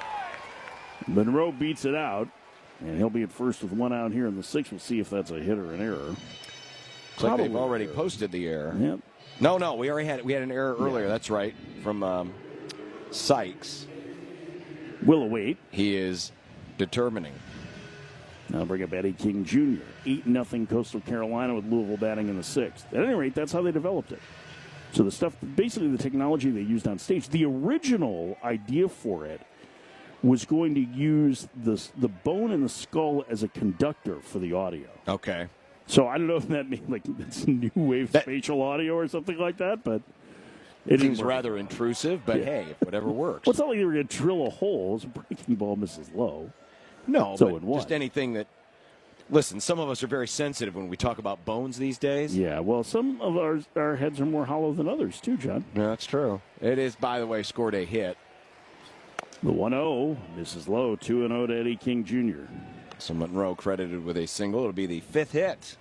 Monroe beats it out, and he'll be at first with 1 out here in the 6th. We'll see if that's a hit or an error. Looks like they've already posted the error. Yep. No, we had an error earlier. That's right, from Sykes. We'll await. He is determining. Now bring up Eddie King Jr. 8-0 Coastal Carolina with Louisville batting in the 6th. At any rate, that's how they developed it. So the stuff, basically the technology they used on stage, the original idea for it was going to use the bone in the skull as a conductor for the audio. Okay. So I don't know if that means like it's new wave spatial audio or something like that, but it seems rather intrusive, but hey, if whatever works. Well, it's not like they were going to drill a hole. It's a breaking ball misses low. No, so but just anything that... Listen, some of us are very sensitive when we talk about bones these days. Yeah, well, some of our heads are more hollow than others, too, John. Yeah, that's true. It is, by the way, scored a hit. The 1-0 misses low, 2-0 to Eddie King Jr. So Monroe credited with a single. It'll be the 5th hit.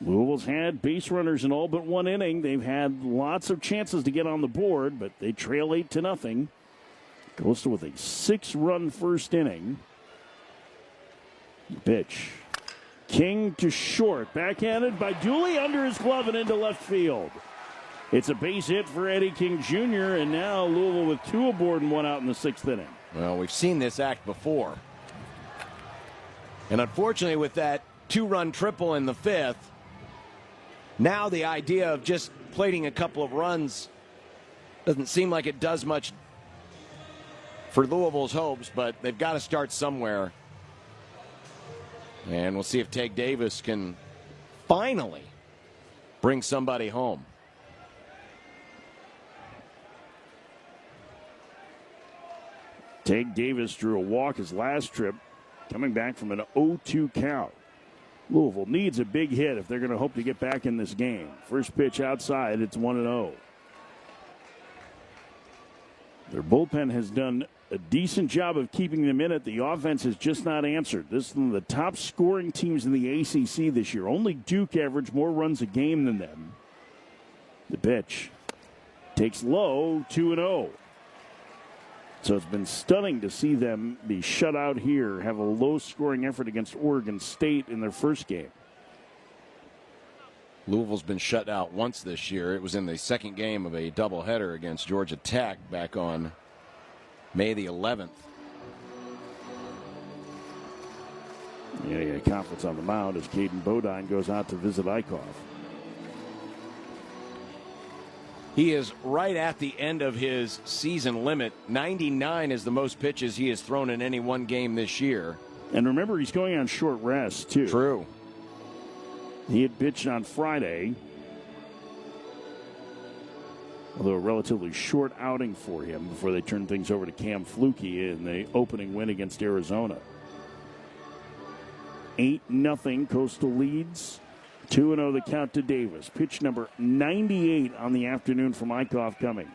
Louisville's had base runners in all but 1 inning. They've had lots of chances to get on the board, but they trail 8-0. Coastal with a 6-run first inning. Pitch. King to short. Backhanded by Dooley under his glove and into left field. It's a base hit for Eddie King Jr., and now Louisville with 2 aboard and 1 out in the 6th inning. Well, we've seen this act before. And unfortunately, with that 2-run triple in the 5th, now the idea of just plating a couple of runs doesn't seem like it does much for Louisville's hopes, but they've got to start somewhere. And we'll see if Tate Davis can finally bring somebody home. Tate Davis drew a walk his last trip, coming back from an 0-2 count. Louisville needs a big hit if they're going to hope to get back in this game. First pitch outside, it's 1-0. Their bullpen has done a decent job of keeping them in it. The offense has just not answered. This is one of the top scoring teams in the ACC this year. Only Duke averaged more runs a game than them. The pitch takes low, 2-0. So it's been stunning to see them be shut out here, have a low-scoring effort against Oregon State in their first game. Louisville's been shut out once this year. It was in the second game of a doubleheader against Georgia Tech back on May the 11th. Yeah, conference on the mound as Caden Bodine goes out to visit Eichhoff. He is right at the end of his season limit. 99 is the most pitches he has thrown in any one game this year. And remember, he's going on short rest, too. True. He had pitched on Friday, although a relatively short outing for him before they turned things over to Cam Flukie in the opening win against Arizona. 8-0 Coastal leads. 2-0 the count to Davis. Pitch number 98 on the afternoon from Eichhoff coming.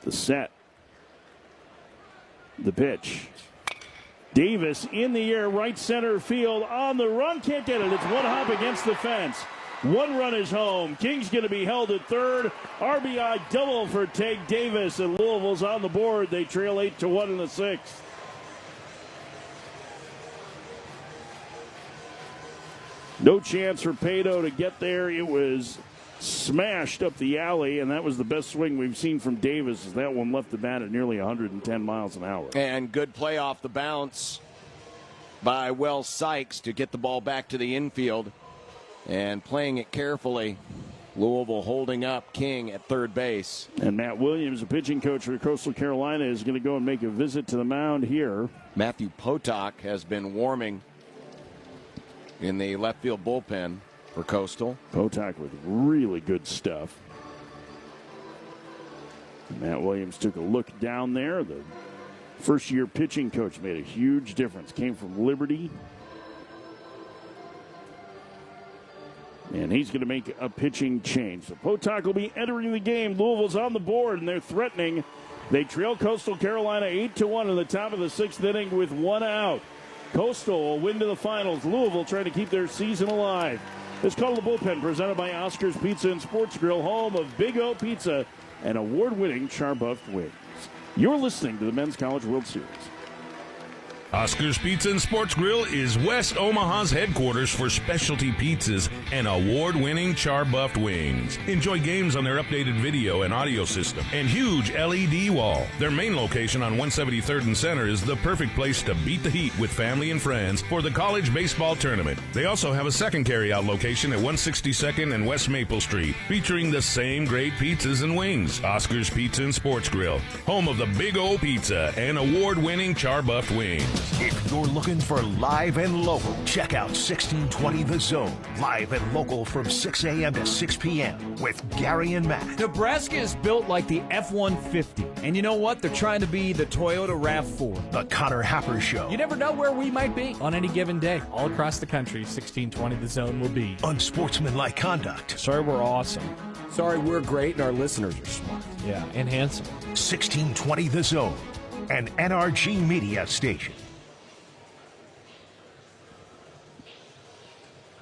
The set. The pitch. Davis in the air, right center field, on the run, can't get it. It's one hop against the fence. 1 run is home. King's going to be held at third. RBI double for Tate Davis, and Louisville's on the board. They trail 8-1 in the 6th. No chance for Pato to get there. It was smashed up the alley, and that was the best swing we've seen from Davis as that one left the bat at nearly 110 miles an hour. And good play off the bounce by Wells Sykes to get the ball back to the infield and playing it carefully. Louisville holding up King at third base. And Matt Williams, the pitching coach for Coastal Carolina, is going to go and make a visit to the mound here. Matthew Potok has been warming in the left field bullpen for Coastal. Potok with really good stuff. Matt Williams took a look down there. The first-year pitching coach made a huge difference. Came from Liberty. And he's going to make a pitching change. So Potok will be entering the game. Louisville's on the board, and they're threatening. They trail Coastal Carolina 8-1 in the top of the 6th inning with 1 out. Coastal will win to the finals. Louisville trying to keep their season alive. It's called The Bullpen, presented by Oscar's Pizza and Sports Grill, home of Big O Pizza and award-winning char-buffed wings. You're listening to the Men's College World Series. Oscar's Pizza and Sports Grill is West Omaha's headquarters for specialty pizzas and award-winning char-buffed wings. Enjoy games on their updated video and audio system and huge LED wall. Their main location on 173rd and Center is the perfect place to beat the heat with family and friends for the college baseball tournament. They also have a second carryout location at 162nd and West Maple Street, featuring the same great pizzas and wings. Oscar's Pizza and Sports Grill, home of the Big O Pizza and award-winning char-buffed wings. If you're looking for live and local, check out 1620 The Zone. Live and local from 6 a.m. to 6 p.m. with Gary and Matt. Nebraska is built like the F-150. And you know what? They're trying to be the Toyota RAV4. The Connor Happer Show. You never know where we might be on any given day. All across the country, 1620 The Zone will be. Unsportsmanlike conduct. Sorry we're awesome. Sorry we're great and our listeners are smart. Yeah, and handsome. 1620 The Zone, an NRG media station.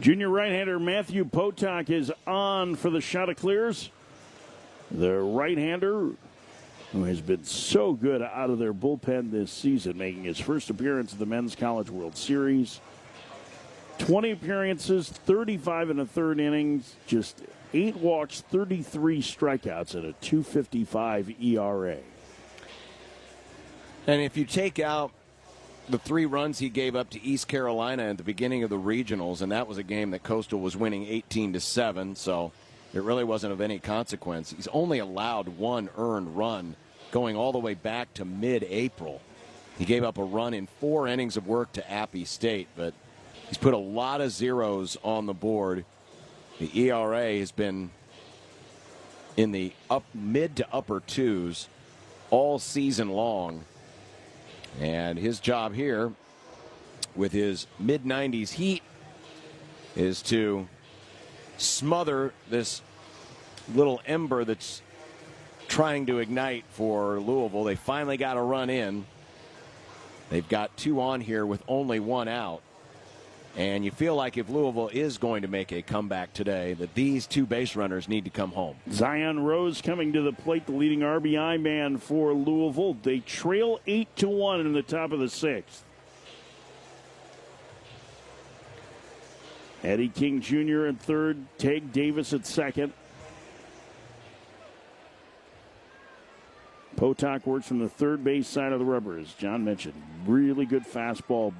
Junior right-hander Matthew Potok is on for the Chanticleers. The right-hander who has been so good out of their bullpen this season, making his first appearance at the Men's College World Series. 20 appearances, 35 in the third innings, just 8 walks, 33 strikeouts, and a 2.55 ERA. And if you take out the 3 runs he gave up to East Carolina at the beginning of the regionals, and that was a game that Coastal was winning 18-7, so it really wasn't of any consequence. He's only allowed 1 earned run going all the way back to mid-April. He gave up a run in 4 innings of work to Appy State, but he's put a lot of zeros on the board. The ERA has been in the mid to upper 2s all season long. And his job here with his mid-90s heat is to smother this little ember that's trying to ignite for Louisville. They finally got a run in. They've got 2 on here with only 1 out. And you feel like if Louisville is going to make a comeback today, that these 2 base runners need to come home. Zion Rose coming to the plate, the leading RBI man for Louisville. They trail 8-1 in the top of the 6th. Eddie King Jr. at third, Tag Davis at second. Potok works from the third base side of the rubber, as John mentioned. Really good fastball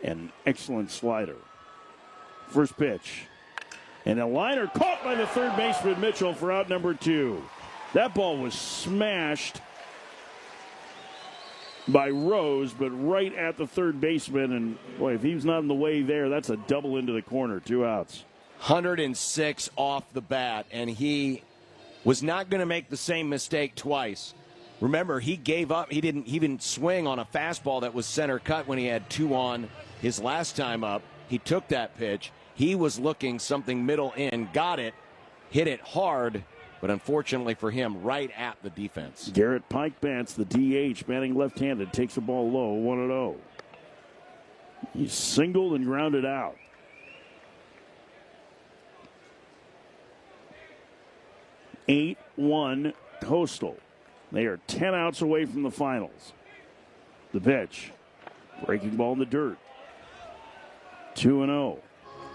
and excellent slider. First pitch. And a liner caught by the third baseman Mitchell for out number 2. That ball was smashed by Rose, but right at the third baseman. And boy, if he was not in the way there, that's a double into the corner. 2 outs. 106 off the bat, and he was not going to make the same mistake twice. Remember, he gave up. He didn't swing on a fastball that was center cut when he had 2 on his last time up. He took that pitch. He was looking something middle in, got it, hit it hard, but unfortunately for him, right at the defense. Garrett Pike bats, the DH, batting left-handed, takes the ball low, 1-0. He singled and grounded out. Eight 1 Coastal. They are 10 outs away from the finals. The pitch. Breaking ball in the dirt. 2-0.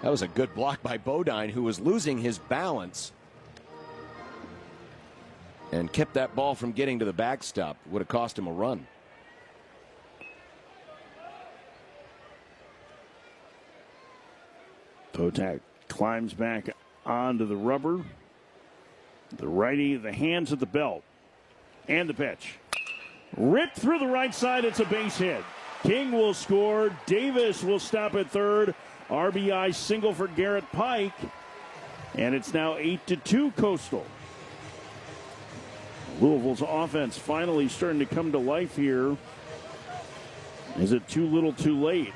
That was a good block by Bodine, who was losing his balance and kept that ball from getting to the backstop. Would have cost him a run. Potak climbs back onto the rubber. The righty, the hands at the belt. And the pitch. Ripped through the right side. It's a base hit. King will score. Davis will stop at third. RBI single for Garrett Pike. And it's now 8-2 Coastal. Louisville's offense finally starting to come to life here. Is it too little too late?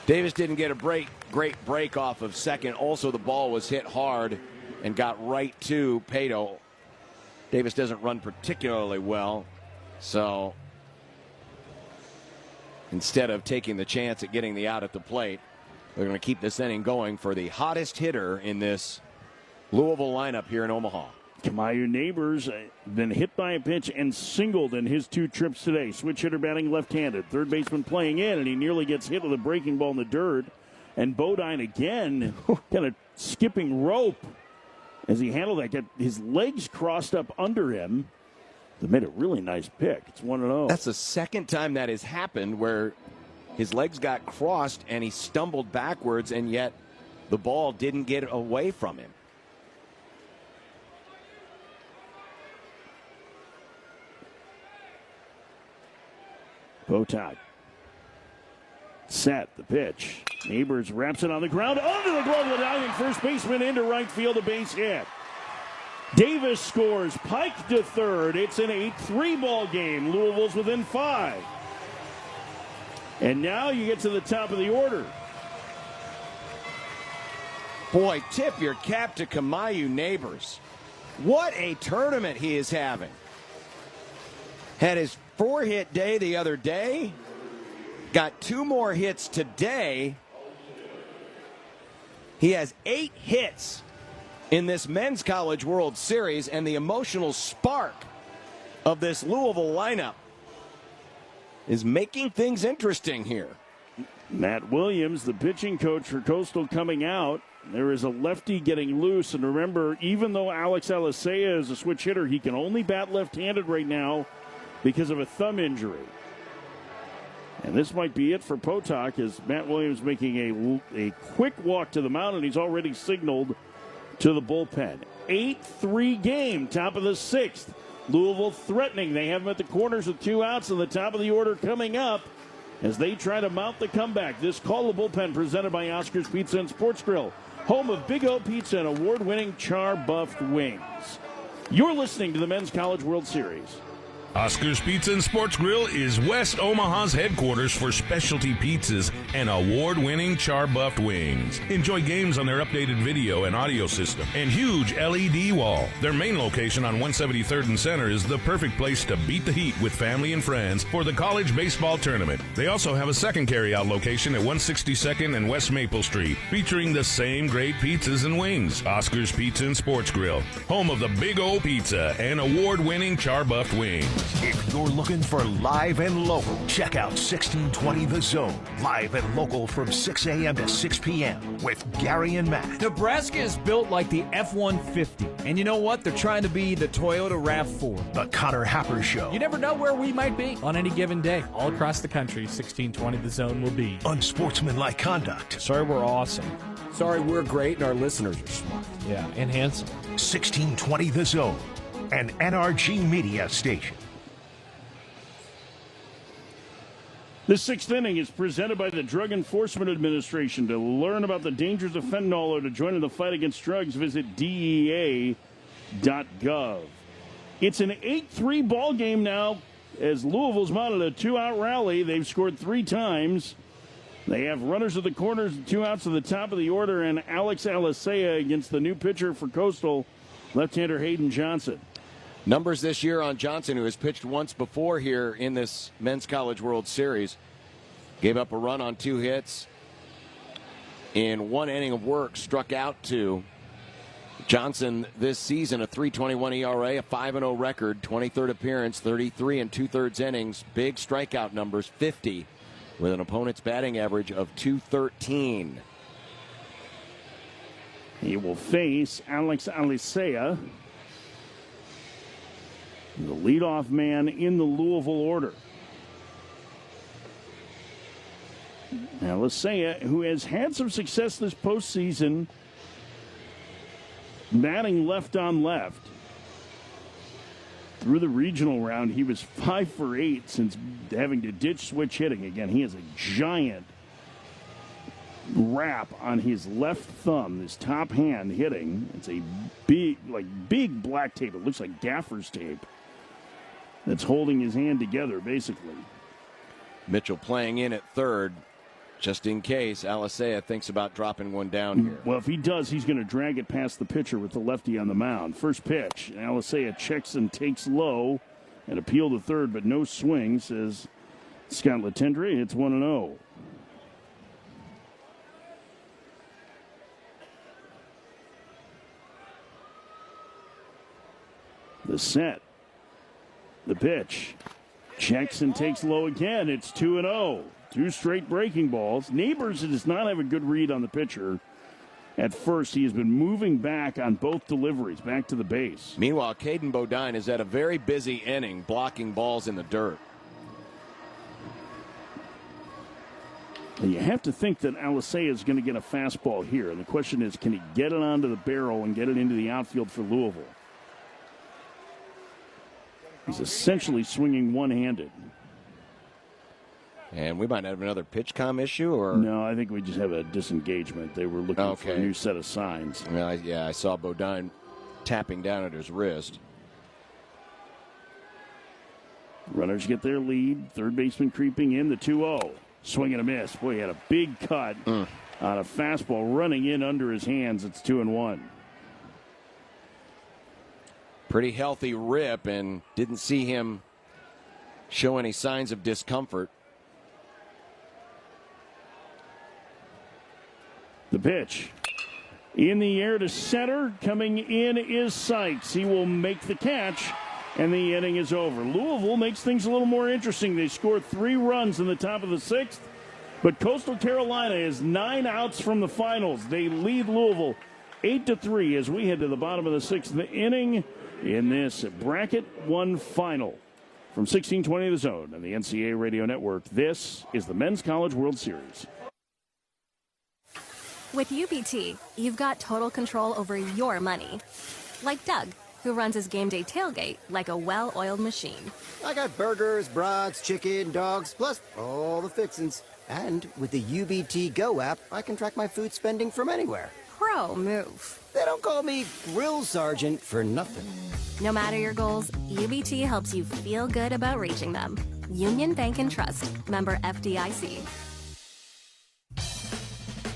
Davis didn't get a great break off of second. Also, the ball was hit hard and got right to Pato. Davis doesn't run particularly well, so instead of taking the chance at getting the out at the plate, they're going to keep this inning going for the hottest hitter in this Louisville lineup here in Omaha. Kamayu Neighbors been hit by a pitch and singled in his 2 trips today. Switch hitter batting left-handed. Third baseman playing in, and he nearly gets hit with a breaking ball in the dirt. And Bodine again kind of skipping rope as he handled that. Got his legs crossed up under him. They made a really nice pick. It's 1-0. That's the second time that has happened where his legs got crossed and he stumbled backwards, and yet the ball didn't get away from him. Potok. Set the pitch. Neighbors wraps it on the ground. Under the glove of the diving first baseman into right field. A base hit. Davis scores. Pike to third. It's an 8-3 ball game. Louisville's within 5. And now you get to the top of the order. Boy, tip your cap to Kamayu Neighbors. What a tournament he is having. Had his 4-hit day the other day. Got 2 more hits today. He has 8 hits in this Men's College World Series, and the emotional spark of this Louisville lineup is making things interesting here. Matt Williams, the pitching coach for Coastal, coming out. There is a lefty getting loose, and remember, even though Alex Alicea is a switch hitter, he can only bat left-handed right now because of a thumb injury. And this might be it for Potok as Matt Williams making a quick walk to the mound, and he's already signaled to the bullpen. 8-3 game, top of the 6th. Louisville threatening. They have him at the corners with 2 outs, and the top of the order coming up as they try to mount the comeback. This call to bullpen presented by Oscar's Pizza and Sports Grill, home of Big O Pizza and award-winning char-buffed wings. You're listening to the Men's College World Series. Oscar's Pizza and Sports Grill is West Omaha's headquarters for specialty pizzas and award-winning char-buffed wings. Enjoy games on their updated video and audio system and huge LED wall. Their main location on 173rd and Center is the perfect place to beat the heat with family and friends for the college baseball tournament. They also have a second carry-out location at 162nd and West Maple Street, featuring the same great pizzas and wings. Oscar's Pizza and Sports Grill, home of the Big O Pizza and award-winning char-buffed wings. If you're looking for live and local, check out 1620 The Zone. Live and local from 6 a.m. to 6 p.m. with Gary and Matt. Nebraska is built like the F-150. And you know what? They're trying to be the Toyota RAV4. The Connor Happer Show. You never know where we might be on any given day. All across the country, 1620 The Zone will be. Unsportsmanlike conduct. Sorry we're awesome. Sorry we're great and our listeners are smart. Yeah, and handsome. 1620 The Zone, an NRG media station. The 6th inning is presented by the Drug Enforcement Administration. To learn about the dangers of fentanyl or to join in the fight against drugs, visit DEA.gov. It's an 8-3 ball game now as Louisville's mounted a 2-out rally. They've scored 3 times. They have runners at the corners, 2 outs at the top of the order, and Alex Alicea against the new pitcher for Coastal, left-hander Hayden Johnson. Numbers this year on Johnson, who has pitched once before here in this Men's College World Series. Gave up a run on 2 hits in 1 inning of work, struck out 2. Johnson this season, a 3.21 ERA, a 5-0 record, 23rd appearance, 33 2/3 innings, big strikeout numbers, 50, with an opponent's batting average of .213. He will face Alex Alicea, the leadoff man in the Louisville order. Alicea, who has had some success this postseason, batting left on left. Through the regional round, he was 5 for 8 since having to ditch switch hitting. Again, he has a giant wrap on his left thumb, his top hand hitting. It's a big black tape. It looks like gaffer's tape that's holding his hand together, basically. Mitchell playing in at third, just in case Alicea thinks about dropping one down here. Well, if he does, he's going to drag it past the pitcher with the lefty on the mound. First pitch, Alicea checks and takes low and appeal to third, but no swing, says Scott Latendre. It's 1-0. The set. The pitch. Checks and takes low again. It's 2-0. 2 straight breaking balls. Neighbors does not have a good read on the pitcher. At first, he has been moving back on both deliveries, back to the base. Meanwhile, Caden Bodine is at a very busy inning, blocking balls in the dirt. And you have to think that Alisea is going to get a fastball here. And the question is, can he get it onto the barrel and get it into the outfield for Louisville? He's essentially swinging one-handed. And we might have another pitch comm issue, or no? I think we just have a disengagement. They were looking for a new set of signs. Well, I saw Bodine tapping down at his wrist. Runners get their lead. Third baseman creeping in. The 2-0. Swing and a miss. Boy, he had a big cut on a fastball running in under his hands. It's 2-1. Pretty healthy rip, and didn't see him show any signs of discomfort. The pitch. In the air to center. Coming in is Sykes. He will make the catch, and the inning is over. Louisville makes things a little more interesting. They scored 3 runs in the top of the 6th, but Coastal Carolina is 9 outs from the finals. They lead Louisville 8-3 as we head to the bottom of the 6th inning in this Bracket 1 final. From 1620 The Zone and the NCAA Radio Network, this is the Men's College World Series. With UBT, you've got total control over your money. Like Doug, who runs his game day tailgate like a well-oiled machine. I got burgers, brats, chicken, dogs, plus all the fixins'. And with the UBT Go app, I can track my food spending from anywhere. Pro move. They don't call me Grill Sergeant for nothing. No matter your goals, UBT helps you feel good about reaching them. Union Bank and Trust. Member FDIC.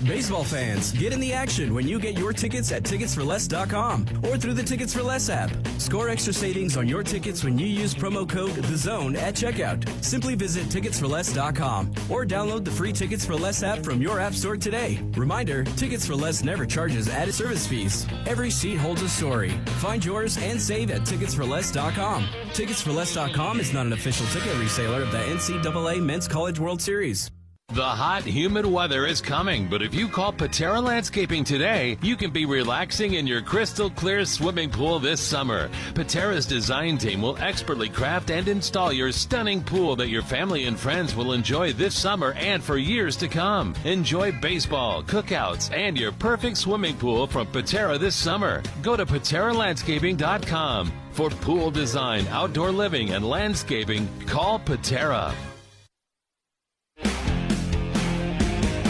Baseball fans, get in the action when you get your tickets at ticketsforless.com or through the Tickets for Less app. Score extra savings on your tickets when you use promo code THEZONE at checkout. Simply visit ticketsforless.com or download the free Tickets for Less app from your app store today. Reminder, Tickets for Less never charges added service fees. Every seat holds a story. Find yours and save at ticketsforless.com. Ticketsforless.com is not an official ticket reseller of the NCAA Men's College World Series. The hot, humid weather is coming, but if you call Patera Landscaping today, you can be relaxing in your crystal clear swimming pool this summer. Patera's design team will expertly craft and install your stunning pool that your family and friends will enjoy this summer and for years to come. Enjoy baseball, cookouts, and your perfect swimming pool from Patera this summer. Go to PateraLandscaping.com. For pool design, outdoor living, and landscaping, call Patera.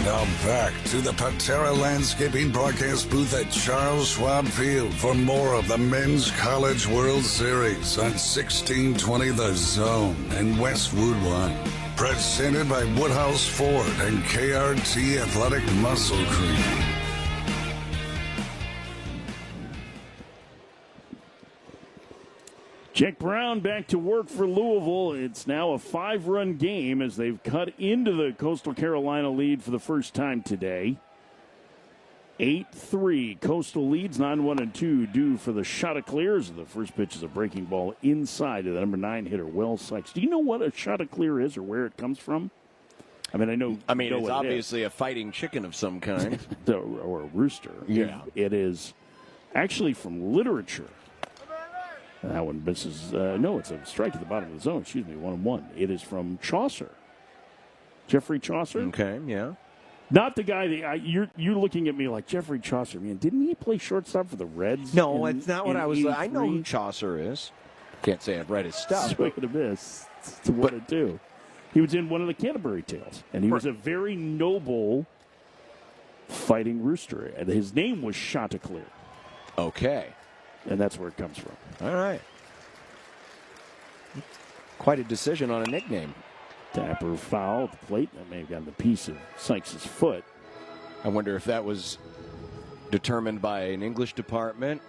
Now back to the Patera Landscaping broadcast booth at Charles Schwab Field for more of the Men's College World Series on 1620 The Zone and Westwood One. Presented by Woodhouse Ford and KRT Athletic Muscle Cream. Jack Brown back to work for Louisville. It's now a 5-run game as they've cut into the Coastal Carolina lead for the first time today. 8-3. Coastal leads 9-1-2 due for the Chanticleers. The first pitch is a breaking ball inside of the number 9 hitter, Will Sykes. Do you know what a Chanticleer is or where it comes from? I mean, it's obviously a fighting chicken of some kind. Or a rooster. Yeah. It is actually from literature. That one misses. No, it's a strike at the bottom of the zone. 1-1. It is from Chaucer. Geoffrey Chaucer. Okay, yeah. Not the guy that you're looking at me like Geoffrey Chaucer. Man, didn't he play shortstop for the Reds? No, it's not what I was. I know who Chaucer is. Can't say I've read his stuff. Swing and a miss. It's 1-2. He was in one of the Canterbury Tales, and he was a very noble fighting rooster. And his name was Chanticleer. Okay. And that's where it comes from. All right. Quite a decision on a nickname. Tapper foul at the plate. That may have gotten the piece of Sykes' foot. I wonder if that was determined by an English department.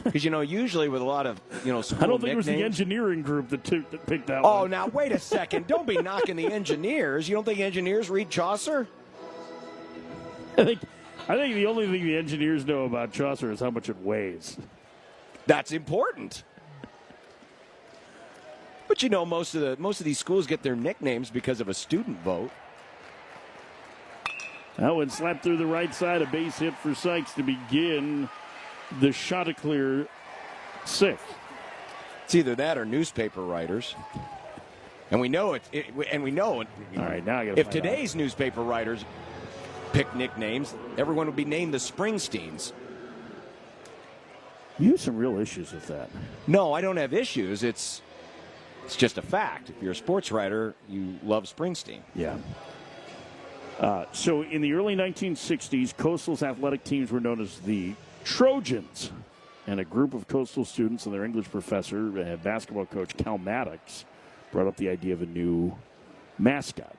Because, usually with a lot of, school I don't think nicknames, it was the engineering group that picked that one. Oh, now, wait a second. Don't be knocking the engineers. You don't think engineers read Chaucer? I think the only thing the engineers know about Chaucer is how much it weighs. That's important. But most of these schools get their nicknames because of a student vote. That one slapped through the right side, a base hit for Sykes to begin the Chanticleer sixth. It's either that or newspaper writers. And we know it. All right, now I got if today's newspaper writers pick nicknames, everyone would be named the Springsteens. You have some real issues with that. No, I don't have issues. It's just a fact. If you're a sports writer, you love Springsteen. Yeah. So in the early 1960s, Coastal's athletic teams were known as the Trojans. And a group of Coastal students and their English professor and basketball coach, Cal Maddox, brought up the idea of a new mascot.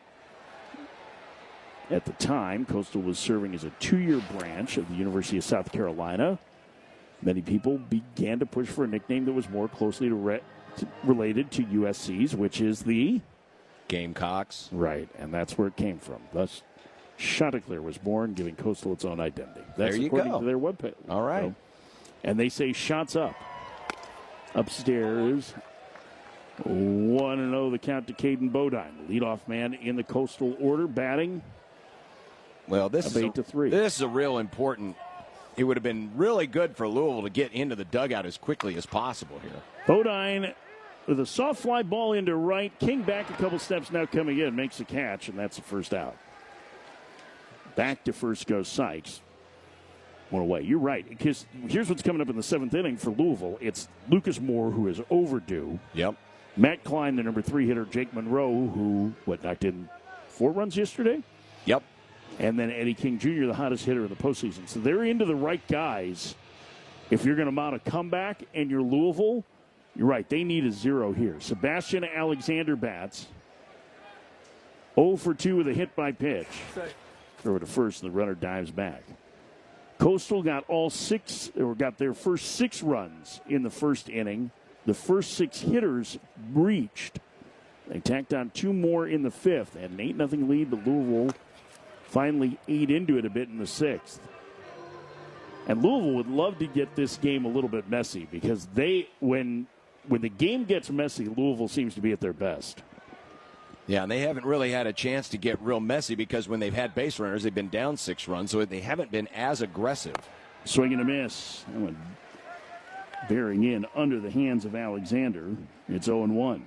At the time, Coastal was serving as a 2-year branch of the University of South Carolina. Many people began to push for a nickname that was more closely related to USC's, which is the Gamecocks. Right, and that's where it came from. Thus, Chanticleer was born, giving Coastal its own identity. That's there you according go. to their webpage. All right. So, and they say shots up. Upstairs, 1-0 the count to Caden Bodine, leadoff man in the Coastal order, batting. Well, this is 8-3. This is a real important. It would have been really good for Louisville to get into the dugout as quickly as possible here. Bodine with a soft fly ball into right. King back a couple steps now coming in, makes a catch, and that's the first out. Back to first goes Sykes. One away. You're right, because here's what's coming up in the 7th inning for Louisville. It's Lucas Moore, who is overdue. Yep. Matt Klein, the number 3 hitter, Jake Monroe, who, knocked in 4 runs yesterday? Yep. And then Eddie King Jr., the hottest hitter in the postseason. So they're into the right guys. If you're going to mount a comeback and you're Louisville, you're right, they need a 0 here. Sebastian Alexander bats. 0 for 2 with a hit by pitch. Throw to first, and the runner dives back. Coastal got got their first 6 runs in the first inning. The first 6 hitters breached. They tacked on 2 more in the 5th. Had an 8-0 lead, but Louisville finally ate into it a bit in the 6th. And Louisville would love to get this game a little bit messy because when the game gets messy, Louisville seems to be at their best. Yeah, and they haven't really had a chance to get real messy because when they've had base runners, they've been down 6 runs, so they haven't been as aggressive. Swing and a miss. That one bearing in under the hands of Alexander. It's 0-1.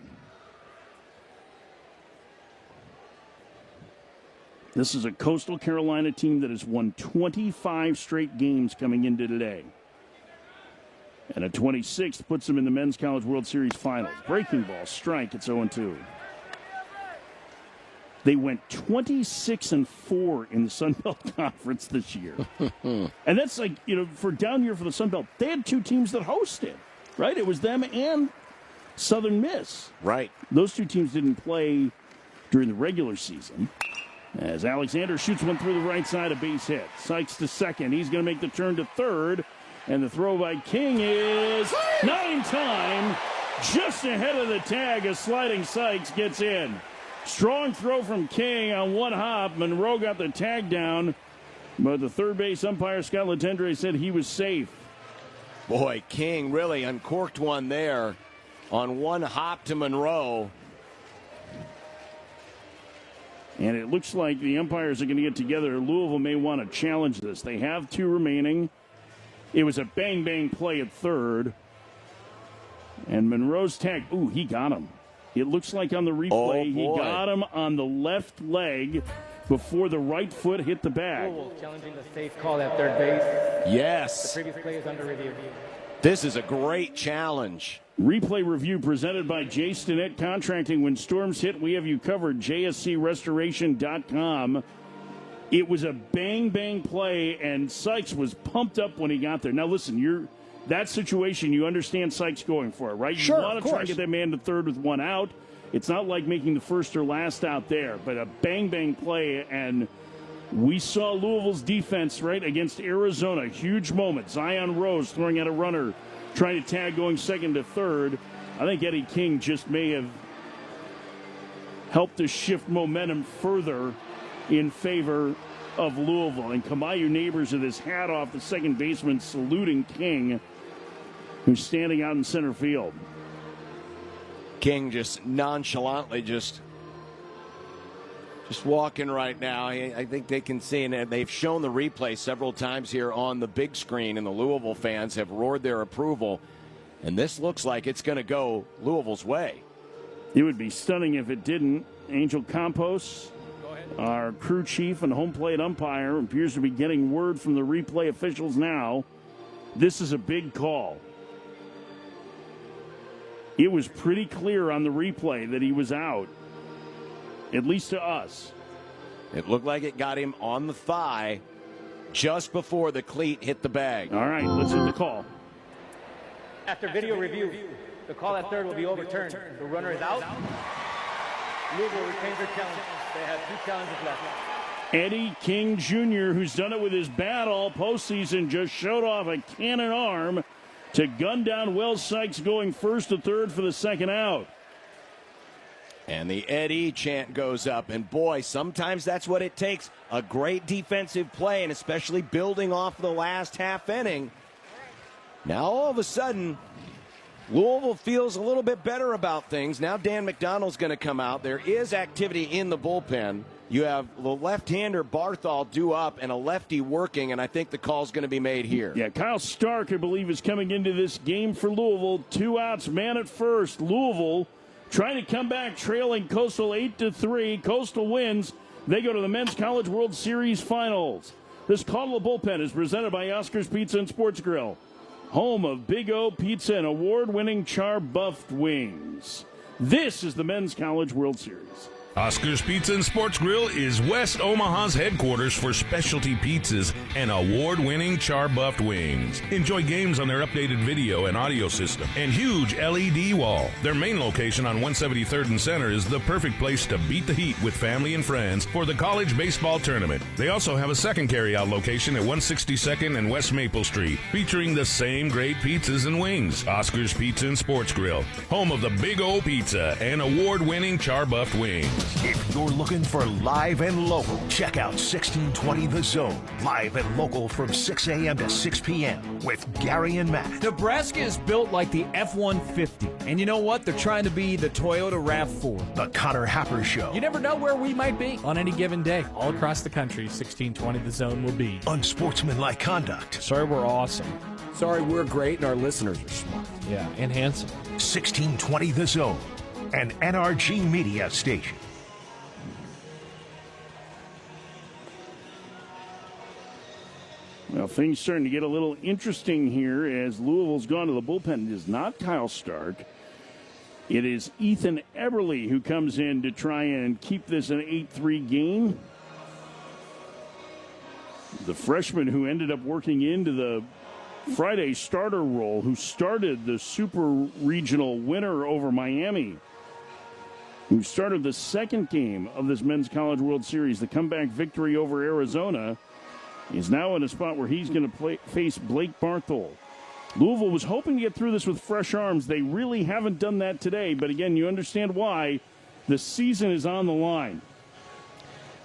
This is a Coastal Carolina team that has won 25 straight games coming into today. And a 26th puts them in the Men's College World Series Finals. Breaking ball, strike, it's 0-2. They went 26-4 in the Sun Belt Conference this year. And that's for down here for the Sun Belt, they had 2 teams that hosted, right? It was them and Southern Miss. Right. Those 2 teams didn't play during the regular season. As Alexander shoots one through the right side, a base hit. Sykes to second. He's going to make the turn to third. And the throw by King is not in time. Just ahead of the tag, a sliding Sykes gets in. Strong throw from King on one hop. Monroe got the tag down, but the third base umpire, Scott Latendre, said he was safe. Boy, King really uncorked one there on one hop to Monroe. And it looks like the umpires are going to get together. Louisville may want to challenge this. They have 2 remaining. It was a bang-bang play at third. And Monroe's tag, he got him. It looks like on the replay, he got him on the left leg before the right foot hit the bag. Challenging the safe call at third base. Yes. The previous play is under review. This is a great challenge. Replay review presented by J. Stinnett Contracting. When storms hit, we have you covered. JSCRestoration.com. It was a bang-bang play, and Sykes was pumped up when he got there. Now, listen, that situation, you understand Sykes going for it, right? Sure, you want to try and get that man to third with 1 out. It's not like making the first or last out there, but a bang-bang play, and we saw Louisville's defense, right, against Arizona. Huge moment. Zion Rose throwing out a runner, trying to tag going second to third. I think Eddie King just may have helped to shift momentum further in favor of Louisville. And Kamayu Neighbors with his hat off, the second baseman saluting King, who's standing out in center field. King just nonchalantly just walking right now. I think they can see, and they've shown the replay several times here on the big screen, and the Louisville fans have roared their approval. And this looks like it's going to go Louisville's way. It would be stunning if it didn't. Angel Campos, our crew chief and home plate umpire, appears to be getting word from the replay officials now. This is a big call. It was pretty clear on the replay that he was out, at least to us. It looked like it got him on the thigh just before the cleat hit the bag. All right, let's hit the call. After video review, the call at third will be overturned. The runner is out. Louisville retains their challenge. They have 2 challenges left. Eddie King Jr., who's done it with his bat all postseason, just showed off a cannon arm to gun down Wells Sykes going first to third for the second out. And the Eddie chant goes up. And boy, sometimes that's what it takes. A great defensive play, and especially building off the last half inning. Now all of a sudden, Louisville feels a little bit better about things. Now Dan McDonald's going to come out. There is activity in the bullpen. You have the left-hander Barthol due up and a lefty working, and I think the call's going to be made here. Yeah, Kyle Stark, I believe, is coming into this game for Louisville. 2 outs, man at first. Louisville trying to come back, trailing Coastal 8-3. Coastal wins. They go to the Men's College World Series Finals. This call to the bullpen is presented by Oscar's Pizza and Sports Grill, home of Big O Pizza and award-winning char-buffed wings. This is the Men's College World Series. Oscar's Pizza and Sports Grill is West Omaha's headquarters for specialty pizzas and award-winning char-buffed wings. Enjoy games on their updated video and audio system and huge LED wall. Their main location on 173rd and Center is the perfect place to beat the heat with family and friends for the college baseball tournament. They also have a second carryout location at 162nd and West Maple Street, featuring the same great pizzas and wings. Oscar's Pizza and Sports Grill, home of the Big O Pizza and award-winning char-buffed wings. If you're looking for live and local, check out 1620 The Zone. Live and local from 6 a.m. to 6 p.m. with Gary and Matt. Nebraska is built like the F-150. And you know what? They're trying to be the Toyota RAV4. The Connor Happer Show. You never know where we might be on any given day. All across the country, 1620 The Zone will be. Unsportsmanlike conduct. Sorry we're awesome. Sorry we're great and our listeners are smart. Yeah, and handsome. 1620 The Zone, an NRG media station. Well, things starting to get a little interesting here as Louisville's gone to the bullpen. It is not Kyle Stark. It is Ethan Eberle who comes in to try and keep this an 8-3 game. The freshman who ended up working into the Friday starter role, who started the Super Regional winner over Miami, who started the second game of this Men's College World Series, the comeback victory over Arizona, is now in a spot where he's going to face Blake Barthol. Louisville was hoping to get through this with fresh arms. They really haven't done that today, but again, you understand why. The season is on the line.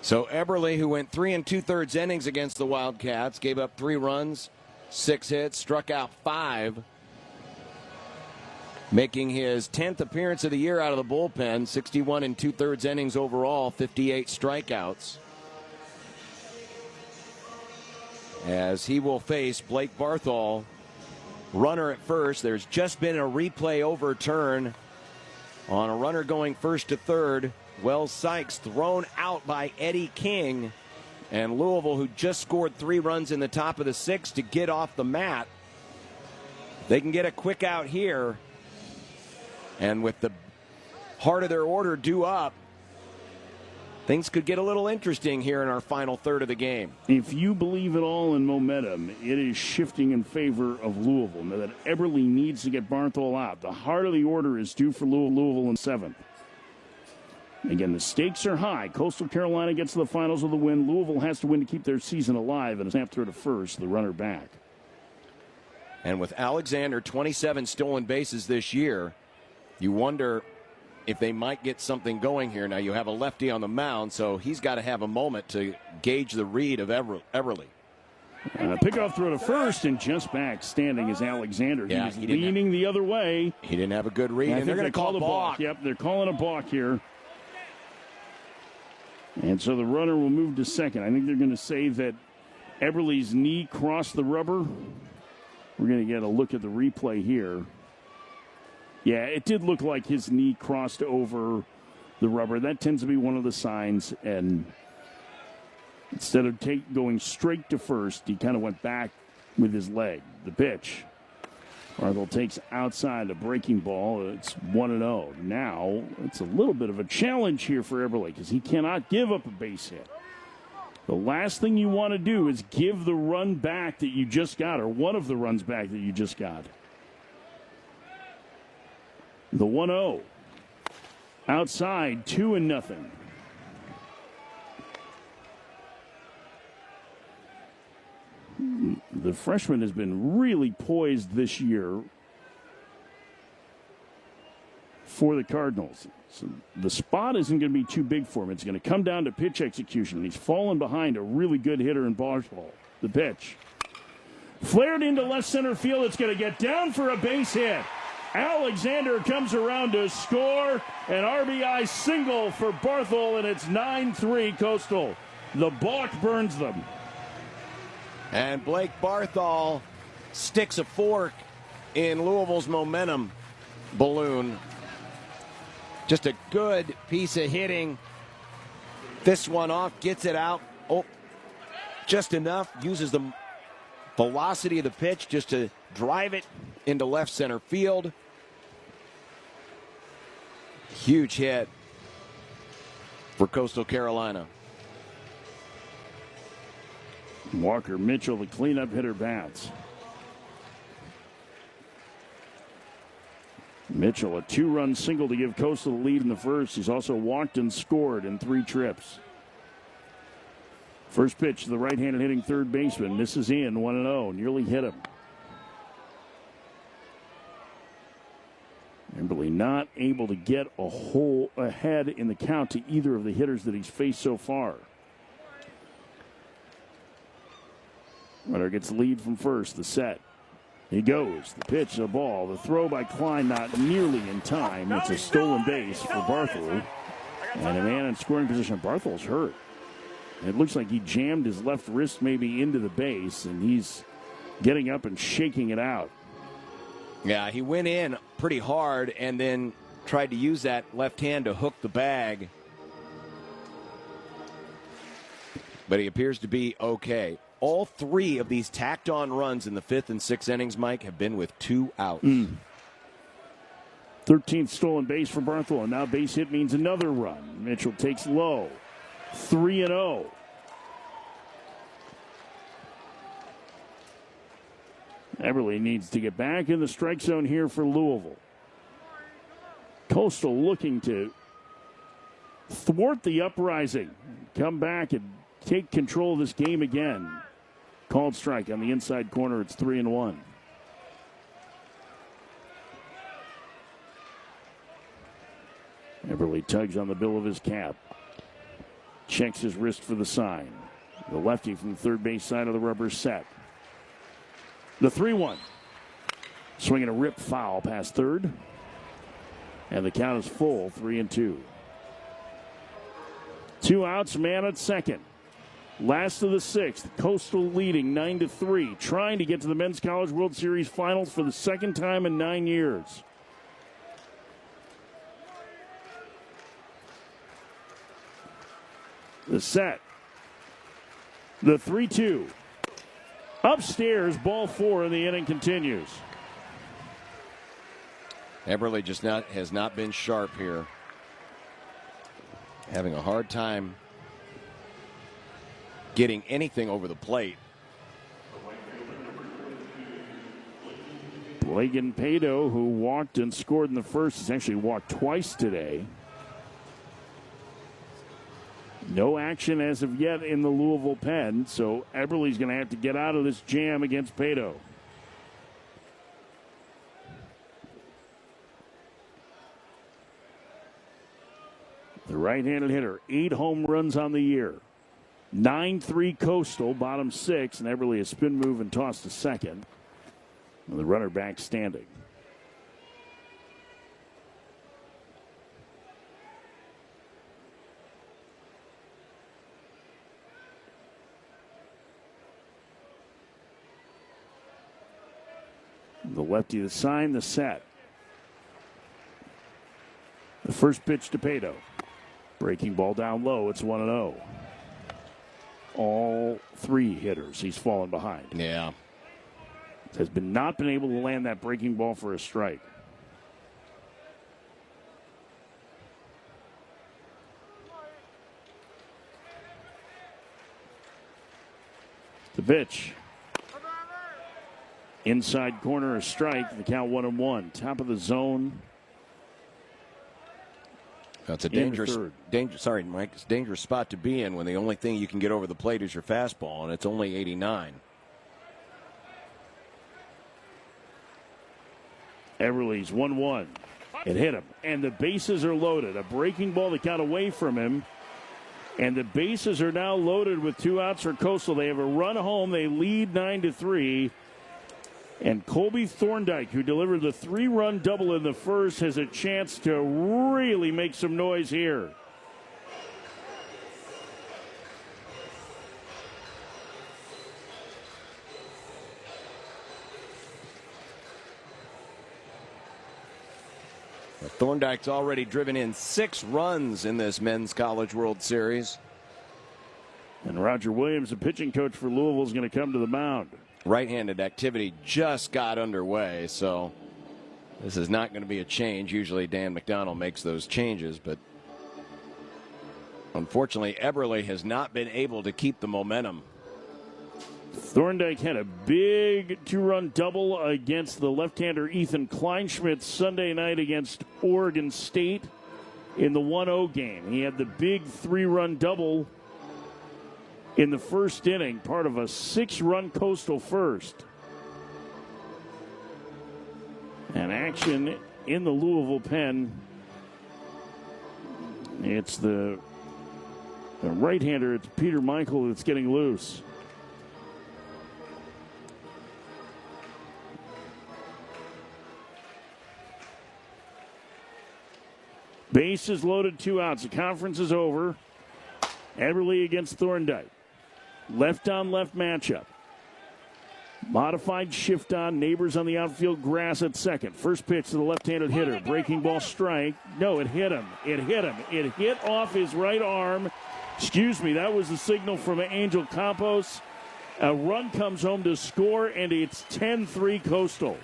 So Eberle, who went 3 2/3 innings against the Wildcats, gave up 3 runs, 6 hits, struck out 5, making his 10th appearance of the year out of the bullpen. 61 2/3 innings overall, 58 strikeouts. As he will face Blake Barthol, runner at first. There's just been a replay overturn on a runner going first to third. Wells Sykes thrown out by Eddie King, and Louisville, who just scored 3 runs in the top of the 6th to get off the mat. They can get a quick out here, and with the heart of their order due up, things could get a little interesting here in our final third of the game. If you believe at all in momentum, it is shifting in favor of Louisville. Now that Eberle needs to get Barthol out. The heart of the order is due for Louisville in 7th. Again, the stakes are high. Coastal Carolina gets to the finals with a win. Louisville has to win to keep their season alive, and a snap throw to first, the runner back. And with Alexander, 27 stolen bases this year, you wonder if they might get something going here. Now, you have a lefty on the mound, so he's got to have a moment to gauge the read of Eberle. Pickoff throw to first, and just back standing is Alexander. Yeah, he was leaning the other way. He didn't have a good read, and they're going to call a balk. Yep, they're calling a balk here. And so the runner will move to second. I think they're going to say that Eberle's knee crossed the rubber. We're going to get a look at the replay here. Yeah, it did look like his knee crossed over the rubber. That tends to be one of the signs, and instead of going straight to first, he kind of went back with his leg. The pitch. Barthel takes outside a breaking ball. It's 1-0. Now, it's a little bit of a challenge here for Eberle because he cannot give up a base hit. The last thing you want to do is give the run back that you just got, or one of the runs back that you just got. The 1-0. Outside, 2-0. The freshman has been really poised this year for the Cardinals. So the spot isn't going to be too big for him. It's going to come down to pitch execution. He's fallen behind a really good hitter in Barthel. The pitch. Flared into left center field. It's going to get down for a base hit. Alexander comes around to score. An RBI single for Barthel, and it's 9-3 Coastal. The balk burns them. And Blake Barthol sticks a fork in Louisville's momentum balloon. Just a good piece of hitting. This one off, gets it out. Oh, just enough. Uses the velocity of the pitch just to drive it into left center field. Huge hit for Coastal Carolina. Walker Mitchell, the cleanup hitter, bats. Mitchell, a 2-run single to give Coastal the lead in the first. He's also walked and scored in 3 trips. First pitch to the right-handed hitting third baseman. Misses in, 1-0. Nearly hit him. Eberle not able to get a hole ahead in the count to either of the hitters that he's faced so far. Runner gets the lead from first. The set. He goes. The pitch, the ball. The throw by Klein not nearly in time. It's a stolen base for Barthel. And a man in scoring position. Barthel's hurt. It looks like he jammed his left wrist maybe into the base, and he's getting up and shaking it out. Yeah, he went in pretty hard and then tried to use that left hand to hook the bag. But he appears to be okay. All 3 of these tacked-on runs in the 5th and 6th innings, Mike, have been with 2 outs. 13th stolen base for Barthel, and now base hit means another run. Mitchell takes low. 3-0. Eberle needs to get back in the strike zone here for Louisville. Coastal looking to thwart the uprising. Come back and take control of this game again. Called strike on the inside corner. It's 3-1. Eberle tugs on the bill of his cap. Checks his wrist for the sign. The lefty from the third base side of the rubber set. The 3-1. Swinging a rip foul past third. And the count is full, 3-2. 2 outs, man at second. Last of the 6th, Coastal leading 9-3, trying to get to the Men's College World Series Finals for the second time in 9 years. The set. The 3-2. Upstairs, ball 4, and the inning continues. Eberle just has not been sharp here. Having a hard time getting anything over the plate. Blagan Pato, who walked and scored in the first, has actually walked twice today. No action as of yet in the Louisville pen, so Eberle's going to have to get out of this jam against Pato. The right-handed hitter, 8 home runs on the year. 9-3 Coastal, bottom 6, and Everly a spin move and toss to second. And the runner back standing. The lefty, the sign, the set. The first pitch to Pato. Breaking ball down low. It's 1-0. All three hitters he's fallen behind. Yeah. Has not been able to land that breaking ball for a strike. The pitch. Inside corner, a strike. The count 1-1. Top of the zone. That's a dangerous Mike. It's a dangerous spot to be in when the only thing you can get over the plate is your fastball, and it's only 89. Everly's 1-1. It hit him, and the bases are loaded. A breaking ball that got away from him, and the bases are now loaded with 2 outs for Coastal. They have a run home. They lead 9-3. And Colby Thorndike, who delivered the 3-run double in the first, has a chance to really make some noise here. Thorndike's already driven in 6 runs in this Men's College World Series. And Roger Williams, the pitching coach for Louisville, is going to come to the mound. Right-handed activity just got underway, so this is not going to be a change. Usually Dan McDonnell makes those changes, but unfortunately Eberle has not been able to keep the momentum. Thorndike had a big 2-run double against the left-hander Ethan Kleinschmidt Sunday night against Oregon State in the 1-0 game. He had the big 3-run double in the first inning, part of a 6-run Coastal first. And action in the Louisville pen. It's the right-hander, it's Peter Michael that's getting loose. Bases loaded, 2 outs. The conference is over. Eberle against Thorndike. Left on left matchup. Modified shift on. Neighbors on the outfield grass at second. First pitch to the left-handed hitter. Breaking ball strike. No, it hit him. It hit him. It hit off his right arm. Excuse me, that was the signal from Angel Campos. A run comes home to score, and it's 10-3 Coastal.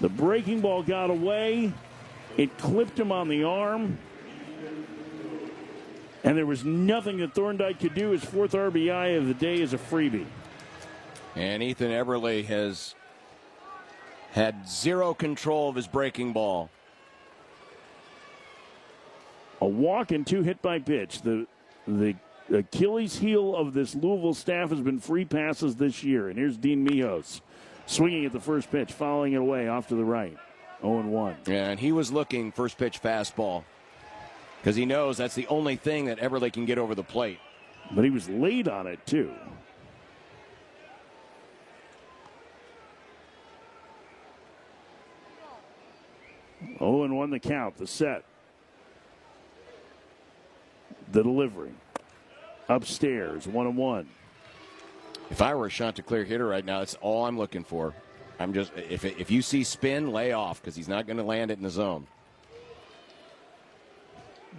The breaking ball got away. It clipped him on the arm. And there was nothing that Thorndike could do. His 4th RBI of the day is a freebie. And Ethan Eberle has had 0 control of his breaking ball. A walk and 2 hit by pitch. The Achilles heel of this Louisville staff has been free passes this year. And here's Dean Mijos swinging at the first pitch, fouling it away off to the right. 0-1. Yeah, and he was looking first pitch fastball because he knows that's the only thing that Eberle can get over the plate. But he was late on it, too. Oh, and 1 the count, the set. The delivery. Upstairs, 1-1. If I were a Chanticleer hitter right now, that's all I'm looking for. I'm just, if you see spin, lay off because he's not going to land it in the zone.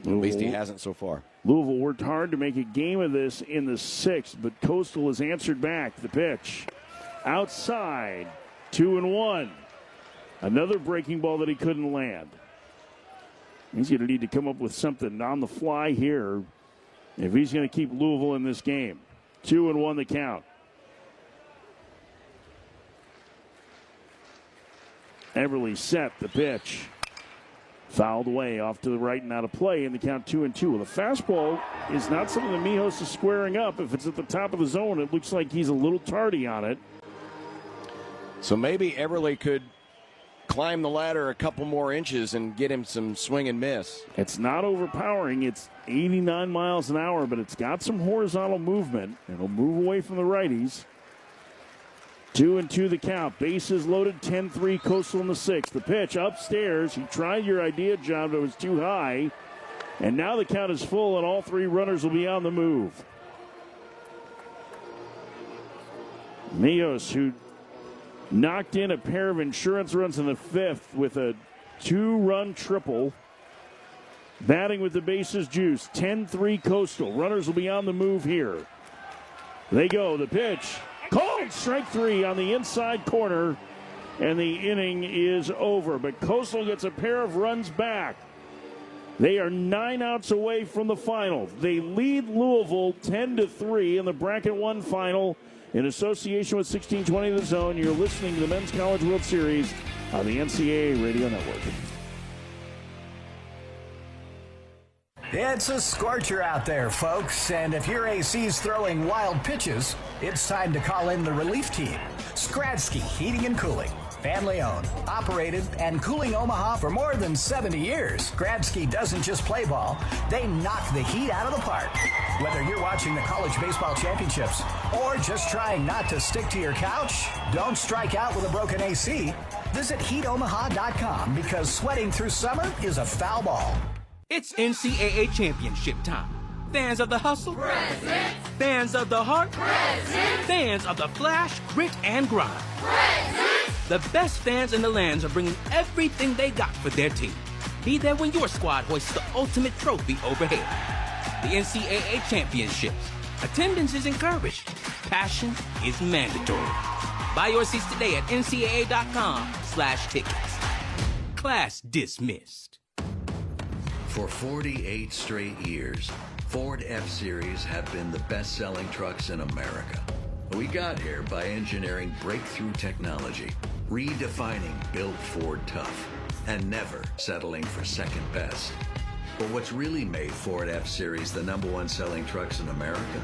At least he hasn't so far. Louisville worked hard to make a game of this in the 6th, but Coastal has answered back. The pitch. Outside, 2-1. Another breaking ball that he couldn't land. He's going to need to come up with something on the fly here if he's going to keep Louisville in this game. 2-1 the count. Eberle set the pitch. Fouled away off to the right and out of play in the count 2-2. Well, the fastball is not something that Mijos is squaring up. If it's at the top of the zone, it looks like he's a little tardy on it. So maybe Eberle could climb the ladder a couple more inches and get him some swing and miss. It's not overpowering. It's 89 miles an hour, but it's got some horizontal movement. It'll move away from the righties. 2-2 the count. Bases loaded, 10-3 Coastal in the sixth. The pitch upstairs. He tried your idea, John, but it was too high. And now the count is full, and all three runners will be on the move. Mios, who knocked in a pair of insurance runs in the fifth with a 2-run triple. Batting with the bases juice. 10-3 Coastal. Runners will be on the move here. They go. The pitch. Called strike 3 on the inside corner. And the inning is over. But Coastal gets a pair of runs back. They are 9 outs away from the final. They lead Louisville 10-3 in the Bracket 1 final. In association with 1620 The Zone, you're listening to the Men's College World Series on the NCAA Radio Network. It's a scorcher out there, folks, and if your AC's throwing wild pitches, it's time to call in the relief team. Skradsky Heating and Cooling. Family owned, operated, and cooling Omaha for more than 70 years. Skradsky doesn't just play ball, they knock the heat out of the park. Whether you're watching the college baseball championships or just trying not to stick to your couch, don't strike out with a broken AC. Visit heatomaha.com because sweating through summer is a foul ball. It's NCAA championship time. Fans of the hustle? Present. Fans of the heart? Present. Fans of the flash, grit, and grind? Present. The best fans in the lands are bringing everything they got for their team. Be there when your squad hoists the ultimate trophy overhead. The NCAA championships. Attendance is encouraged. Passion is mandatory. Buy your seats today at ncaa.com/tickets. Class dismissed. For 48 straight years, Ford F-Series have been the best-selling trucks in America. We got here by engineering breakthrough technology, redefining Built Ford Tough, and never settling for second best. But what's really made Ford F-Series the #1 selling trucks in America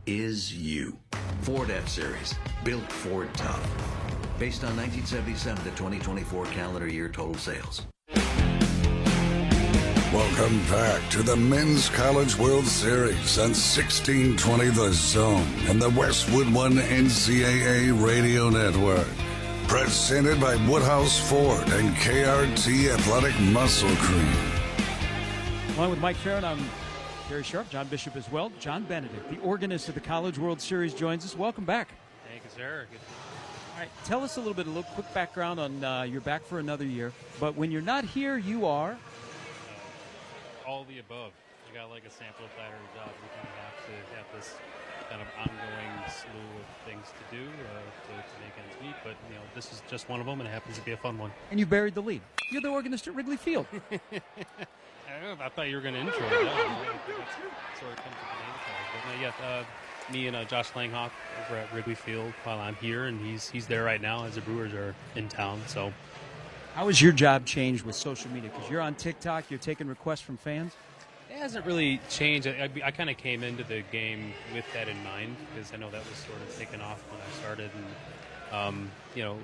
is you. Ford F-Series, Built Ford Tough. Based on 1977 to 2024 calendar year total sales. Welcome back to the Men's College World Series on 1620 The Zone and the Westwood One NCAA Radio Network. Presented by Woodhouse Ford and KRT Athletic Muscle Cream. Along with Mike Farron, I'm Gary Sharp, John Bishop as well. John Benedict, the organist of the College World Series, joins us. Welcome back. Thank you, sir. Good. All right, tell us a little quick background on you're back for another year. But when you're not here, you are... all the above. You got like a sample platter job. We kind of have to have this kind of ongoing slew of things to do to make ends meet. But you know, this is just one of them, and it happens to be a fun one. And you buried the lead. You're the organist at Wrigley Field. I don't know. I thought you were going to intro it. That sort of comes with the name tag. But no, yeah, me and Josh Langhoff over at Wrigley Field while I'm here, and he's there right now as the Brewers are in town. So. How has your job changed with social media? Because you're on TikTok, you're taking requests from fans? It hasn't really changed. I kind of came into the game with that in mind because I know that was sort of taken off when I started. And, you know,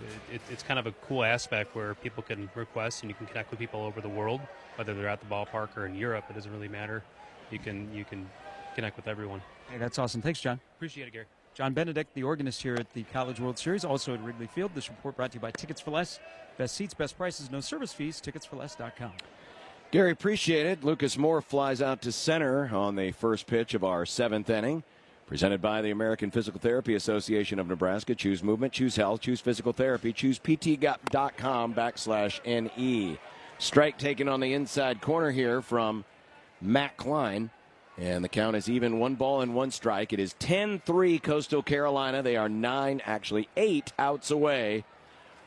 it's kind of a cool aspect where people can request and you can connect with people over the world, whether they're at the ballpark or in Europe. It doesn't really matter. You can connect with everyone. Hey, that's awesome. Thanks, John. Appreciate it, Gary. John Benedict, the organist here at the College World Series, also at Wrigley Field. This report brought to you by Tickets for Less. Best seats, best prices, no service fees. Ticketsforless.com. Gary, appreciate it. Lucas Moore flies out to center on the first pitch of our seventh inning. Presented by the American Physical Therapy Association of Nebraska. Choose movement, choose health, choose physical therapy. Choose pt.com/NE. Strike taken on the inside corner here from Matt Klein. And the count is even, 1-1 strike. It is 10-3 Coastal Carolina. They are 8 outs away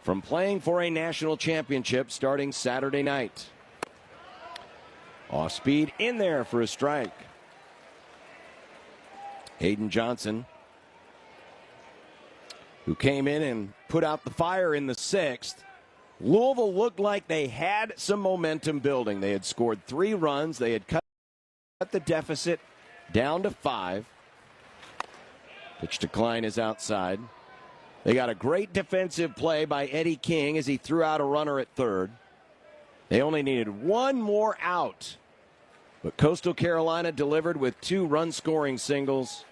from playing for a national championship starting Saturday night. Off speed in there for a strike. Hayden Johnson, who came in and put out the fire in the sixth. Louisville looked like they had some momentum building. They had scored 3 runs. They had cut the deficit down to 5. Pitch to Klein is outside. They got a great defensive play by Eddie King as he threw out a runner at third. They only needed one more out. But Coastal Carolina delivered with 2 run-scoring singles.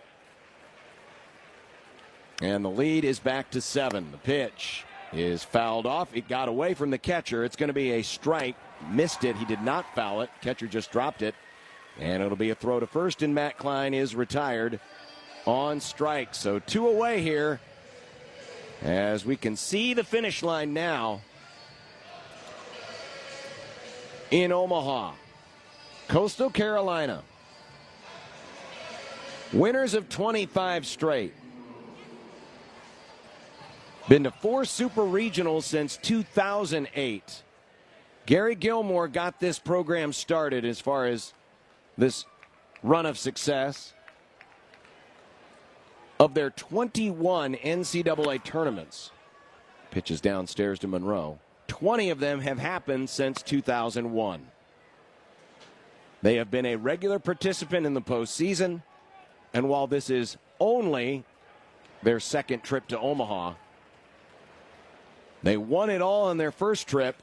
And the lead is back to 7. The pitch is fouled off. It got away from the catcher. It's going to be a strike. Missed it. He did not foul it. Catcher just dropped it. And it'll be a throw to first, and Matt Klein is retired on strike. So 2 away here as we can see the finish line now in Omaha. Coastal Carolina, winners of 25 straight. Been to 4 super regionals since 2008. Gary Gilmore got this program started as far as this run of success. Of their 21 NCAA tournaments, pitches downstairs to Monroe, 20 of them have happened since 2001. They have been a regular participant in the postseason, and while this is only their second trip to Omaha, they won it all on their first trip,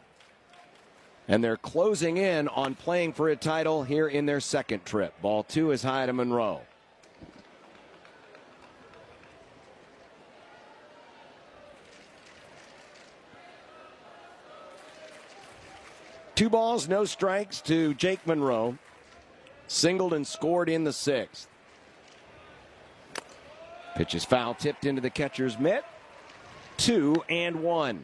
and they're closing in on playing for a title here in their second trip. Ball 2 is high to Monroe. Two balls, no strikes to Jake Monroe. Singled and scored in the 6th. Pitch is foul, tipped into the catcher's mitt. 2-1.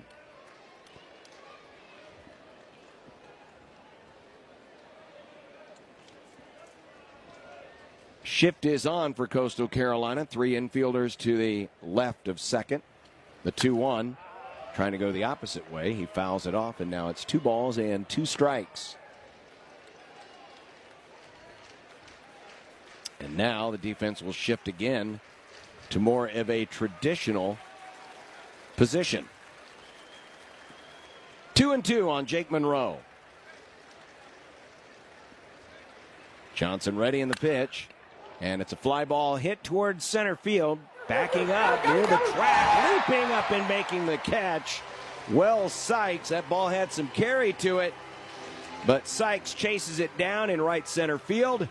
Shift is on for Coastal Carolina. 3 infielders to the left of second. The 2-1. Trying to go the opposite way. He fouls it off, and now it's 2 balls and 2 strikes. And now the defense will shift again to more of a traditional position. 2-2 on Jake Monroe. Johnson ready in the pitch, and it's a fly ball hit towards center field. Backing up near the track, leaping up and making the catch. Wells Sykes, that ball had some carry to it, but Sykes chases it down in right center field,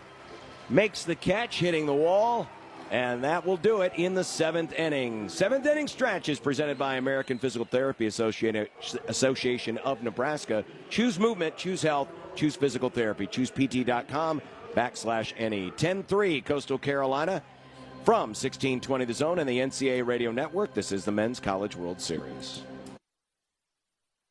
makes the catch, hitting the wall, and that will do it in the 7th inning. 7th inning stretch is presented by American Physical Therapy Association of Nebraska. Choose movement, choose health, choose physical therapy. ChoosePT.com/NE. 10-3 Coastal Carolina. From 1620 The Zone and the NCAA Radio Network, this is the Men's College World Series.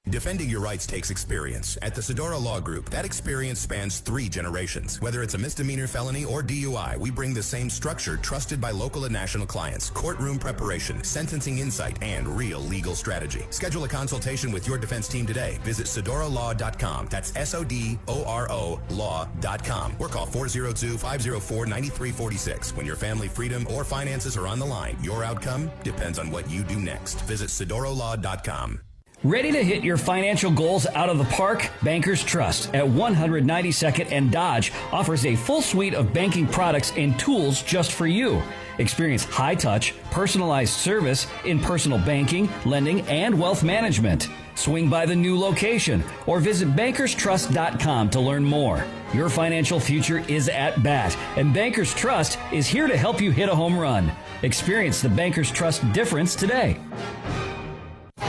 Defending your rights takes experience. At the Sedora Law Group, that experience spans 3 generations. Whether it's a misdemeanor felony or DUI, we bring the same structure trusted by local and national clients. Courtroom preparation, sentencing insight, and real legal strategy. Schedule a consultation with your defense team today. Visit SedoraLaw.com. That's SODORO Law.com. Or call 402-504-9346. When your family, freedom, or finances are on the line, your outcome depends on what you do next. Visit SedoraLaw.com. Ready to hit your financial goals out of the park? Bankers Trust at 192nd and Dodge offers a full suite of banking products and tools just for you. Experience high-touch, personalized service in personal banking, lending, and wealth management. Swing by the new location or visit bankerstrust.com to learn more. Your financial future is at bat, and Bankers Trust is here to help you hit a home run. Experience the Bankers Trust difference today.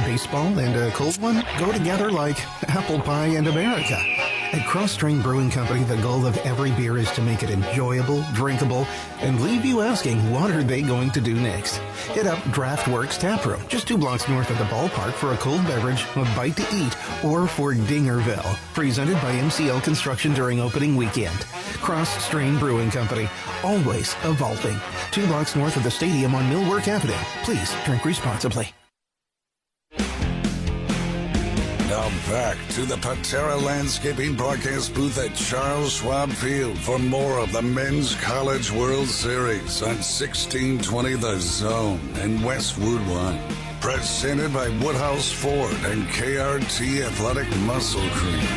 Baseball and a cold one go together like apple pie and America. At Cross Strain Brewing Company, the goal of every beer is to make it enjoyable, drinkable, and leave you asking, what are they going to do next? Hit up Draftworks Taproom, just 2 blocks north of the ballpark for a cold beverage, a bite to eat, or for Dingerville. Presented by MCL Construction during opening weekend. Cross Strain Brewing Company, always evolving. 2 blocks north of the stadium on Millwork Avenue. Please drink responsibly. Now back to the Patera Landscaping broadcast booth at Charles Schwab Field for more of the Men's College World Series on 1620 The Zone and Westwood One. Presented by Woodhouse Ford and KRT Athletic Muscle Cream.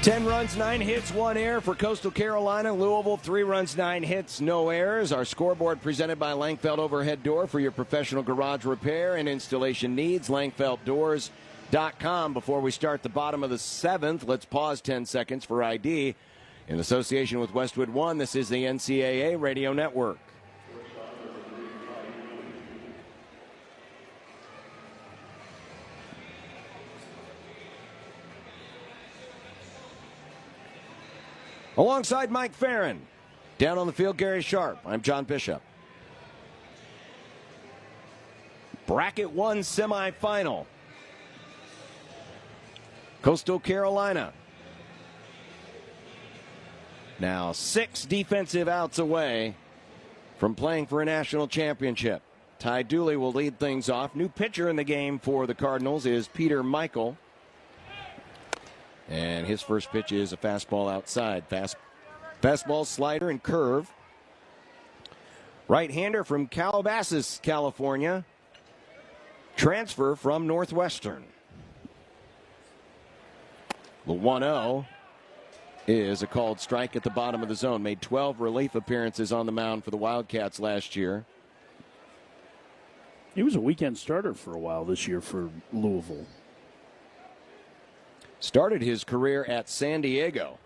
10 runs, 9 hits, 1 error for Coastal Carolina. Louisville, 3 runs, 9 hits, no errors. Our scoreboard presented by Langfeld Overhead Door for your professional garage repair and installation needs. LangfeldDoors.com. Before we start the bottom of the 7th, let's pause 10 seconds for ID. In association with Westwood One, this is the NCAA Radio Network. Alongside Mike Farron, down on the field, Gary Sharp. I'm John Bishop. Bracket 1 semifinal. Coastal Carolina. Now 6 defensive outs away from playing for a national championship. Ty Dooley will lead things off. New pitcher in the game for the Cardinals is Peter Michael. And his first pitch is a fastball outside. Fastball, slider, and curve. Right-hander from Calabasas, California. Transfer from Northwestern. The 1-0 is a called strike at the bottom of the zone. Made 12 relief appearances on the mound for the Wildcats last year. He was a weekend starter for a while this year for Louisville. Started his career at San Diego.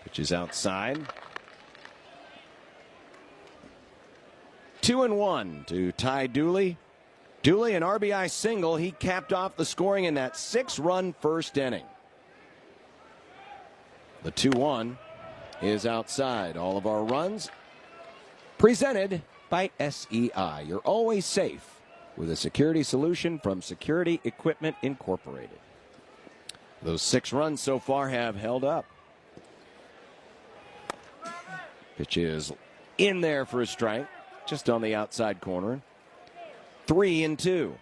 Pitch is outside. 2-1 to Ty Dooley. Dooley, an RBI single. He capped off the scoring in that 6-run first inning. The 2-1 is outside. All of our runs presented by SEI. You're always safe with a security solution from Security Equipment Incorporated. Those 6 runs so far have held up. Pitch is in there for a strike, just on the outside corner. 3-2.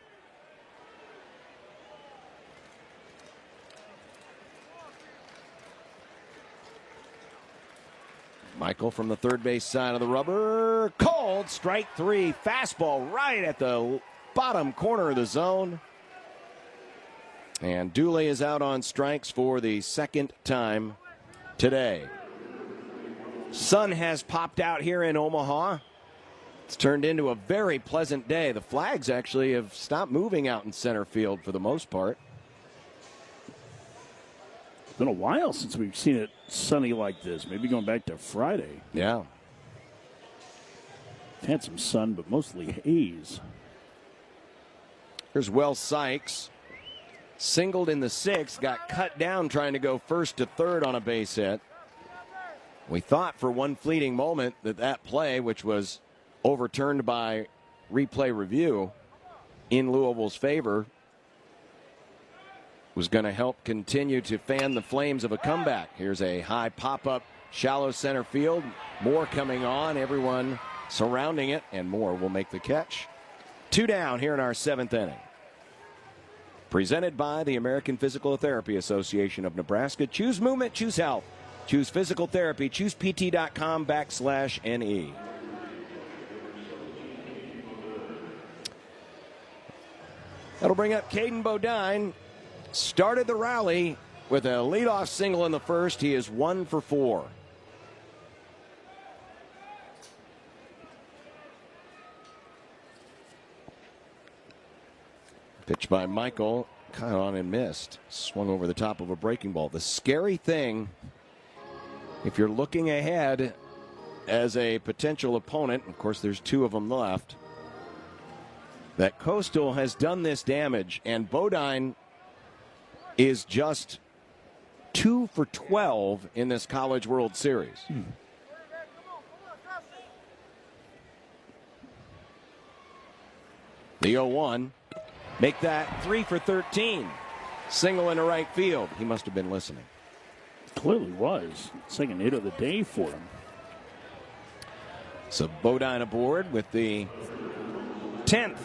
Michael from the third base side of the rubber. Called strike 3. Fastball right at the bottom corner of the zone. And Dooley is out on strikes for the second time today. Sun has popped out here in Omaha. It's turned into a very pleasant day. The flags actually have stopped moving out in center field for the most part. It's been a while since we've seen it sunny like this. Maybe going back to Friday. Yeah. Had some sun, but mostly haze. Here's Wells Sykes. Singled in the 6th, got cut down trying to go first to third on a base hit. We thought for one fleeting moment that play, which was overturned by replay review in Louisville's favor, was going to help continue to fan the flames of a comeback. Here's a high pop-up, shallow center field. Moore coming on, everyone surrounding it, and Moore will make the catch. 2 down here in our 7th inning. Presented by the American Physical Therapy Association of Nebraska. Choose movement, choose health. Choose physical therapy. Choose pt.com/NE. That'll bring up Caden Bodine. Started the rally with a leadoff single in the first. He is 1 for 4. Pitch by Michael, caught on and missed. Swung over the top of a breaking ball. The scary thing, if you're looking ahead as a potential opponent, of course there's 2 of them left, that Coastal has done this damage, and Bodine is just 2 for 12 in this College World Series. The 0-1. Make that 3 for 13. Single into right field. He must have been listening. Clearly was. Second hit of the day for him. So Bodine aboard with the 10th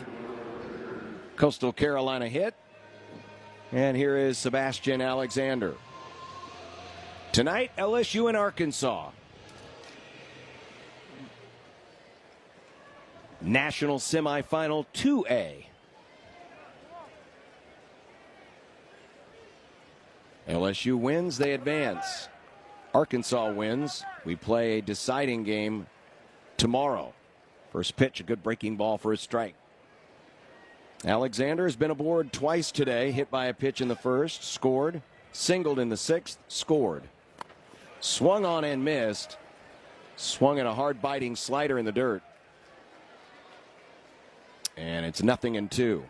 Coastal Carolina hit. And here is Sebastian Alexander. Tonight, LSU and Arkansas. National semifinal 2A. LSU wins, they advance. Arkansas wins. We play a deciding game tomorrow. First pitch, a good breaking ball for a strike. Alexander has been aboard twice today, hit by a pitch in the first, scored, singled in the sixth, scored. Swung on and missed. Swung at a hard biting slider in the dirt. And it's 0-2.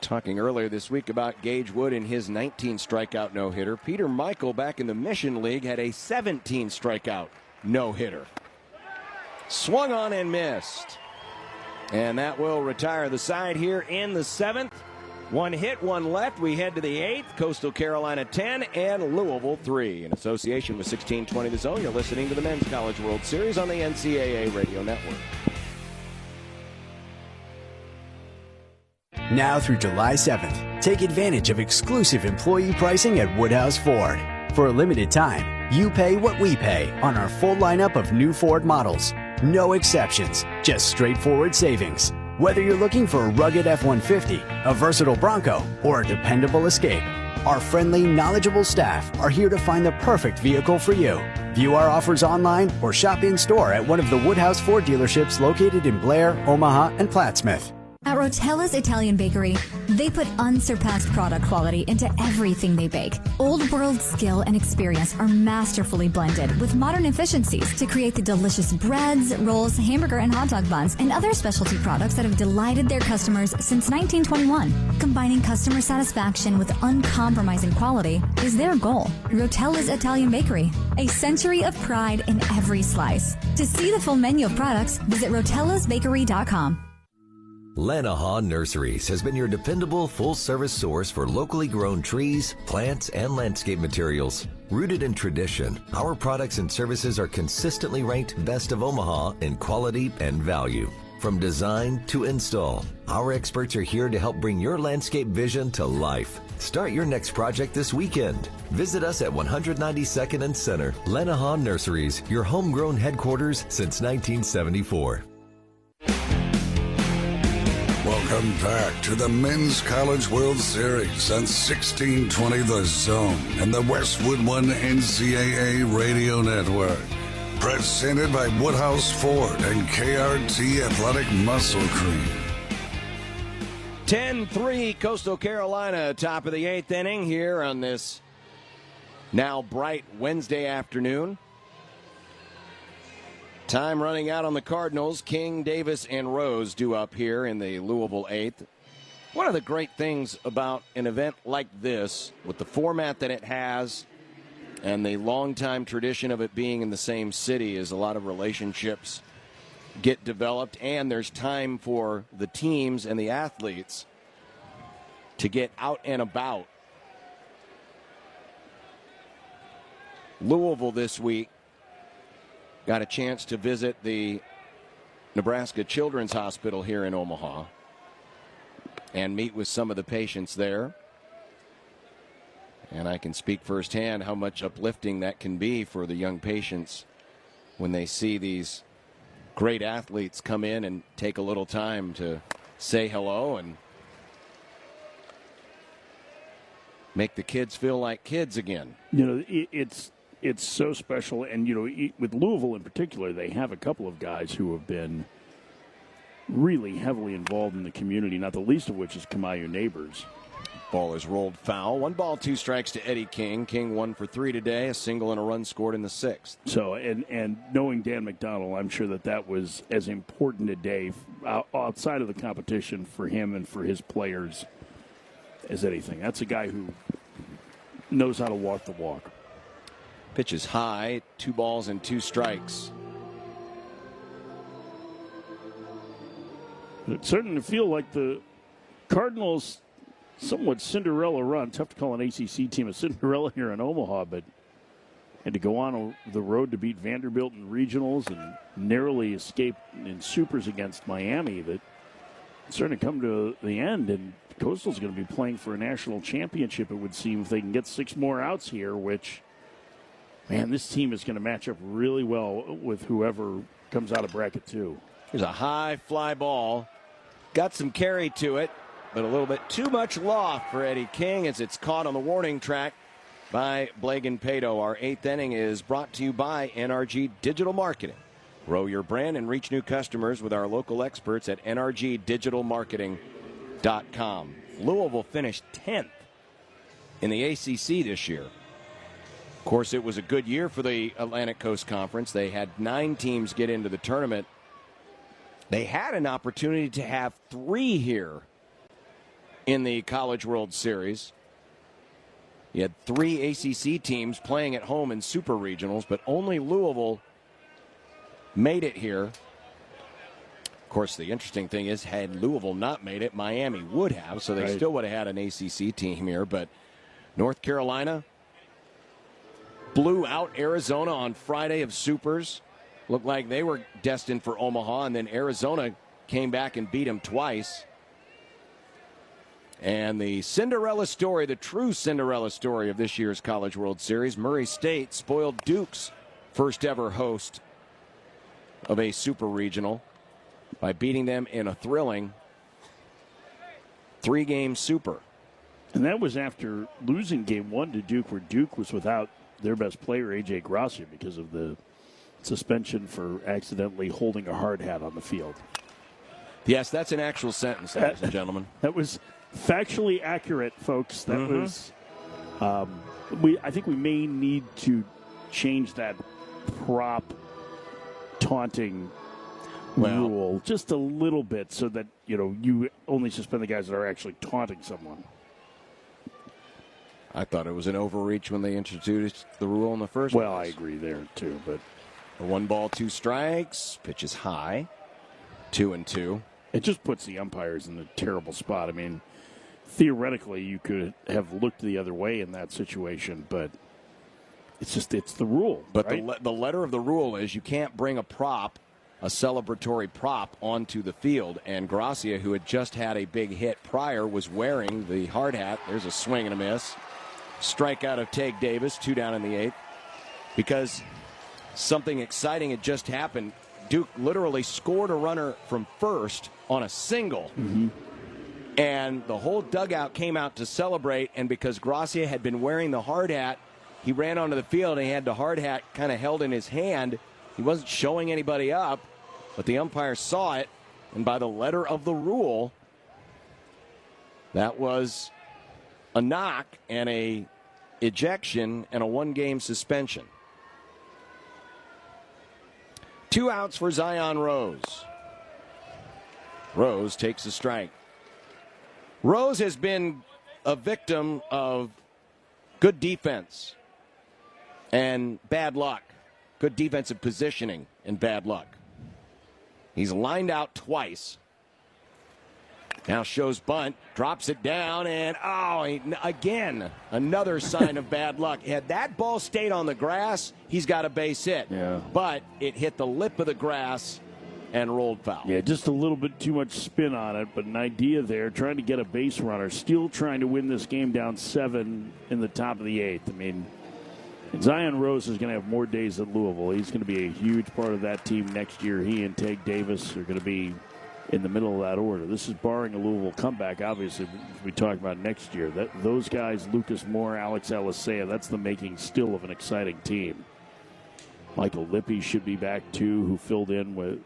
Talking earlier this week about Gage Wood and his 19 strikeout no-hitter. Peter Michael back in the Mission League had a 17 strikeout no-hitter. Swung on and missed. And that will retire the side here in the 7th. One hit, one left. We head to the 8th. Coastal Carolina 10 and Louisville 3. In association with 1620 The Zone, you're listening to the Men's College World Series on the NCAA Radio Network. Now through July 7th, take advantage of exclusive employee pricing at Woodhouse Ford. For a limited time, you pay what we pay on our full lineup of new Ford models. No exceptions, just straightforward savings. Whether you're looking for a rugged F-150, a versatile Bronco, or a dependable Escape, our friendly, knowledgeable staff are here to find the perfect vehicle for you. View our offers online or shop in-store at one of the Woodhouse Ford dealerships located in Blair, Omaha, and Plattsmouth. At Rotella's Italian Bakery, they put unsurpassed product quality into everything they bake. Old world skill and experience are masterfully blended with modern efficiencies to create the delicious breads, rolls, hamburger and hot dog buns, and other specialty products that have delighted their customers since 1921. Combining customer satisfaction with uncompromising quality is their goal. Rotella's Italian Bakery, a century of pride in every slice. To see the full menu of products, visit rotellasbakery.com. Lanahaw Nurseries has been your dependable full-service source for locally grown trees, plants, and landscape materials. Rooted in tradition, our products and services are consistently ranked best of Omaha in quality and value. From design to install, our experts are here to help bring your landscape vision to life. Start your next project this weekend. Visit us at 192nd and Center. Lanahaw Nurseries, your homegrown headquarters since 1974. Welcome back to the Men's College World Series on 1620 The Zone and the Westwood One NCAA Radio Network. Presented by Woodhouse Ford and KRT Athletic Muscle Cream. 10-3 Coastal Carolina, top of the 8th inning here on this now bright Wednesday afternoon. Time running out on the Cardinals. King, Davis, and Rose due up here in the Louisville 8th. One of the great things about an event like this, with the format that it has and the long-time tradition of it being in the same city, is a lot of relationships get developed, and there's time for the teams and the athletes to get out and about. Louisville this week got a chance to visit the Nebraska Children's Hospital here in Omaha and meet with some of the patients there. And I can speak firsthand how much uplifting that can be for the young patients when they see these great athletes come in and take a little time to say hello and make the kids feel like kids again. You know, it's so special, and, you know, with Louisville in particular, they have a couple of guys who have been really heavily involved in the community, not the least of which is Kamayu Neighbors. Ball is rolled foul. 1 ball, 2 strikes to Eddie King. King 1 for 3 today, a single and a run scored in the 6th. So, and knowing Dan McDonald, I'm sure that was as important a day outside of the competition for him and for his players as anything. That's a guy who knows how to walk the walk. Pitch is high, 2 balls and 2 strikes. It's starting to feel like the Cardinals' somewhat Cinderella run. Tough to call an ACC team a Cinderella here in Omaha, but had to go on the road to beat Vanderbilt in regionals and narrowly escape in supers against Miami. That it's starting to come to the end, and Coastal's going to be playing for a national championship, it would seem, if they can get 6 more outs here, which, man, this team is going to match up really well with whoever comes out of bracket 2. Here's a high fly ball. Got some carry to it, but a little bit too much loft for Eddie King as it's caught on the warning track by Blagan Pato. Our 8th inning is brought to you by NRG Digital Marketing. Grow your brand and reach new customers with our local experts at nrgdigitalmarketing.com. Louisville finished 10th in the ACC this year. Of course, it was a good year for the Atlantic Coast Conference. They had 9 teams get into the tournament. They had an opportunity to have 3 here in the College World Series. You had 3 ACC teams playing at home in super regionals, but only Louisville made it here. Of course, the interesting thing is, had Louisville not made it, Miami would have, so they still would have had an ACC team here. But North Carolina blew out Arizona on Friday of Supers. Looked like they were destined for Omaha, and then Arizona came back and beat them twice. And the Cinderella story, the true Cinderella story of this year's College World Series, Murray State spoiled Duke's first ever host of a super regional by beating them in a thrilling 3-game super. And that was after losing game 1 to Duke, where Duke was without their best player, A.J. Gracia, because of the suspension for accidentally holding a hard hat on the field. Yes, that's an actual sentence, ladies and gentlemen. That was factually accurate, folks. That was. I think we may need to change that prop taunting rule just a little bit, so that you only suspend the guys that are actually taunting someone. I thought it was an overreach when they introduced the rule in the first place. Well, I agree there too, but 1 ball, 2 strikes. Pitch is high. 2-2. It just puts the umpires in a terrible spot. I mean, theoretically, you could have looked the other way in that situation, but it's the rule. But right? the letter of the rule is you can't bring a prop, a celebratory prop, onto the field. And Gracia, who had just had a big hit prior, was wearing the hard hat. There's a swing and a miss. Strikeout of Tage Davis, 2 down in the 8th. Because something exciting had just happened. Duke literally scored a runner from first on a single. Mm-hmm. And the whole dugout came out to celebrate. And because Gracia had been wearing the hard hat, he ran onto the field and he had the hard hat kind of held in his hand. He wasn't showing anybody up, but the umpire saw it. And by the letter of the rule, that was a knock and a ejection and a 1-game suspension. 2 outs for Zion Rose. Rose takes a strike. Rose has been a victim of good defense and bad luck. Good defensive positioning and bad luck. He's lined out twice. Now shows bunt, drops it down, and again, another sign of bad luck. Had that ball stayed on the grass, he's got a base hit. Yeah. But it hit the lip of the grass and rolled foul. Yeah, just a little bit too much spin on it, but an idea there, trying to get a base runner, still trying to win this game down 7 in the top of the 8th. I mean, Zion Rose is going to have more days at Louisville. He's going to be a huge part of that team next year. He and Tage Davis are going to be in the middle of that order. This is barring a Louisville comeback, obviously, we talk about next year. Those guys, Lucas Moore, Alex Alisea, that's the making still of an exciting team. Michael Lippy should be back, too, who filled in with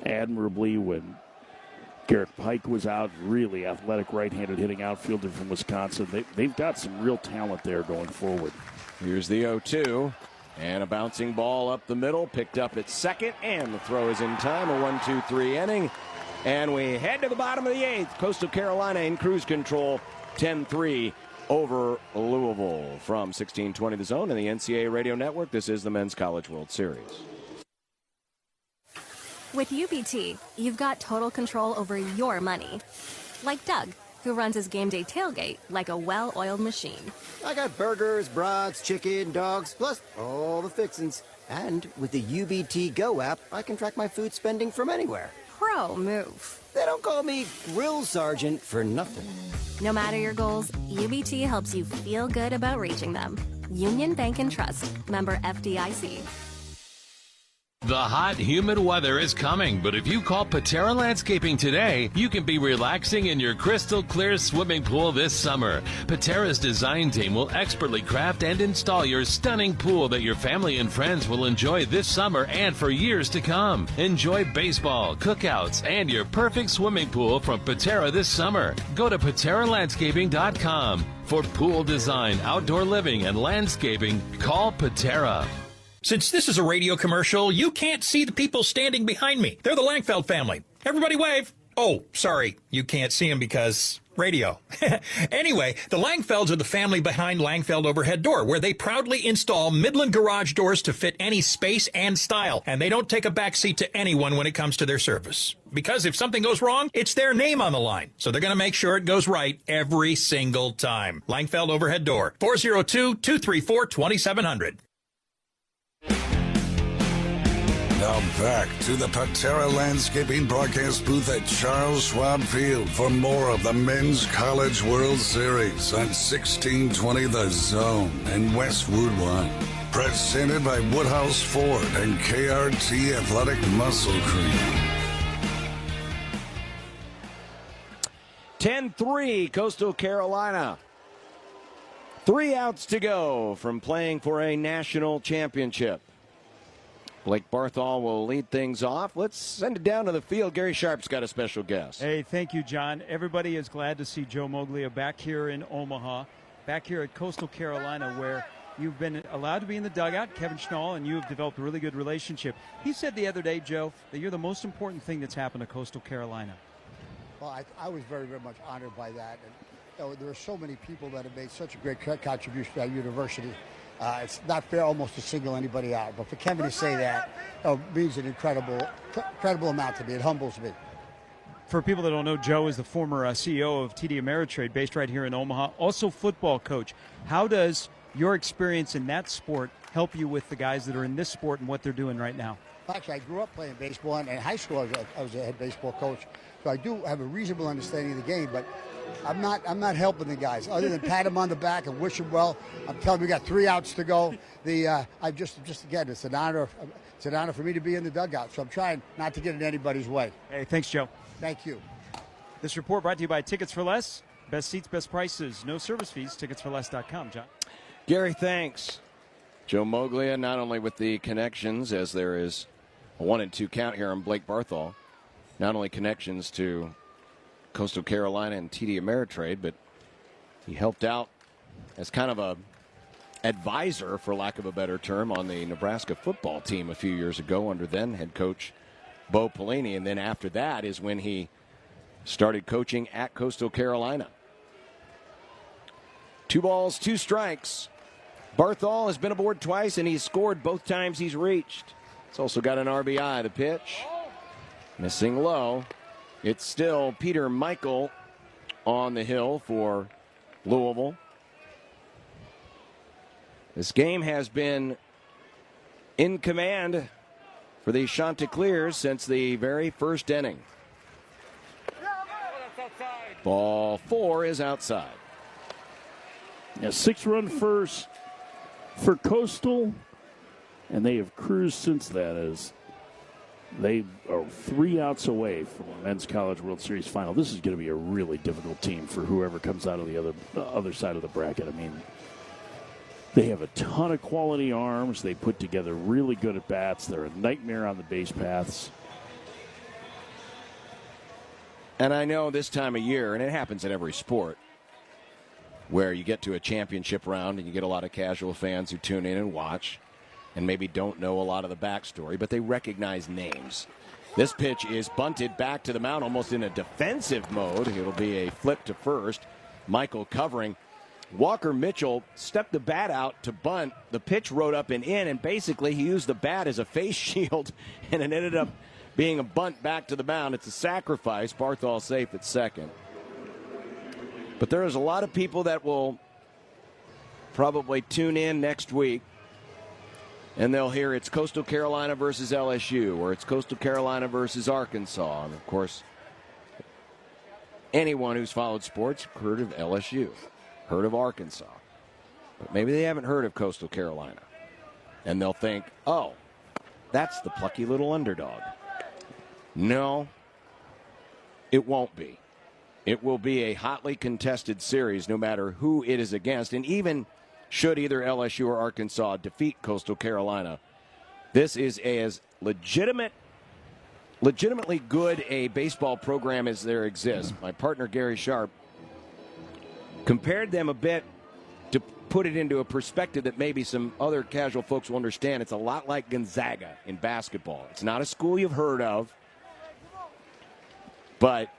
admirably when Garrett Pike was out. Really athletic right-handed hitting outfielder from Wisconsin. They've got some real talent there going forward. Here's the 0-2. And a bouncing ball up the middle, picked up at second, and the throw is in time. A 1-2-3 inning. And we head to the bottom of the 8th. Coastal Carolina in cruise control, 10-3 over Louisville. From 1620 The Zone and the NCAA Radio Network, this is the Men's College World Series. With UBT, you've got total control over your money. Like Doug, who runs his game day tailgate like a well-oiled machine. I got burgers, brats, chicken, dogs, plus all the fixins'. And with the UBT Go app, I can track my food spending from anywhere. Pro move. They don't call me Grill Sergeant for nothing. No matter your goals, UBT helps you feel good about reaching them. Union Bank and Trust. Member FDIC. The hot, humid weather is coming, but if you call Patera Landscaping today, you can be relaxing in your crystal clear swimming pool this summer. Patera's design team will expertly craft and install your stunning pool that your family and friends will enjoy this summer and for years to come. Enjoy baseball, cookouts, and your perfect swimming pool from Patera this summer. Go to PateraLandscaping.com. For pool design, outdoor living, and landscaping, call Patera. Since this is a radio commercial, you can't see the people standing behind me. They're the Langfeld family. Everybody wave. Oh, sorry, you can't see them because radio. Anyway, the Langfelds are the family behind Langfeld Overhead Door, where they proudly install Midland garage doors to fit any space and style, and they don't take a backseat to anyone when it comes to their service. Because if something goes wrong, it's their name on the line, so they're going to make sure it goes right every single time. Langfeld Overhead Door, 402-234-2700. Now back to the Patera Landscaping broadcast booth at Charles Schwab Field for more of the Men's College World Series on 1620 The Zone and Westwood One. Presented by Woodhouse Ford and KRT Athletic Muscle Cream. 10-3, Coastal Carolina. 3 outs to go from playing for a national championship. Blake Barthol will lead things off. Let's send it down to the field. Gary Sharp's got a special guest. Hey, thank you, John. Everybody is glad to see Joe Moglia back here in Omaha, back here at Coastal Carolina, where you've been allowed to be in the dugout, Kevin Schnall, and you have developed a really good relationship. He said the other day, Joe, that you're the most important thing that's happened to Coastal Carolina. Well, I was very, very much honored by that. And there are so many people that have made such a great contribution to our university. It's not fair almost to single anybody out, but for Kevin to say that means an incredible amount to me. It humbles me. For people that don't know, Joe is the former CEO of TD Ameritrade, based right here in Omaha, also football coach. How does your experience in that sport help you with the guys that are in this sport and what they're doing right now? Actually, I grew up playing baseball, and in high school I was a head baseball coach, so I do have a reasonable understanding of the game, but I'm not helping the guys other than pat them on the back and wish them well. I'm telling you, we got 3 outs to go. I just again, it's an honor for me to be in the dugout. So I'm trying not to get in anybody's way. Hey, thanks, Joe. Thank you. This report brought to you by Tickets for Less. Best seats, best prices, no service fees. Ticketsforless.com. John. Gary, thanks. Joe Moglia, not only with the connections, as there is a 1-2 count here on Blake Barthol, not only connections to Coastal Carolina and TD Ameritrade, but he helped out as kind of a advisor, for lack of a better term, on the Nebraska football team a few years ago under then head coach Bo Pelini. And then after that is when he started coaching at Coastal Carolina. 2 balls, 2 strikes. Barthol has been aboard twice, and he's scored both times he's reached. He's also got an RBI. The pitch missing low. It's still Peter Michael on the hill for Louisville. This game has been in command for the Chanticleers since the very first inning. Ball 4 is outside. A 6-run first for Coastal, and they have cruised since that as they are 3 outs away from a Men's College World Series final. This is going to be a really difficult team for whoever comes out of the other side of the bracket. I mean, they have a ton of quality arms. They put together really good at bats. They're a nightmare on the base paths. And I know this time of year, and it happens in every sport, where you get to a championship round and you get a lot of casual fans who tune in and watch and maybe don't know a lot of the backstory, but they recognize names. This pitch is bunted back to the mound almost in a defensive mode. It'll be a flip to first. Michael covering. Walker Mitchell stepped the bat out to bunt. The pitch rode up and in, and basically he used the bat as a face shield, and it ended up being a bunt back to the mound. It's a sacrifice. Barthol safe at second. But there is a lot of people that will probably tune in next week, and they'll hear it's Coastal Carolina versus LSU, or it's Coastal Carolina versus Arkansas. And, of course, anyone who's followed sports heard of LSU, heard of Arkansas. But maybe they haven't heard of Coastal Carolina. And they'll think, oh, That's the plucky little underdog. No, it won't be. It will be a hotly contested series no matter who it is against. And even should either LSU or Arkansas defeat Coastal Carolina, this is as legitimately good a baseball program as there exists. My partner Gary Sharp compared them a bit to put it into a perspective that maybe some other casual folks will understand. It's a lot like Gonzaga in basketball. It's not a school you've heard of, but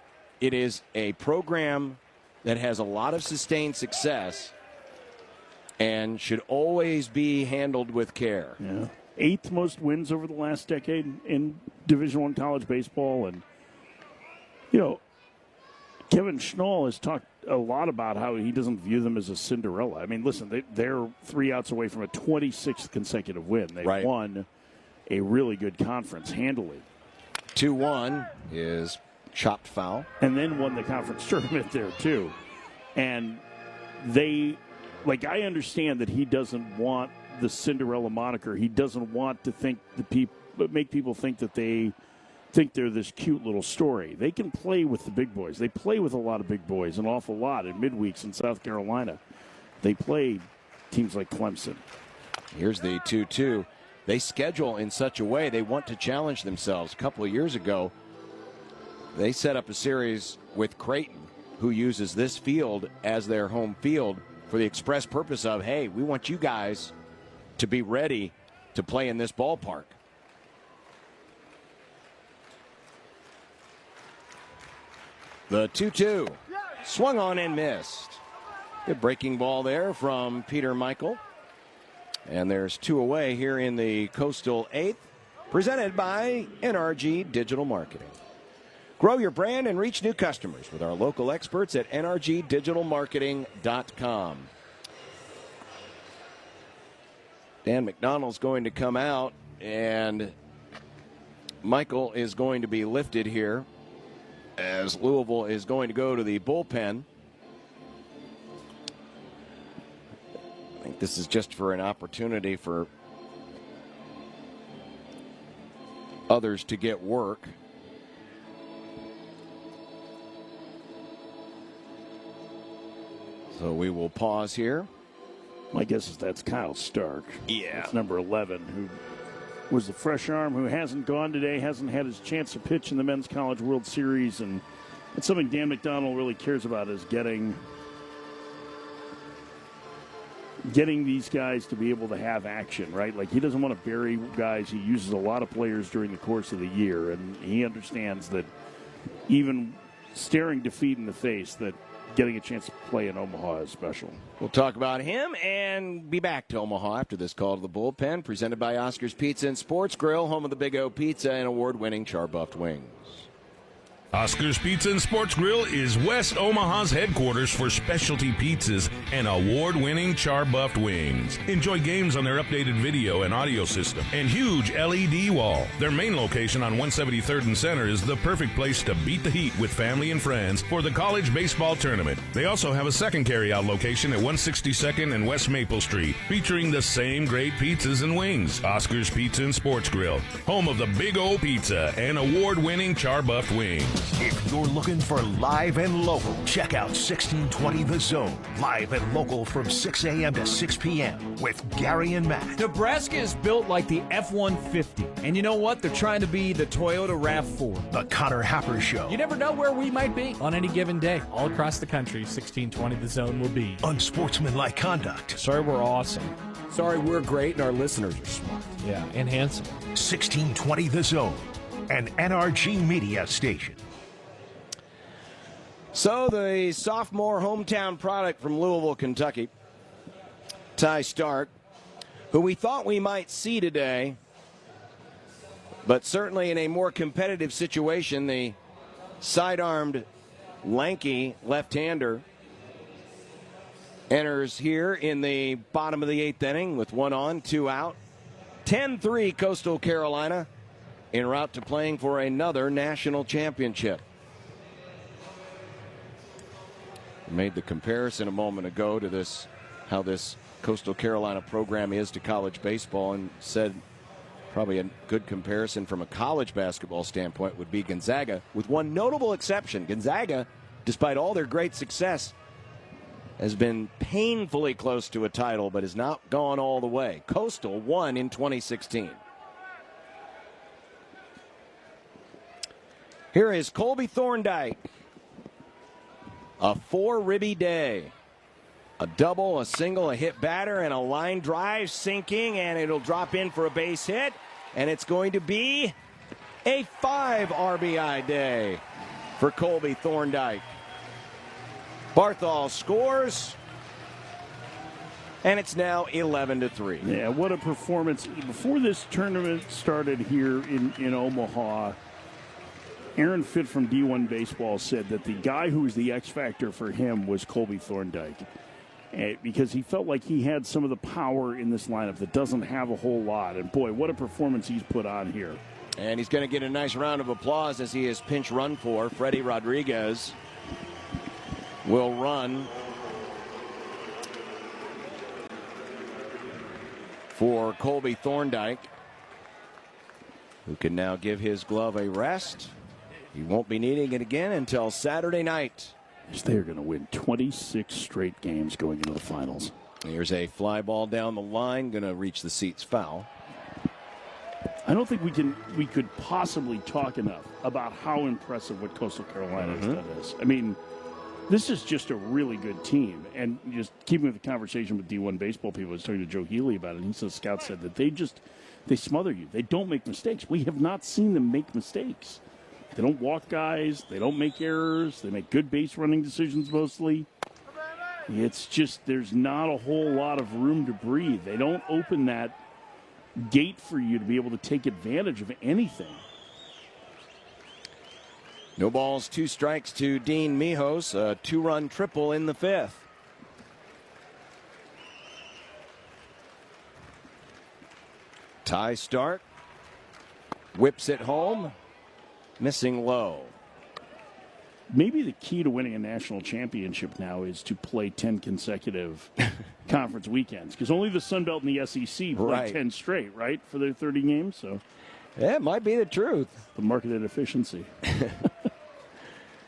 it is a program that has a lot of sustained success and should always be handled with care. Yeah. 8th most wins over the last decade in Division I college baseball. And, Kevin Schnall has talked a lot about how he doesn't view them as a Cinderella. I mean, listen, they're 3 outs away from a 26th consecutive win. They won a really good conference handily. 2-1 is chopped foul. And then won the conference tournament there, too. And I understand that he doesn't want the Cinderella moniker. He doesn't want to make people think that they think they're this cute little story. They can play with the big boys. They play with a lot of big boys, an awful lot in midweeks in South Carolina. They play teams like Clemson. Here's the 2-2. They schedule in such a way they want to challenge themselves. A couple of years ago, they set up a series with Creighton, who uses this field as their home field for the express purpose of, hey, we want you guys to be ready to play in this ballpark. The 2-2 swung on and missed. Good breaking ball there from Peter Michael. And there's 2 away here in the Coastal 8th, presented by NRG Digital Marketing. Grow your brand and reach new customers with our local experts at nrgdigitalmarketing.com. Dan McDonald's going to come out, and Michael is going to be lifted here as Louisville is going to go to the bullpen. I think this is just for an opportunity for others to get work. So we will pause here. My guess is that's Kyle Stark. Yeah. That's number 11, who was the fresh arm, who hasn't gone today, hasn't had his chance to pitch in the Men's College World Series. And it's something Dan McDonald really cares about, is getting these guys to be able to have action, right? Like, he doesn't want to bury guys. He uses a lot of players during the course of the year, and he understands that even staring defeat in the face, that getting a chance to play in Omaha is special. We'll talk about him and be back to Omaha after this call to the bullpen, presented by Oscar's Pizza and Sports Grill, home of the Big O Pizza and award-winning char-buffed wings. Oscar's Pizza and Sports Grill is West Omaha's headquarters for specialty pizzas and award-winning char-buffed wings. Enjoy games on their updated video and audio system and huge LED wall. Their main location on 173rd and Center is the perfect place to beat the heat with family and friends for the college baseball tournament. They also have a second carry-out location at 162nd and West Maple Street, featuring the same great pizzas and wings. Oscar's Pizza and Sports Grill, home of the Big O Pizza and award-winning char-buffed wings. If you're looking for live and local, check out 1620 The Zone. Live and local from 6 a.m. to 6 p.m. with Gary and Matt. Nebraska is built like the F-150. And you know what? They're trying to be the Toyota RAV4. The Connor Happer Show. You never know where we might be. On any given day, all across the country, 1620 The Zone will be. Unsportsmanlike conduct. Sorry we're awesome. Sorry we're great and our listeners are smart. Yeah, and handsome. 1620 The Zone, an NRG media station. So the sophomore hometown product from Louisville, Kentucky, Ty Stark, who we thought we might see today, but certainly in a more competitive situation, the side-armed, lanky left-hander enters here in the bottom of the 8th inning with 1 on, 2 out. 10-3 Coastal Carolina en route to playing for another national championship. Made the comparison a moment ago to this, how this Coastal Carolina program is to college baseball, and said Probably a good comparison from a college basketball standpoint would be Gonzaga, with one notable exception. Gonzaga, despite all their great success, has been painfully close to a title, but has not gone all the way. Coastal won in 2016. Here is Colby Thorndike. A 4-ribby day. A double, a single, a hit batter, and a line drive sinking, and it'll drop in for a base hit, and it's going to be a 5 RBI day for Colby Thorndike. Barthol scores, and it's now 11-3. Yeah, what a performance. Before this tournament started here in Omaha, Aaron Fitt from D1 Baseball said that the guy who was the X factor for him was Colby Thorndike. Because he felt like he had some of the power in this lineup that doesn't have a whole lot. And, boy, what a performance he's put on here. And he's going to get a nice round of applause as he is pinch run for. Freddie Rodriguez will run for Colby Thorndike, who can now give his glove a rest. He won't be needing it again until Saturday night. They're going to win 26 straight games going into the finals. Here's a fly ball down the line, going to reach the seats foul. I don't think we could possibly talk enough about how impressive what Coastal Carolina has done is. I mean, this is just a really good team. And just keeping with the conversation with D1 baseball people, I was talking to Joe Healy about it, and he said, Scout said that they smother you. They don't make mistakes. We have not seen them make mistakes. They don't walk guys. They don't make errors. They make good base running decisions mostly. It's just there's not a whole lot of room to breathe. They don't open that gate for you to be able to take advantage of anything. No balls, 2 strikes to Dean Mijos. A 2-run triple in the 5th. Ty Stark whips it home. Missing low. Maybe the key to winning a national championship now is to play 10 consecutive conference weekends, because only the Sun Belt and the SEC play 10 straight, right, for their 30 games. So, yeah, it might be the truth. The marketed efficiency.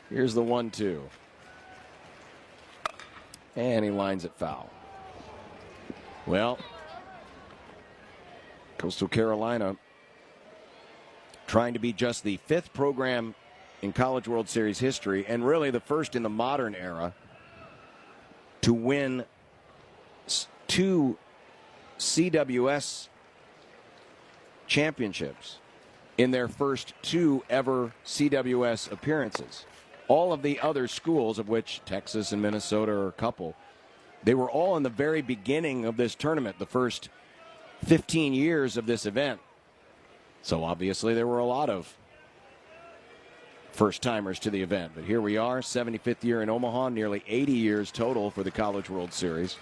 Here's the 1-2. And he lines it foul. Well, Coastal Carolina trying to be just the 5th program in College World Series history, and really the first in the modern era, to win 2 CWS championships in their first 2 ever CWS appearances. All of the other schools, of which Texas and Minnesota are a couple, they were all in the very beginning of this tournament, the first 15 years of this event. So obviously there were a lot of first-timers to the event. But here we are, 75th year in Omaha, nearly 80 years total for the College World Series.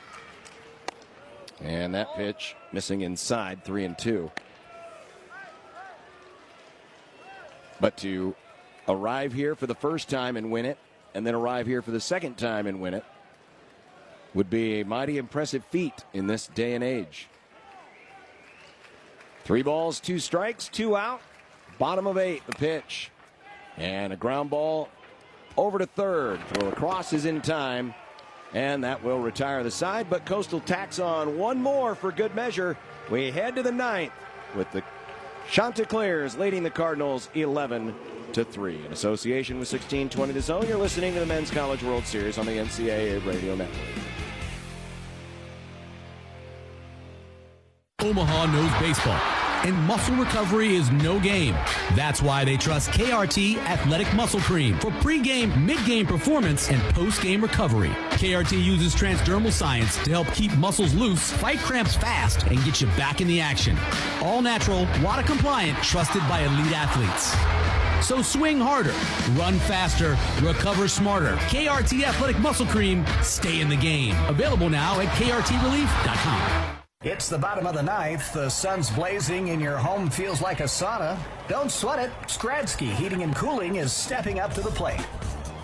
And that pitch missing inside, 3-2. But to arrive here for the first time and win it, and then arrive here for the second time and win it, would be a mighty impressive feat in this day and age. 3 balls, 2 strikes, 2 out. Bottom of 8, the pitch. And a ground ball over to third. The lacrosse is in time, and that will retire the side. But Coastal tacks on 1 more for good measure. We head to the 9th with the Chanticleers leading the Cardinals 11-3. In association with 1620 The Zone, you're listening to the Men's College World Series on the NCAA Radio Network. Omaha knows baseball, and muscle recovery is no game. That's why they trust KRT Athletic Muscle Cream for pregame, midgame performance, and postgame recovery. KRT uses transdermal science to help keep muscles loose, fight cramps fast, and get you back in the action. All natural, WADA compliant, trusted by elite athletes. So swing harder, run faster, recover smarter. KRT Athletic Muscle Cream, stay in the game. Available now at krtrelief.com. It's the bottom of the 9th. The sun's blazing and your home feels like a sauna. Don't sweat it. Skradsky Heating and Cooling is stepping up to the plate.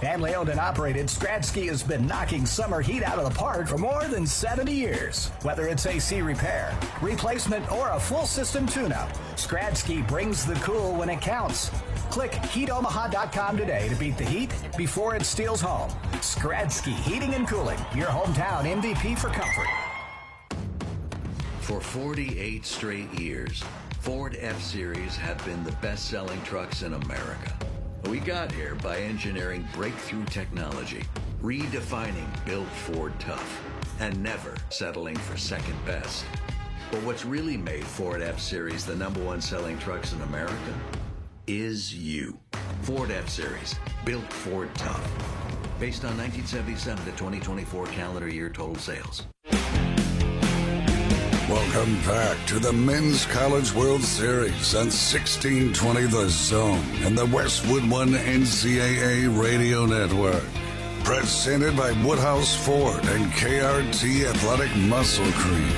Family owned and operated, Stradsky has been knocking summer heat out of the park for more than 70 years. Whether it's AC repair, replacement, or a full system tune-up, Stradsky brings the cool when it counts. Click heatomaha.com today to beat the heat before it steals home. Stradsky Heating and Cooling, your hometown MVP for comfort. For 48 straight years, Ford F-Series have been the best-selling trucks in America. We got here by engineering breakthrough technology, redefining Built Ford Tough, and never settling for second best. But what's really made Ford F-Series the #1 selling trucks in America is you. Ford F-Series, Built Ford Tough. Based on 1977 to 2024 calendar year total sales. Welcome back to the Men's College World Series on 1620 The Zone and the Westwood One NCAA Radio Network. Presented by Woodhouse Ford and KRT Athletic Muscle Cream.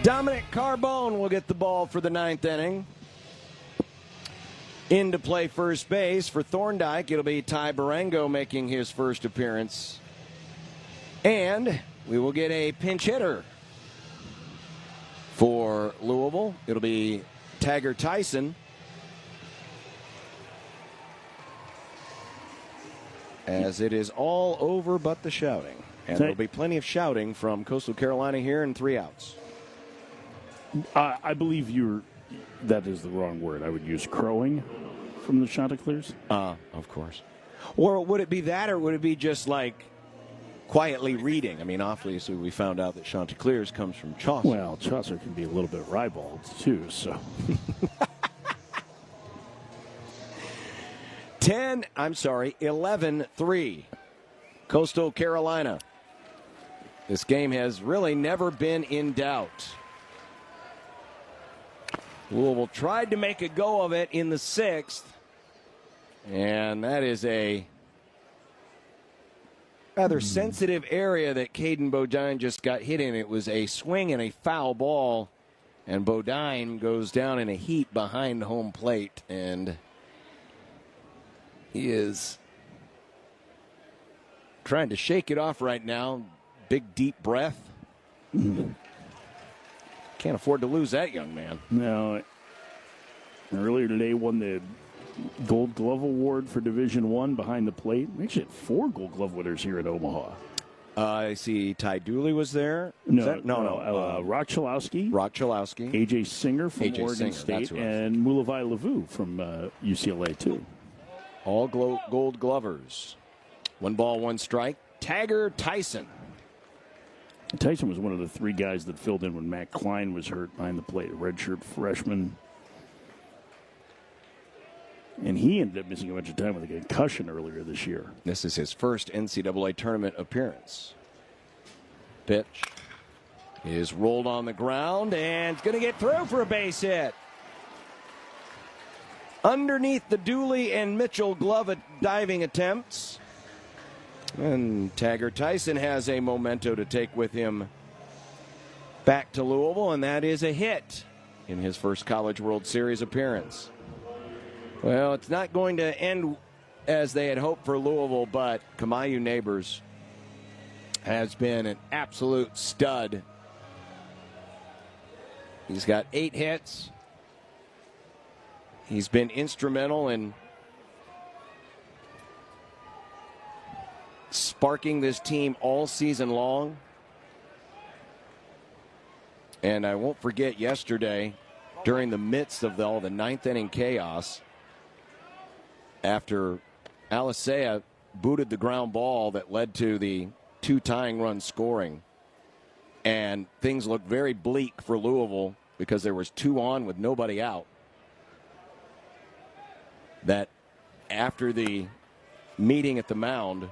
Dominic Carbone will get the ball for the 9th inning. In to play first base for Thorndike, it'll be Ty Barango making his first appearance. And we will get a pinch hitter for Louisville. It'll be Taggart Tyson. As it is all over but the shouting. And there'll be plenty of shouting from Coastal Carolina here in 3 outs. I believe that is the wrong word. I would use crowing from the Chanticleers. Of course. Or would it be that, or would it be just like quietly reading? I mean, obviously, we found out that Chanticleers comes from Chaucer. Well, Chaucer can be a little bit ribald, too, so. 11-3. Coastal Carolina. This game has really never been in doubt. Louisville tried to make a go of it in the 6th. And that is a rather sensitive area that Caden Bodine just got hit in. It was a swing and a foul ball. And Bodine goes down in a heap behind home plate. And he is trying to shake it off right now. Big, deep breath. Can't afford to lose that young man. No. Earlier today won the Gold Glove Award for Division I behind the plate. We actually had 4 Gold Glove winners here at Omaha. I see Ty Dooley was there. No. Rock Chalowski. A.J. Singer from Oregon State. And Mulavai Lavu from UCLA, too. All Gold Glovers. 1 ball, 1 strike. Taggart Tyson. Tyson was one of the 3 guys that filled in when Matt Klein was hurt behind the plate, a redshirt freshman. And he ended up missing a bunch of time with a concussion earlier this year. This is his first NCAA tournament appearance. Pitch is rolled on the ground and it's going to get through for a base hit. Underneath the Dooley and Mitchell glove diving attempts. And Taggart Tyson has a memento to take with him back to Louisville, and that is a hit in his first College World Series appearance. Well, it's not going to end as they had hoped for Louisville, but Kamayu Neighbors has been an absolute stud. He's got 8 hits. He's been instrumental in sparking this team all season long. And I won't forget yesterday, during the midst of all the 9th inning chaos, after Alisea booted the ground ball that led to the 2 tying runs scoring, and things looked very bleak for Louisville because there was 2 on with nobody out, that after the meeting at the mound,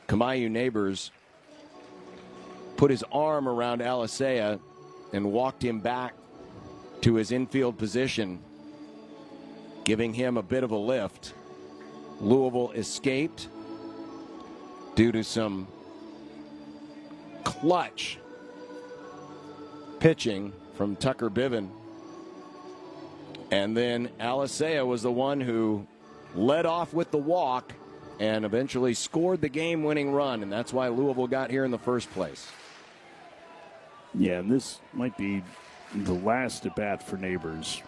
Kamayu Neighbors put his arm around Alisea and walked him back to his infield position, giving him a bit of a lift. Louisville escaped due to some clutch pitching from Tucker Biven. And then Alisea was the one who led off with the walk and eventually scored the game-winning run, and that's why Louisville got here in the first place. Yeah, and this might be the last at-bat for Neighbors.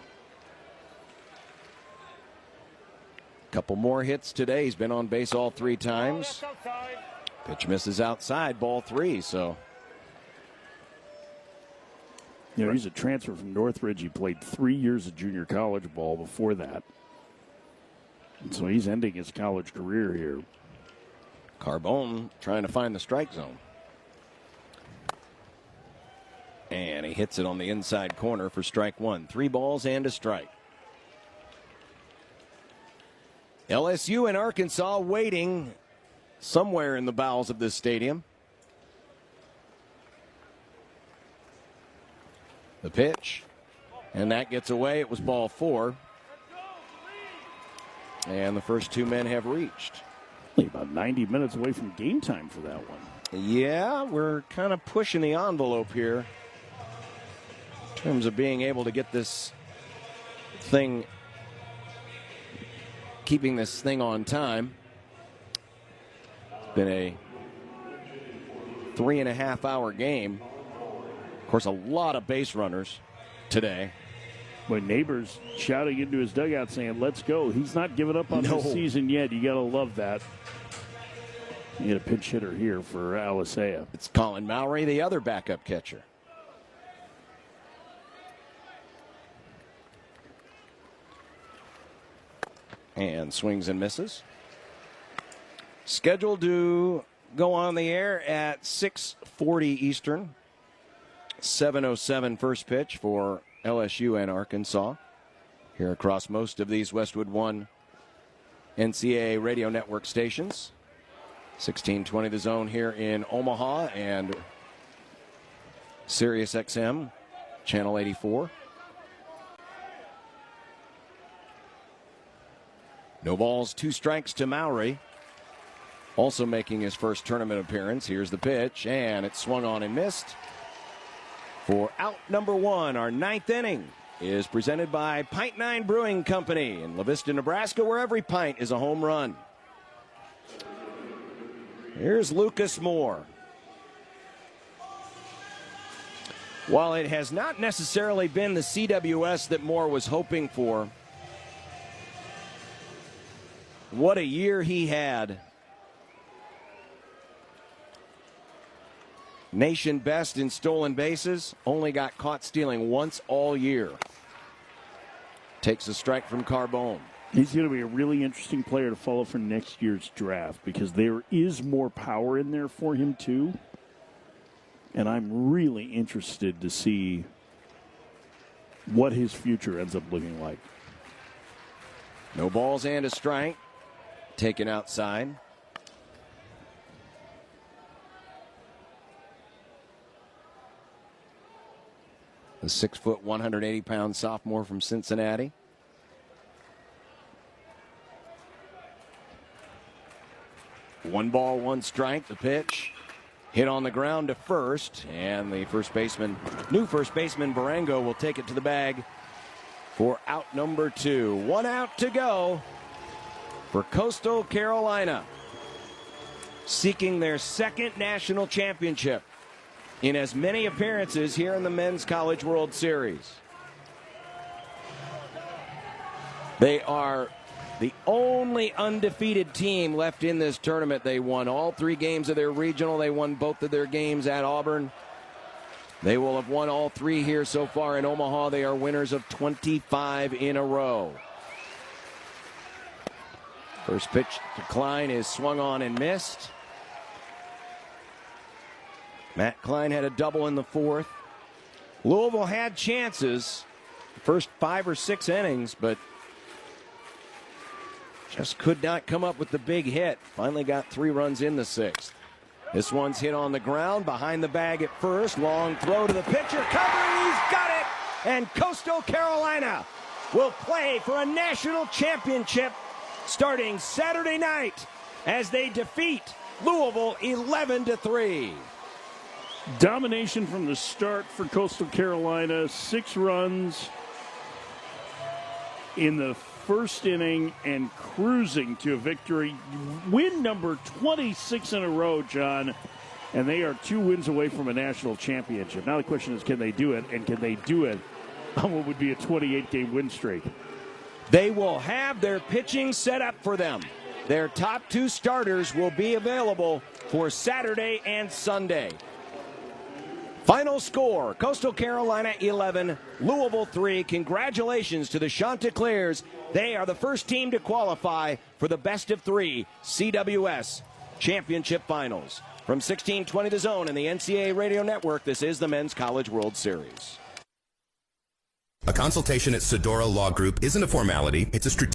Couple more hits today. He's been on base all 3 times. Pitch misses outside, ball 3, so. You know, he's a transfer from Northridge. He played 3 years of junior college ball before that. And so he's ending his college career here. Carbone trying to find the strike zone. And he hits it on the inside corner for strike 1. 3 balls and a strike. LSU and Arkansas waiting somewhere in the bowels of this stadium. The pitch, and that gets away. It was ball 4. And the first 2 men have reached. About 90 minutes away from game time for that one. Yeah, we're kind of pushing the envelope here in terms of being able to get this thing, keeping this thing on time. It's been a 3.5-hour game. Of course, a lot of base runners today. But Neighbors shouting into his dugout saying, let's go. He's not giving up on this season yet. You got to love that. You get a pinch hitter here for Alisea. It's Colin Mowry, the other backup catcher. And swings and misses. Scheduled to go on the air at 6:40 Eastern. 7:07 first pitch for LSU and Arkansas. Here across most of these Westwood One NCAA radio network stations. 1620 The Zone here in Omaha and Sirius XM, Channel 84. No balls, 2 strikes to Mowry. Also making his first tournament appearance. Here's the pitch, and it swung on and missed. For out number 1, our 9th inning is presented by Pint 9 Brewing Company in La Vista, Nebraska, where every pint is a home run. Here's Lucas Moore. While it has not necessarily been the CWS that Moore was hoping for, what a year he had. Nation best in stolen bases, only got caught stealing once all year. Takes a strike from Carbone. He's going to be a really interesting player to follow for next year's draft because there is more power in there for him too. And I'm really interested to see what his future ends up looking like. No balls and a strike. Taken outside. The 6-foot, 180-pound sophomore from Cincinnati. One ball, 1 strike. The pitch hit on the ground to first, and the new first baseman Barango will take it to the bag for out number 2. 1 out to go for Coastal Carolina, seeking their 2nd national championship in as many appearances here in the Men's College World Series. They are the only undefeated team left in this tournament. They won all 3 games of their regional. They won both of their games at Auburn. They will have won all 3 here so far in Omaha. They are winners of 25 in a row. First pitch to Klein is swung on and missed. Matt Klein had a double in the 4th. Louisville had chances the first 5 or 6 innings, but just could not come up with the big hit. Finally got 3 runs in the 6th. This one's hit on the ground, behind the bag at first. Long throw to the pitcher, covering, he's got it! And Coastal Carolina will play for a national championship starting Saturday night as they defeat Louisville 11-3. Domination from the start for Coastal Carolina. 6 runs in the first inning and cruising to a victory. Win number 26 in a row, John, and they are 2 wins away from a national championship. Now the question is, can they do it, and can they do it on what would be a 28-game win streak? They will have their pitching set up for them. Their top 2 starters will be available for Saturday and Sunday. Final score, Coastal Carolina 11, Louisville 3. Congratulations to the Chanticleers. They are the first team to qualify for the best of 3 CWS Championship Finals. From 1620 The Zone and the NCAA Radio Network, this is the Men's College World Series. A consultation at Sedora Law Group isn't a formality, it's a strategic